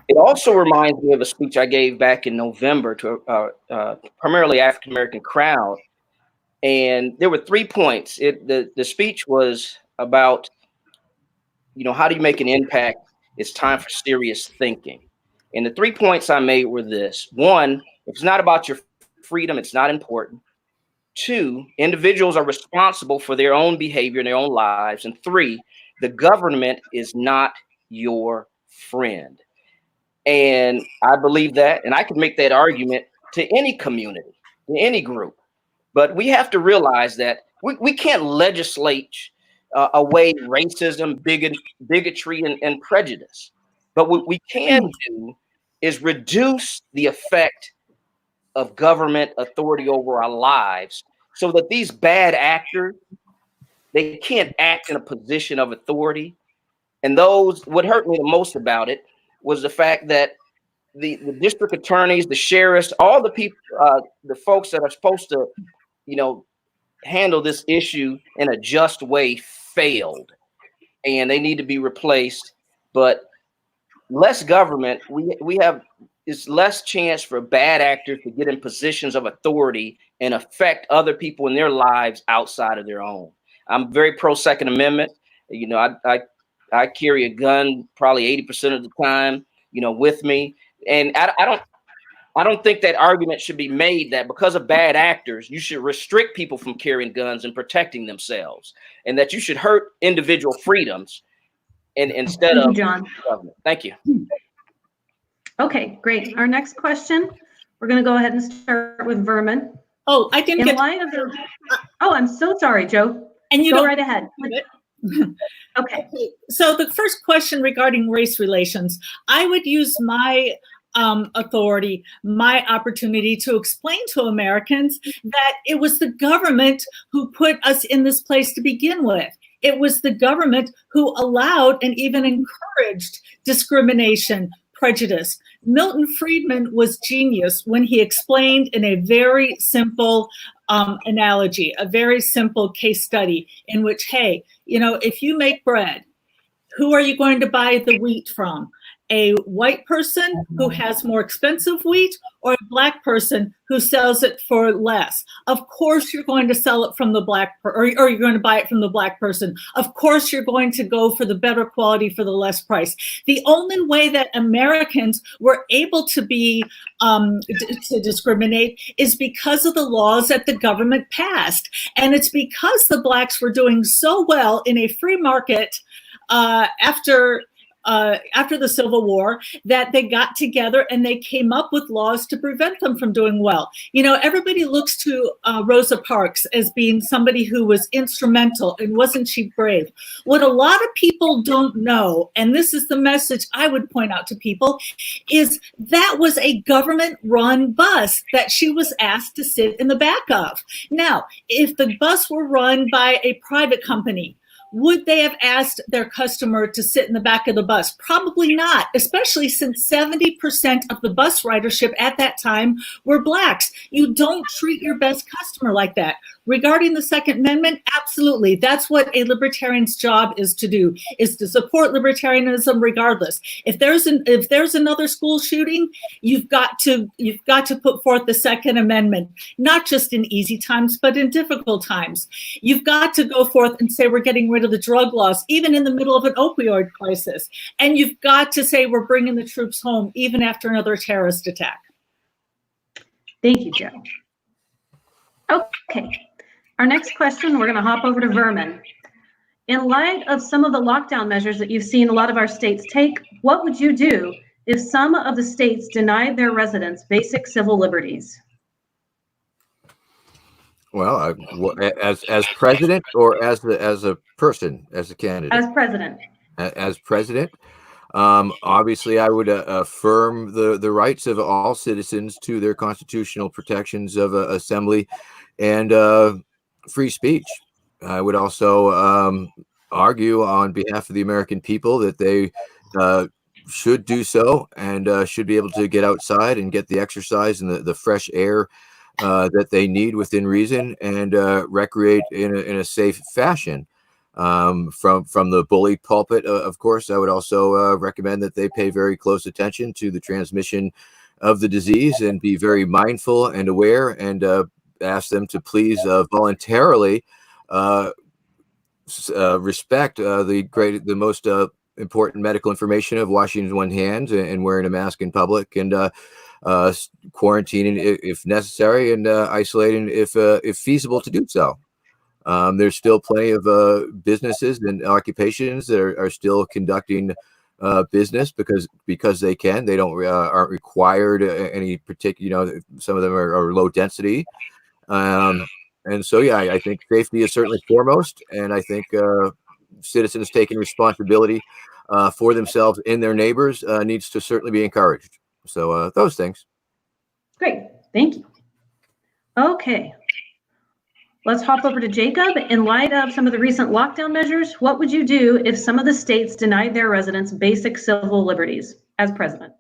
It also reminds me of a speech I gave back in November to a primarily African American crowd, and there were 3 points. The speech was about, how do you make an impact? It's time for serious thinking. And the 3 points I made were this: 1, if it's not about your freedom, it's not important. 2, individuals are responsible for their own behavior in their own lives. And 3, the government is not your friend. And I believe that, and I could make that argument to any community, to any group. But we have to realize that we can't legislate away racism, bigotry, and prejudice. But what we can do is reduce the effect of government authority over our lives so that these bad actors, they can't act in a position of authority. And what hurt me the most about it was the fact that the district attorneys, the sheriffs, all the people, the folks that are supposed to, handle this issue in a just way failed, and they need to be replaced. But less government, we have is less chance for bad actors to get in positions of authority and affect other people in their lives outside of their own. I'm very pro Second Amendment. I carry a gun probably 80% of the time, with me, and I don't think that argument should be made that because of bad actors, you should restrict people from carrying guns and protecting themselves, and that you should hurt individual freedoms instead of John. government. Thank you. Okay, great. Our next question, we're going to go ahead and start with Vermin. Oh, I didn't In light of the. Oh, I'm so sorry, Joe. And you go don't right ahead. Okay. So the first question regarding race relations, I would use my authority, my opportunity to explain to Americans that it was the government who put us in this place to begin with. It was the government who allowed and even encouraged discrimination, prejudice. Milton Friedman was genius when he explained in a very simple analogy, a very simple case study in which, hey, if you make bread, who are you going to buy the wheat from? A white person who has more expensive wheat or a black person who sells it for less? Of course, you're going to sell it from the or you're going to buy it from the black person. Of course, you're going to go for the better quality for the less price. The only way that Americans were able to be to discriminate is because of the laws that the government passed, and it's because the blacks were doing so well in a free market after the Civil War that they got together and they came up with laws to prevent them from doing well. Everybody looks to Rosa Parks as being somebody who was instrumental, and wasn't she brave? What a lot of people don't know, and this is the message I would point out to people, is that was a government-run bus that she was asked to sit in the back of. Now, if the bus were run by a private company, would they have asked their customer to sit in the back of the bus? Probably not, especially since 70% of the bus ridership at that time were blacks. You don't treat your best customer like that. Regarding the Second Amendment, absolutely. That's what a libertarian's job is to do, is to support libertarianism regardless. If there's another school shooting, you've got to put forth the Second Amendment, not just in easy times, but in difficult times. You've got to go forth and say we're getting rid of the drug laws, even in the middle of an opioid crisis. And you've got to say we're bringing the troops home, even after another terrorist attack. Thank you, Joe. Okay. Our next question, we're going to hop over to Vermin. In light of some of the lockdown measures that you've seen a lot of our states take, what would you do if some of the states denied their residents basic civil liberties? Well, as president or as a person, as a candidate? As president. As president, Obviously, I would affirm the rights of all citizens to their constitutional protections of assembly and free speech. I would also argue on behalf of the American people that they should do so and should be able to get outside and get the exercise and the fresh air that they need within reason and recreate in a safe fashion. From the bully pulpit, of course, I would also recommend that they pay very close attention to the transmission of the disease and be very mindful and aware, and ask them to please voluntarily respect the most important medical information of washing one's hands and wearing a mask in public, and quarantining if necessary, and isolating if feasible to do so. There's still plenty of businesses and occupations that are still conducting business because they can. They aren't required any particular. Some of them are low density, and so yeah, I think safety is certainly foremost, and I think citizens taking responsibility for themselves and their neighbors needs to certainly be encouraged. So those things. Great, thank you. Okay. Let's hop over to Jacob. In light of some of the recent lockdown measures, what would you do if some of the states denied their residents basic civil liberties as president?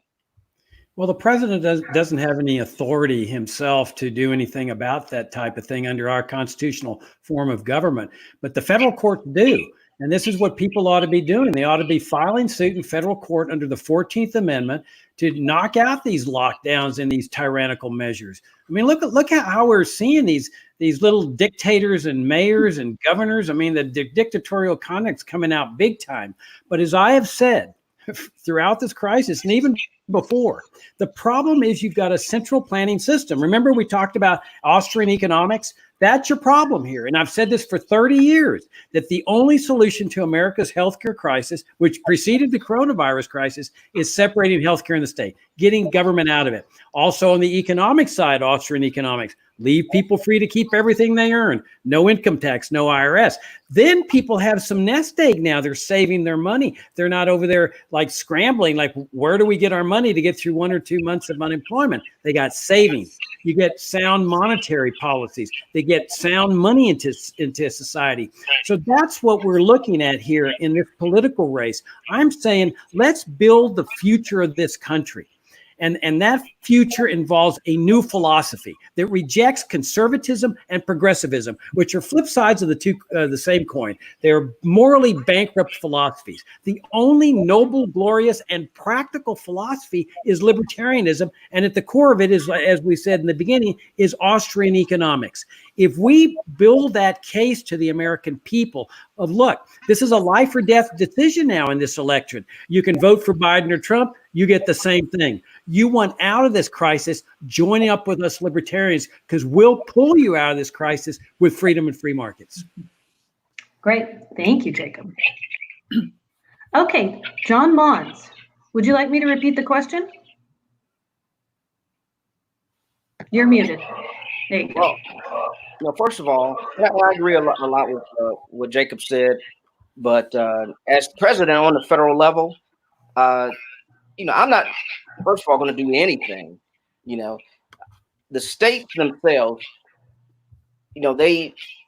Well, the president doesn't have any authority himself to do anything about that type of thing under our constitutional form of government, but the federal courts do. And this is what people ought to be doing. They ought to be filing suit in federal court under the 14th Amendment to knock out these lockdowns and these tyrannical measures. I mean, look at how we're seeing these little dictators and mayors and governors. I mean, the dictatorial conduct's coming out big time. But as I have said throughout this crisis, and even before, the problem is you've got a central planning system. Remember, we talked about Austrian economics? That's your problem here. And I've said this for 30 years, that the only solution to America's healthcare crisis, which preceded the coronavirus crisis, is separating healthcare in the state, getting government out of it. Also on the economic side, Austrian economics, leave people free to keep everything they earn. No income tax, no IRS. Then people have some nest egg now. They're saving their money. They're not over there like scrambling, like where do we get our money to get through 1 or 2 months of unemployment? They got savings. You get sound monetary policies. They get sound money into society. So that's what we're looking at here in this political race. I'm saying let's build the future of this country. And that future involves a new philosophy that rejects conservatism and progressivism, which are flip sides of the same coin. They're morally bankrupt philosophies. The only noble, glorious, and practical philosophy is libertarianism. And at the core of it is, as we said in the beginning, is Austrian economics. If we build that case to the American people of, look, this is a life or death decision now in this election. You can vote for Biden or Trump. You get the same thing. You want out of this crisis, join up with us libertarians, because we'll pull you out of this crisis with freedom and free markets. Great. Thank you, Jacob. Okay, John Mons, would you like me to repeat the question? You're muted. There you go. Well, first of all, I agree a lot with what Jacob said, but as president on the federal level, I'm not, first of all, going to do anything. The states themselves,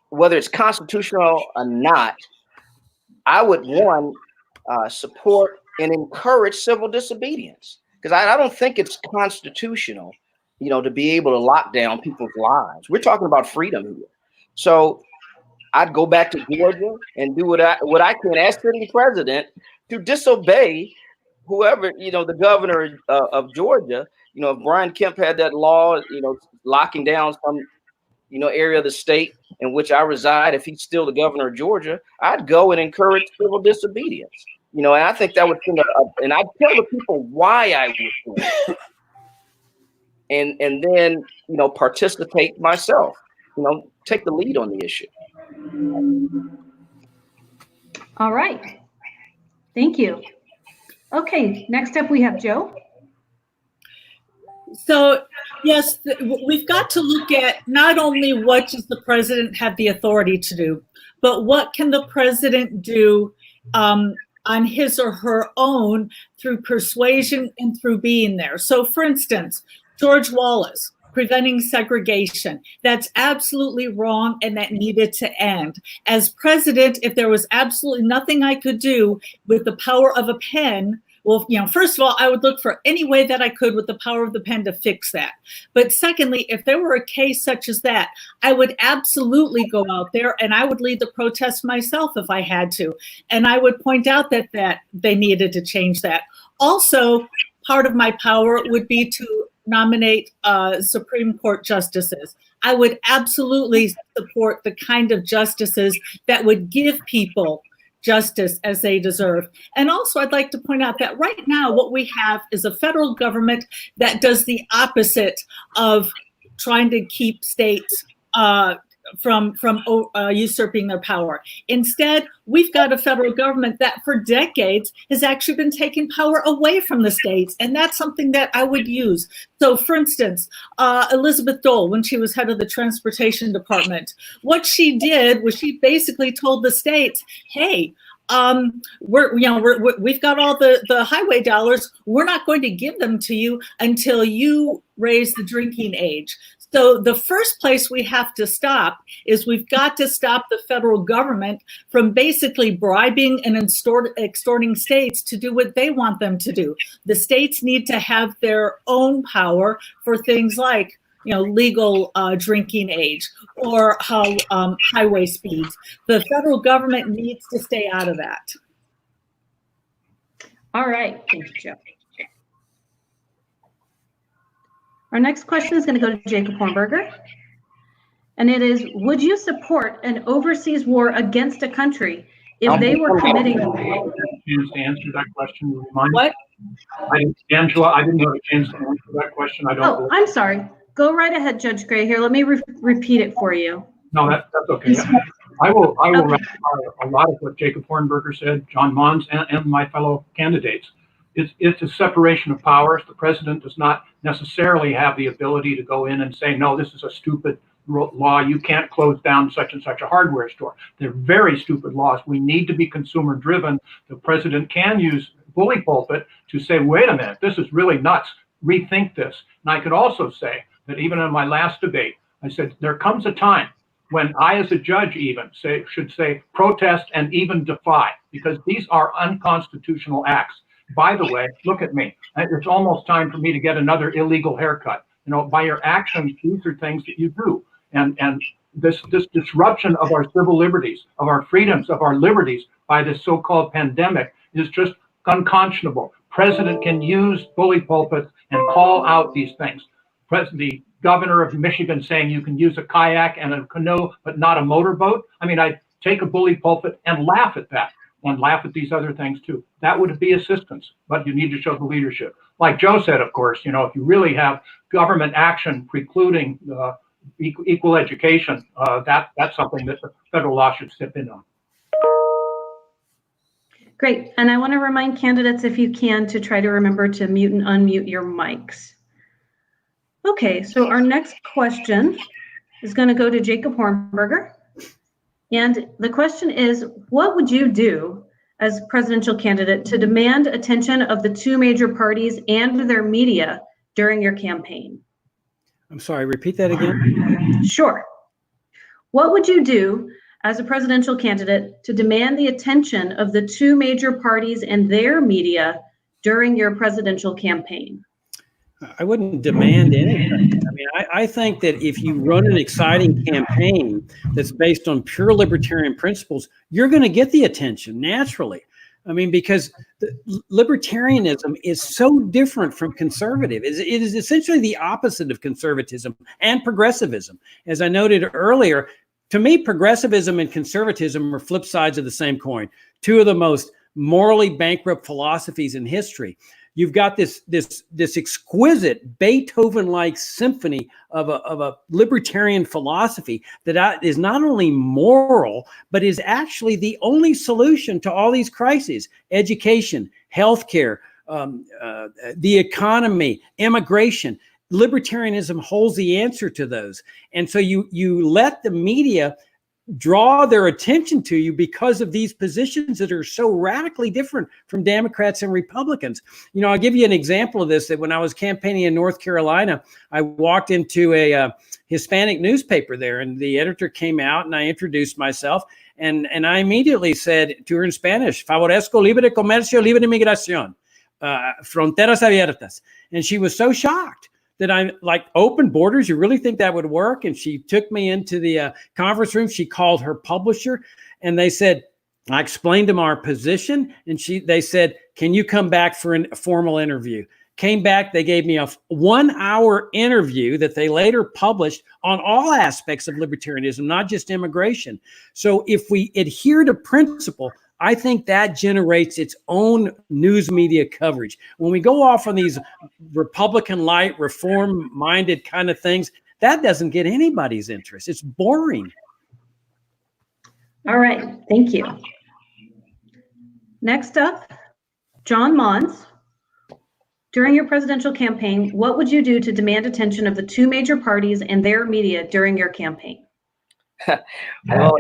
whether it's constitutional or not, I would, support and encourage civil disobedience, because I don't think it's constitutional, to be able to lock down people's lives. We're talking about freedom here. So I'd go back to Georgia and do what I can as sitting president to disobey whoever, the governor of Georgia. If Brian Kemp had that law, locking down some, area of the state in which I reside, if he's still the governor of Georgia, I'd go and encourage civil disobedience. And I think that would send and I'd tell the people why I would do it. And then, participate myself, take the lead on the issue. All right. Thank you. Okay, next up we have Joe. So, yes, we've got to look at not only what does the president have the authority to do, but what can the president do on his or her own through persuasion and through being there. So, for instance, George Wallace, preventing segregation. That's absolutely wrong, and that needed to end. As president, if there was absolutely nothing I could do with the power of a pen, well, first of all, I would look for any way that I could with the power of the pen to fix that. But secondly, if there were a case such as that, I would absolutely go out there and I would lead the protest myself if I had to. And I would point out that they needed to change that. Also, part of my power would be to nominate Supreme Court justices. I would absolutely support the kind of justices that would give people justice as they deserve. And also, I'd like to point out that right now, what we have is a federal government that does the opposite of trying to keep states from usurping their power. Instead, we've got a federal government that for decades has actually been taking power away from the states. And that's something that I would use. So for instance, Elizabeth Dole, when she was head of the transportation department, what she did was she basically told the states, hey, we've got all the highway dollars. We're not going to give them to you until you raise the drinking age. So the first place we have to stop is we've got to stop the federal government from basically bribing and extorting states to do what they want them to do. The states need to have their own power for things like, legal drinking age or highway speeds. The federal government needs to stay out of that. All right, thank you, Joe. Our next question is going to go to Jacob Hornberger. And it is, would you support an overseas war against a country if they were committing... Chance to answer that question. Would you mind? What? Angela, I didn't have a chance to answer that question. I'm sorry. Go right ahead, Judge Gray. Here, let me repeat it for you. No, that's okay. I will ratify a lot of what Jacob Hornberger said, John Mons, and my fellow candidates. It's a separation of powers. The president does not necessarily have the ability to go in and say, no, this is a stupid law. You can't close down such and such a hardware store. They're very stupid laws. We need to be consumer driven. The president can use bully pulpit to say, wait a minute, this is really nuts. Rethink this. And I could also say that even in my last debate, I said, there comes a time when I, as a judge even, should say protest and even defy, because these are unconstitutional acts. By the way, look at me. It's almost time for me to get another illegal haircut. By your actions, these are things that you do. And this disruption of our civil liberties, of our freedoms, of our liberties by this so-called pandemic is just unconscionable. President can use bully pulpits and call out these things. The governor of Michigan saying you can use a kayak and a canoe, but not a motorboat. I mean, I take a bully pulpit and laugh at that. And laugh at these other things too. That would be assistance, but you need to show the leadership. Like Joe said, of course, if you really have government action precluding equal education, that's something that the federal law should step in on. Great, and I want to remind candidates, if you can, to try to remember to mute and unmute your mics. Okay, so our next question is going to go to Jacob Hornberger. And the question is, what would you do as presidential candidate to demand attention of the two major parties and their media during your campaign? I'm sorry, repeat that again. Sure. What would you do as a presidential candidate to demand the attention of the two major parties and their media during your presidential campaign? I wouldn't demand anything. I mean, I think that if you run an exciting campaign that's based on pure libertarian principles, you're going to get the attention naturally. I mean, because libertarianism is so different from conservative. It is essentially the opposite of conservatism and progressivism. As I noted earlier, to me, progressivism and conservatism are flip sides of the same coin, two of the most morally bankrupt philosophies in history. You've got this exquisite Beethoven-like symphony of a libertarian philosophy that is not only moral, but is actually the only solution to all these crises: education, healthcare, the economy, immigration. Libertarianism holds the answer to those. And so you let the media draw their attention to you because of these positions that are so radically different from Democrats and Republicans. You know, I'll give you an example of this, that when I was campaigning in North Carolina, I walked into a Hispanic newspaper there, and the editor came out and I introduced myself, and I immediately said to her in Spanish, favorezco libre comercio, libre inmigración, fronteras abiertas. And she was so shocked that I'm like, open borders? You really think that would work? And she took me into the conference room. She called her publisher, and they said, I explained them our position, and they said, can you come back for a formal interview? Came back, they gave me a 1-hour interview that they later published on all aspects of libertarianism, not just immigration. So if we adhere to principle, I think that generates its own news media coverage. When we go off on these Republican light, reform minded kind of things, that doesn't get anybody's interest. It's boring. All right, thank you. Next up, John Mons. During your presidential campaign, what would you do to demand attention of the two major parties and their media during your campaign? Well,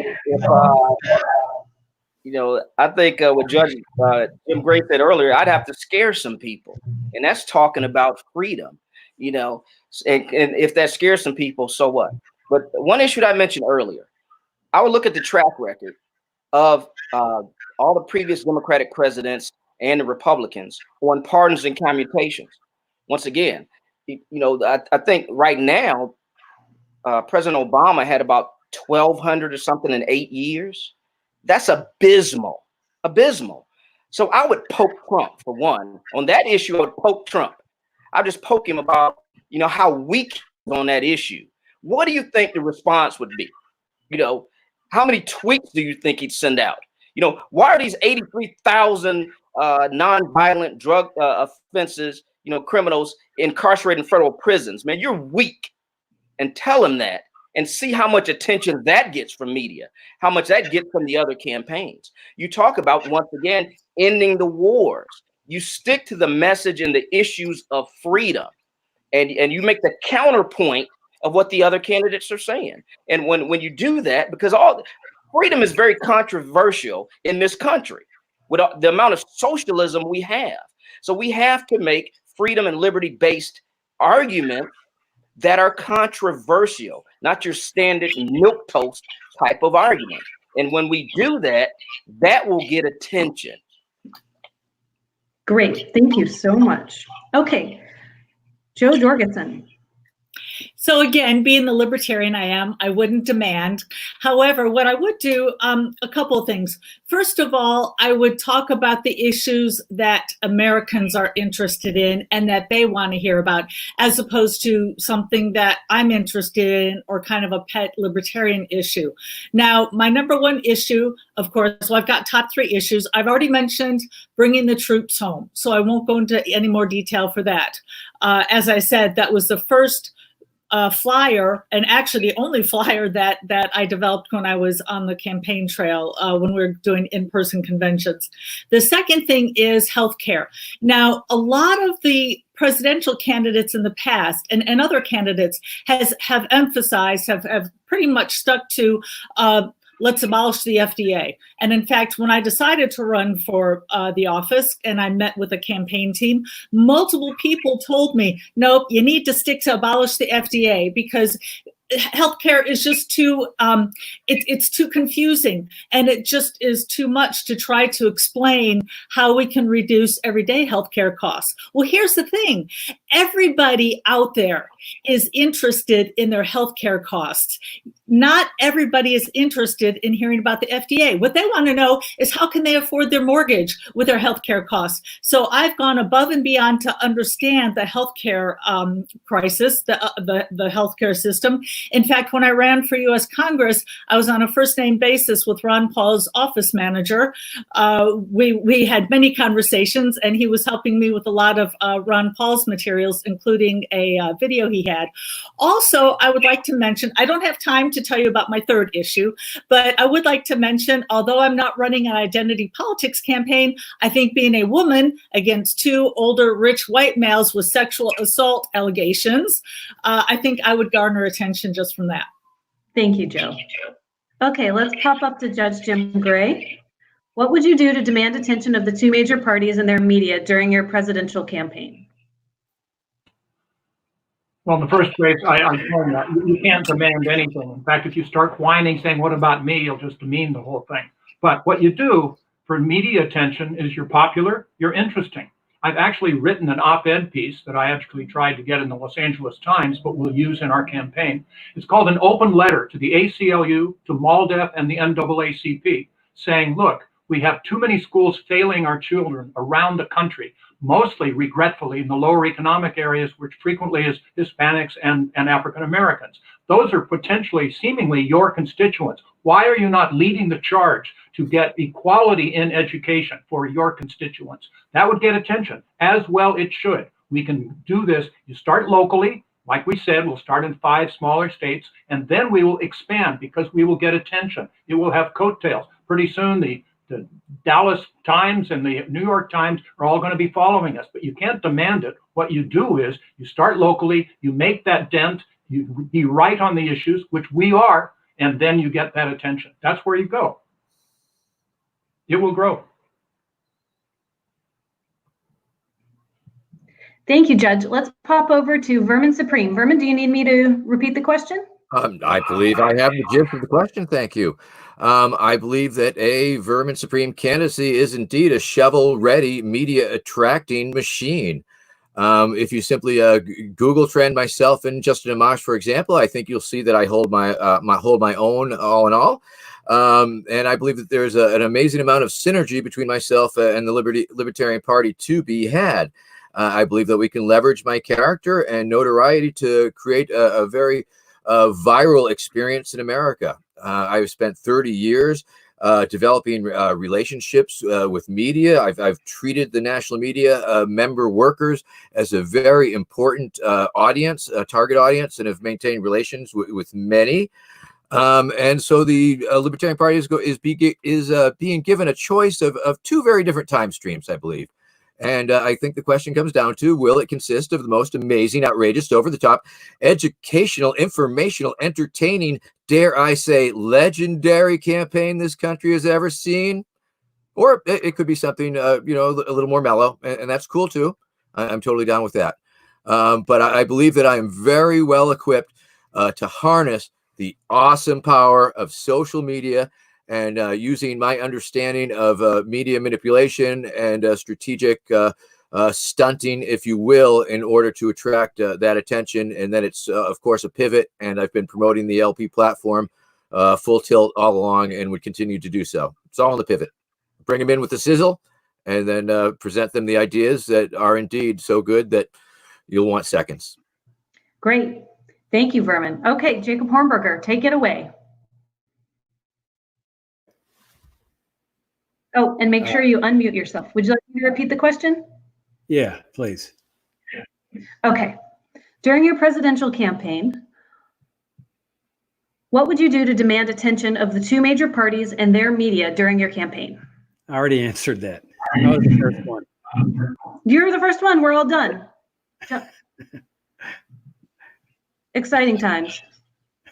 you know, I think what Judge Jim Gray said earlier, I'd have to scare some people, and that's talking about freedom, you know, and if that scares some people, so what? But one issue that I mentioned earlier, I would look at the track record of all the previous Democratic presidents and the Republicans on pardons and commutations. Once again, you know, I think right now, President Obama had about 1,200 or something in 8 years. That's abysmal. So I would poke Trump for one. On that issue, I would poke Trump. I just poke him about, you know, how weak he is on that issue. What do you think the response would be? You know, how many tweets do you think he'd send out? You know, why are these 83,000 nonviolent drug offenses, you know, criminals incarcerated in federal prisons? Man, you're weak. And tell him that. And see how much attention that gets from media, how much that gets from the other campaigns. You talk about, once again, ending the wars. You stick to the message and the issues of freedom, and you make the counterpoint of what the other candidates are saying. And when you do that, because freedom is very controversial in this country with the amount of socialism we have. So we have to make freedom and liberty-based arguments that are controversial, not your standard milquetoast type of argument. And when we do that, that will get attention. Great, thank you so much. Okay, Joe Jorgensen. So again, being the libertarian I am, I wouldn't demand. However, what I would do, a couple of things. First of all, I would talk about the issues that Americans are interested in and that they want to hear about, as opposed to something that I'm interested in or kind of a pet libertarian issue. Now, my number one issue, of course, well, I've got top 3 issues. I've already mentioned bringing the troops home, so I won't go into any more detail for that. As I said, that was the first flyer, and actually the only flyer that I developed when I was on the campaign trail when we were doing in-person conventions. The second thing is healthcare. Now, a lot of the presidential candidates in the past and other candidates have emphasized, have pretty much stuck to let's abolish the FDA. And in fact, when I decided to run for the office and I met with a campaign team, multiple people told me, nope, you need to stick to abolish the FDA because healthcare is just too, it's too confusing, and it just is too much to try to explain how we can reduce everyday healthcare costs. Well, here's the thing. Everybody out there is interested in their healthcare costs. Not everybody is interested in hearing about the FDA. What they want to know is how can they afford their mortgage with their healthcare costs. So I've gone above and beyond to understand the healthcare crisis, the healthcare system. In fact, when I ran for U.S. Congress, I was on a first-name basis with Ron Paul's office manager. We had many conversations, and he was helping me with a lot of Ron Paul's materials, including a video he had. Also, I would like to mention, I don't have time to tell you about my third issue, but I would like to mention, although I'm not running an identity politics campaign, I think being a woman against 2 older, rich white males with sexual assault allegations, I think I would garner attention just from that. Thank you, Joe. Okay, let's pop up to Judge Jim Gray. What would you do to demand attention of the two major parties and their media during your presidential campaign? Well, in the first place, I told you that you can't demand anything. In fact, if you start whining, saying, what about me, you'll just demean the whole thing. But what you do for media attention is you're popular, you're interesting. I've actually written an op-ed piece that I actually tried to get in the Los Angeles Times, but we'll use in our campaign. It's called An Open Letter to the ACLU, to MALDEF, and the NAACP, saying, look, we have too many schools failing our children around the country, mostly, regretfully, in the lower economic areas, which frequently is Hispanics and African Americans. Those are potentially, seemingly, your constituents. Why are you not leading the charge to get equality in education for your constituents? That would get attention, as well it should. We can do this. You start locally. Like we said, we'll start in 5 smaller states, and then we will expand because we will get attention. It will have coattails. Pretty soon, the Dallas Times and the New York Times are all going to be following us, but you can't demand it. What you do is you start locally, you make that dent, you be right on the issues, which we are, and then you get that attention. That's where you go. It will grow. Thank you, Judge. Let's pop over to Vermin Supreme. Vermin, do you need me to repeat the question? I believe I have the gist of the question. Thank you. I believe that a Vermin Supreme candidacy is indeed a shovel-ready media attracting machine. If you simply Google trend myself and Justin Amash, for example, I think you'll see that I hold my own all in all. And I believe that there's an amazing amount of synergy between myself and the Libertarian Party to be had. I believe that we can leverage my character and notoriety to create a very viral experience in America. I've spent 30 years developing relationships with media. I've treated the national media member workers as a very important audience, target audience, and have maintained relations with many. And so the Libertarian Party is being given a choice of 2 very different time streams, I believe. And I think the question comes down to, will it consist of the most amazing, outrageous, over-the-top, educational, informational, entertaining, dare I say, legendary campaign this country has ever seen? Or it could be something, a little more mellow, and that's cool too. I'm totally down with that. But I believe that I am very well equipped to harness the awesome power of social media and using my understanding of media manipulation and strategic stunting, if you will, in order to attract that attention. And then it's, of course, a pivot. And I've been promoting the LP platform full tilt all along and would continue to do so. It's all on the pivot. Bring them in with the sizzle and then present them the ideas that are indeed so good that you'll want seconds. Great. Thank you, Vermin. Okay, Jacob Hornberger, take it away. Oh, and make sure you unmute yourself. Would you like me to repeat the question? Yeah, please. Okay. During your presidential campaign, what would you do to demand attention of the two major parties and their media during your campaign? I already answered that. That was the first one. You're the first one. We're all done. Exciting times.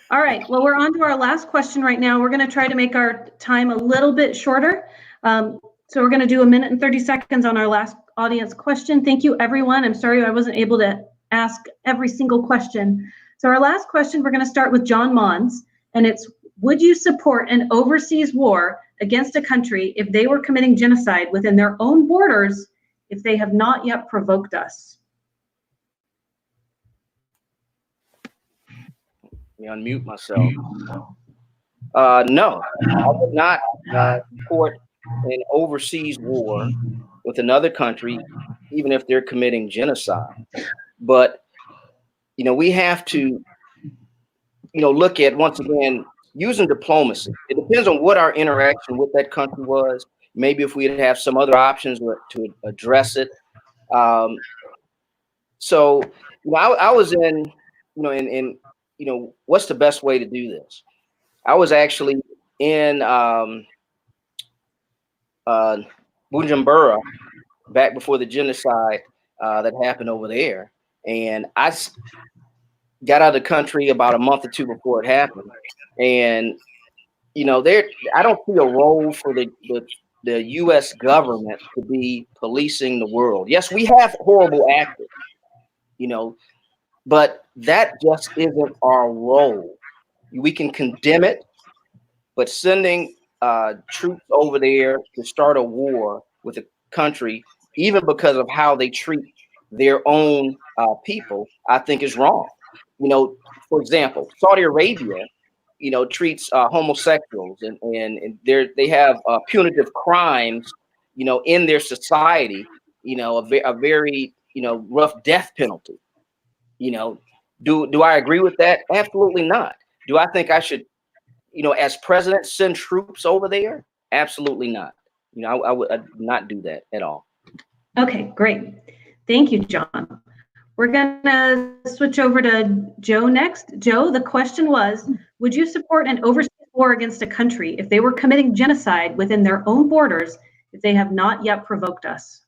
All right. Well, we're on to our last question right now. We're going to try to make our time a little bit shorter. So we're going to do 1 minute and 30 seconds on our last audience question. Thank you, everyone. I'm sorry I wasn't able to ask every single question. So our last question, we're going to start with John Mons, and it's, would you support an overseas war against a country if they were committing genocide within their own borders if they have not yet provoked us? Let me unmute myself. No, I would not support an overseas war with another country, even if they're committing genocide. But, we have to, look at, once again, using diplomacy. It depends on what our interaction with that country was. Maybe if we'd have some other options to address it. So, I was in, what's the best way to do this? I was actually in Bujumbura back before the genocide that happened over there. And I got out of the country about a month or two before it happened. And I don't see a role for the U.S. government to be policing the world. Yes, we have horrible actors, but that just isn't our role. We can condemn it, but sending troops over there to start a war with a country, even because of how they treat their own people, I think is wrong. For example, Saudi Arabia, treats homosexuals and they have punitive crimes, in their society, a very, rough death penalty. Do I agree with that? Absolutely not. Do I think I should, as president, send troops over there? Absolutely not. I would not do that at all. Okay, great. Thank you, John. We're going to switch over to Joe next. Joe, the question was, would you support an overseas war against a country if they were committing genocide within their own borders if they have not yet provoked us?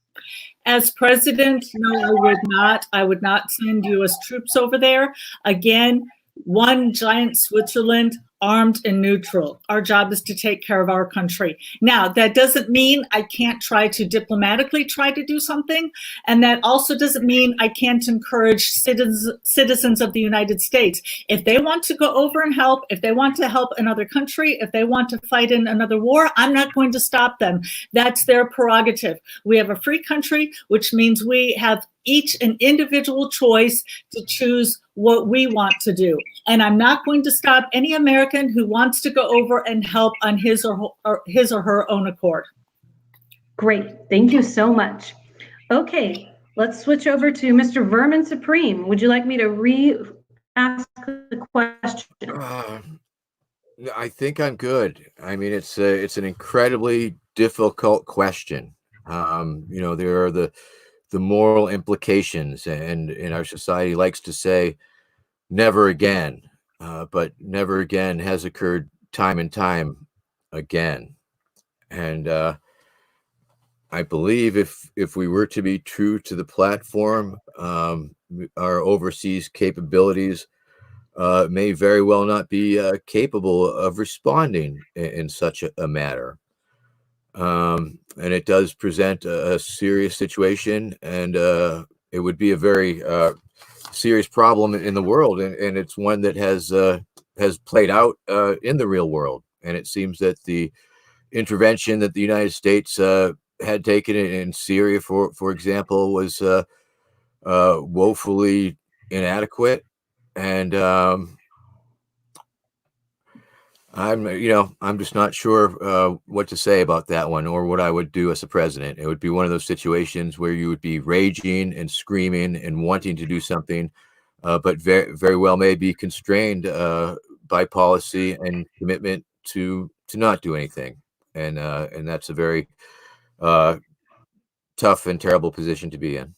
As president, no, I would not. I would not send U.S. troops over there. Again, one giant Switzerland, armed and neutral. Our job is to take care of our country. Now, that doesn't mean I can't try to diplomatically try to do something. And that also doesn't mean I can't encourage citizens of the United States. If they want to go over and help, if they want to help another country, if they want to fight in another war, I'm not going to stop them. That's their prerogative. We have a free country, which means we have each an individual choice to choose what we want to do. And I'm not going to stop any American who wants to go over and help on his or her own accord. Great. Thank you so much. Okay, let's switch over to Mr. Vermin Supreme. Would you like me to re-ask the question? I think I'm good. I mean, it's an incredibly difficult question. There are the moral implications, and our society likes to say never again, but never again has occurred time and time again. And I believe if we were to be true to the platform, our overseas capabilities may very well not be capable of responding in such a matter. And it does present a serious situation, and it would be a very serious problem in the world, and it's one that has played out in the real world. And it seems that the intervention that the United States had taken in Syria, for example, was woefully inadequate. And I'm just not sure what to say about that one, or what I would do as a president. It would be one of those situations where you would be raging and screaming and wanting to do something, but very, very well may be constrained by policy and commitment to not do anything. And that's a very tough and terrible position to be in.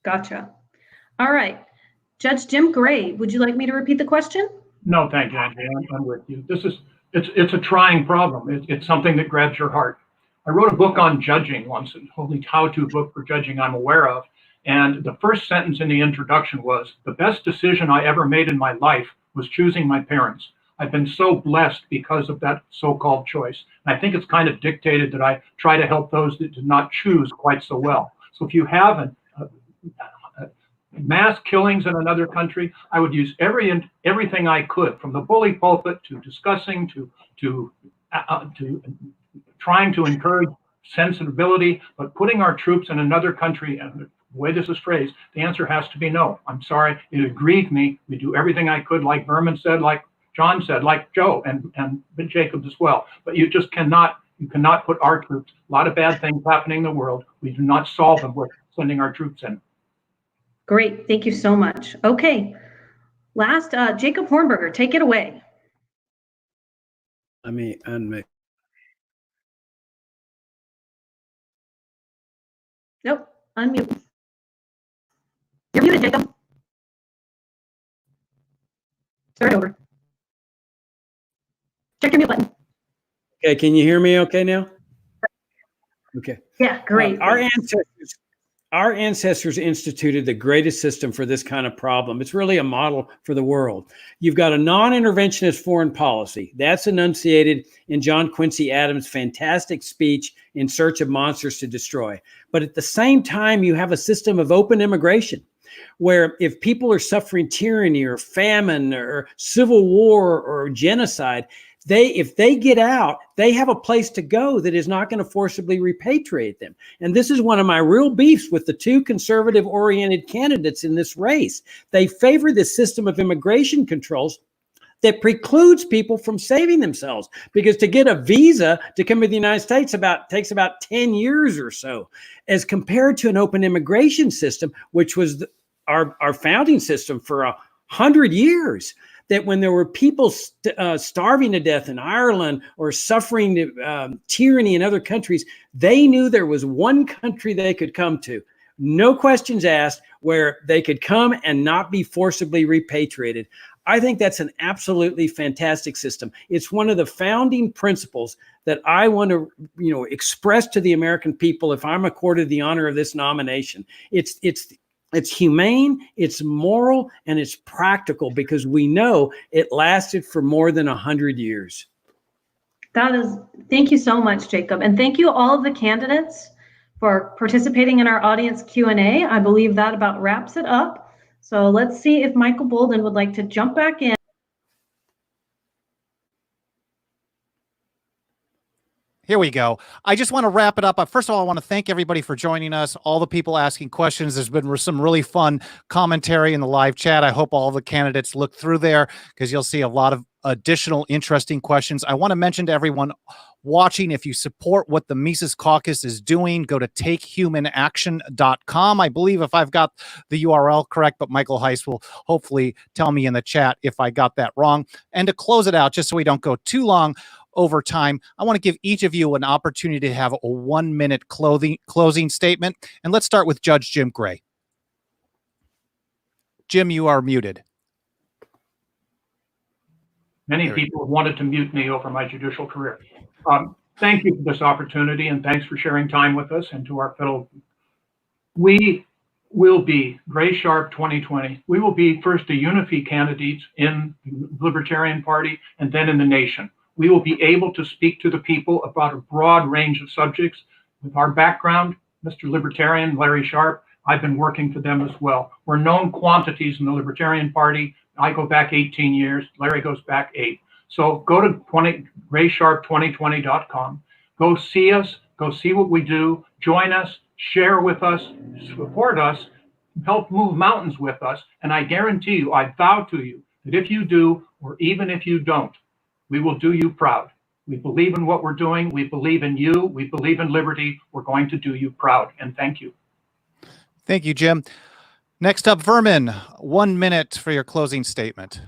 Gotcha. All right. Judge Jim Gray, would you like me to repeat the question? No, thank you, Andrea. I'm with you. It's a trying problem. It's something that grabs your heart. I wrote a book on judging once, the only how-to book for judging I'm aware of. And the first sentence in the introduction was, the best decision I ever made in my life was choosing my parents. I've been so blessed because of that so-called choice. And I think it's kind of dictated that I try to help those that did not choose quite so well. So if you have mass killings in another country, I would use everything I could, from the bully pulpit to discussing to trying to encourage sensibility, but putting our troops in another country, and the way this is phrased, the answer has to be no. I'm sorry, it grieved me. We do everything I could, like Vermin said, like John said, like Joe and Jacobs as well. But you just cannot put our troops, a lot of bad things happening in the world, we do not solve them with sending our troops in. Great, thank you so much. Okay, last, Jacob Hornberger, take it away. Let me unmute. Nope, unmute. You're muted, Jacob. Start over. Check your mute button. Okay, can you hear me okay now? Okay. Yeah, great. Our our ancestors instituted the greatest system for this kind of problem. It's really a model for the world. You've got a non-interventionist foreign policy. That's enunciated in John Quincy Adams' fantastic speech, In Search of Monsters to Destroy. But at the same time, you have a system of open immigration, where if people are suffering tyranny or famine or civil war or genocide, if they get out, they have a place to go that is not going to forcibly repatriate them. And this is one of my real beefs with the two conservative-oriented candidates in this race. They favor this system of immigration controls that precludes people from saving themselves, because to get a visa to come to the United States takes about 10 years or so, as compared to an open immigration system, which was our founding system for 100 years. That when there were people starving to death in Ireland or suffering tyranny in other countries, they knew there was one country they could come to, no questions asked, where they could come and not be forcibly repatriated. I think that's an absolutely fantastic system. It's one of the founding principles that I want to, express to the American people if I'm accorded the honor of this nomination. It's humane, it's moral, and it's practical, because we know it lasted for more than 100 years. Thank you so much, Jacob. And thank you all of the candidates for participating in our audience Q&A. I believe that about wraps it up. So let's see if Michael Bolden would like to jump back in. Here we go. I just want to wrap it up. First of all, I want to thank everybody for joining us, all the people asking questions. There's been some really fun commentary in the live chat. I hope all the candidates look through there, because you'll see a lot of additional interesting questions. I want to mention to everyone watching, if you support what the Mises Caucus is doing, go to takehumanaction.com. I believe, if I've got the URL correct, but Michael Heiss will hopefully tell me in the chat if I got that wrong. And to close it out, just so we don't go too long over time, I want to give each of you an opportunity to have a 1-minute closing statement. And let's start with Judge Jim Gray. Jim, you are muted. Many people have wanted to mute me over my judicial career. Thank you for this opportunity, and thanks for sharing time with us and to our fellow. We will be Gray Sharp 2020. We will be first a unity candidates in the Libertarian Party and then in the nation. We will be able to speak to the people about a broad range of subjects. With our background, Mr. Libertarian, Larry Sharp, I've been working for them as well. We're known quantities in the Libertarian Party. I go back 18 years. Larry goes back 8. So go to graysharp2020.com. Go see us. Go see what we do. Join us. Share with us. Support us. Help move mountains with us. And I guarantee you, I vow to you, that if you do, or even if you don't, we will do you proud. We believe in what we're doing. We believe in you. We believe in liberty. We're going to do you proud. And thank you. Thank you, Jim. Next up, Vermin, 1 minute for your closing statement.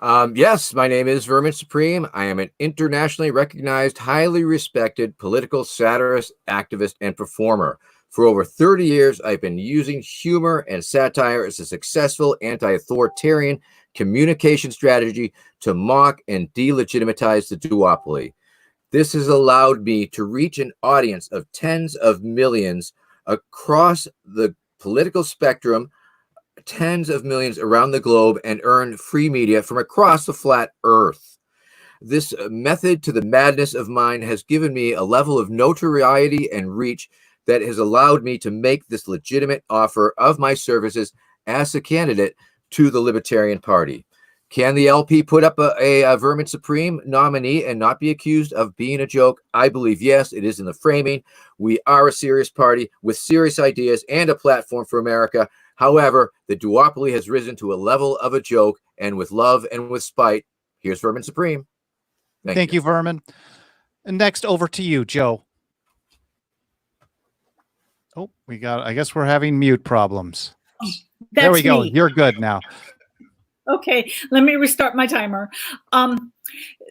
Yes, my name is Vermin Supreme. I am an internationally recognized, highly respected political satirist, activist, and performer. For over 30 years, I've been using humor and satire as a successful anti-authoritarian communication strategy to mock and delegitimize the duopoly. This has allowed me to reach an audience of tens of millions across the political spectrum, tens of millions around the globe, and earn free media from across the flat earth. This method to the madness of mine has given me a level of notoriety and reach that has allowed me to make this legitimate offer of my services as a candidate to the Libertarian Party. Can the LP put up a Vermin Supreme nominee and not be accused of being a joke? I believe yes, it is in the framing. We are a serious party with serious ideas and a platform for America. However, the duopoly has risen to a level of a joke, and with love and with spite, here's Vermin Supreme. Thank you, Vermin. And next, over to you, Joe. Oh, I guess we're having mute problems. There we go. Me. You're good now. Okay, let me restart my timer.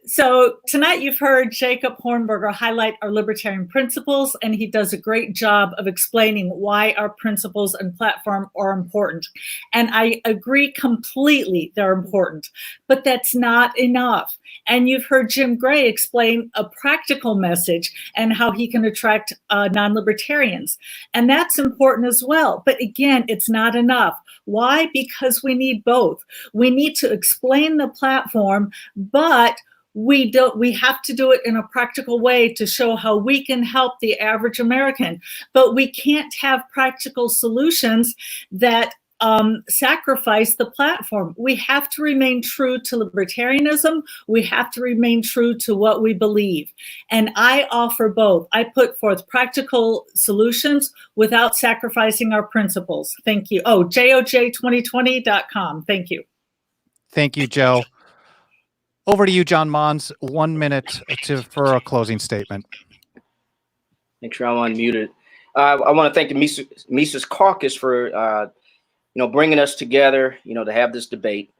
So tonight you've heard Jacob Hornberger highlight our libertarian principles, and he does a great job of explaining why our principles and platform are important. And I agree completely they're important, but that's not enough. And you've heard Jim Gray explain a practical message and how he can attract non-libertarians. And that's important as well. But again, it's not enough. Why? Because we need both. We need to explain the platform, but we have to do it in a practical way to show how we can help the average American. But we can't have practical solutions that sacrifice the platform. We have to remain true to libertarianism. We have to remain true to what we believe. And I offer both. I put forth practical solutions without sacrificing our principles. Thank you. Oh, joj2020.com. Thank you. Thank you, Joe. Over to you, John Mons. 1 minute for a closing statement. Make sure I'm unmuted. I want to thank the Mises Caucus for bringing us together, to have this debate.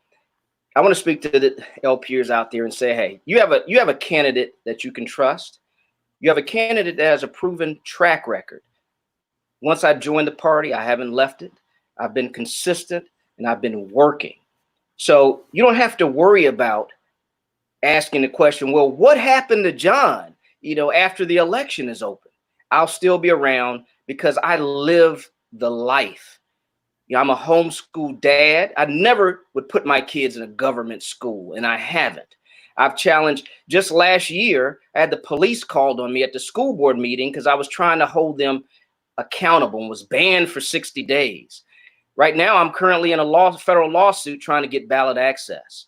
I want to speak to the LPers out there and say, hey, you have a candidate that you can trust. You have a candidate that has a proven track record. Once I joined the party, I haven't left it. I've been consistent and I've been working. So you don't have to worry about asking the question, well, what happened to John, after the election is open? I'll still be around because I live the life. I'm a homeschool dad. I never would put my kids in a government school, and I haven't. I've challenged, just last year, I had the police called on me at the school board meeting because I was trying to hold them accountable and was banned for 60 days. Right now, I'm currently in a federal lawsuit trying to get ballot access.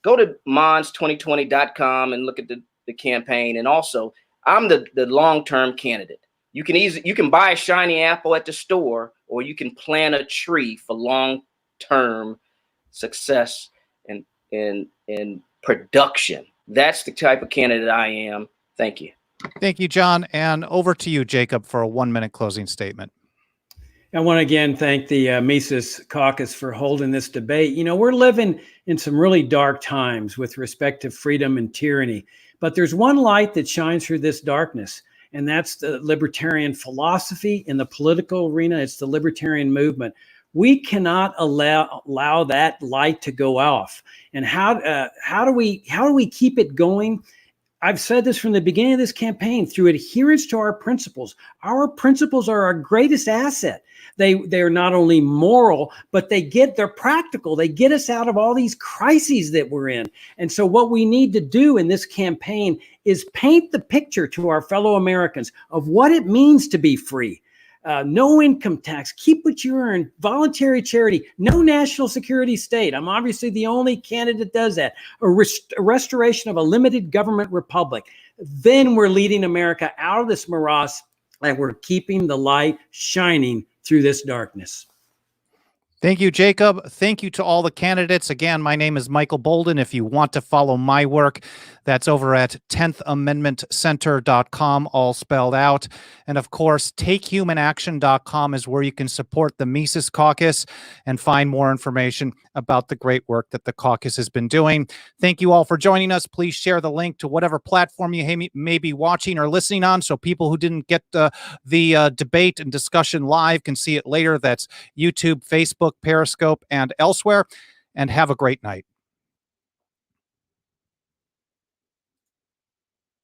Go to mons2020.com and look at the campaign. And also, I'm the long-term candidate. You can buy a shiny apple at the store, or you can plant a tree for long-term success and production. That's the type of candidate I am. Thank you. Thank you, John. And over to you, Jacob, for a 1 minute closing statement. I want to again thank the Mises Caucus for holding this debate. We're living in some really dark times with respect to freedom and tyranny, but there's one light that shines through this darkness, and that's the libertarian philosophy in the political arena. It's the libertarian movement. We cannot allow that light to go off. And how do we keep it going? I've said this from the beginning of this campaign, through adherence to our principles. Our principles are our greatest asset. They're not only moral, but they're practical. They get us out of all these crises that we're in. And so what we need to do in this campaign is paint the picture to our fellow Americans of what it means to be free. No income tax, keep what you earn, voluntary charity, no national security state. I'm obviously the only candidate that does that. A restoration of a limited government republic. Then we're leading America out of this morass, and we're keeping the light shining through this darkness. Thank you, Jacob. Thank you to all the candidates. Again, my name is Michael Bolden. If you want to follow my work, that's over at 10thamendmentcenter.com, all spelled out. And of course, takehumanaction.com is where you can support the Mises Caucus and find more information about the great work that the caucus has been doing. Thank you all for joining us. Please share the link to whatever platform you may be watching or listening on, so people who didn't get the debate and discussion live can see it later. That's YouTube, Facebook, Periscope, and elsewhere. And have a great night.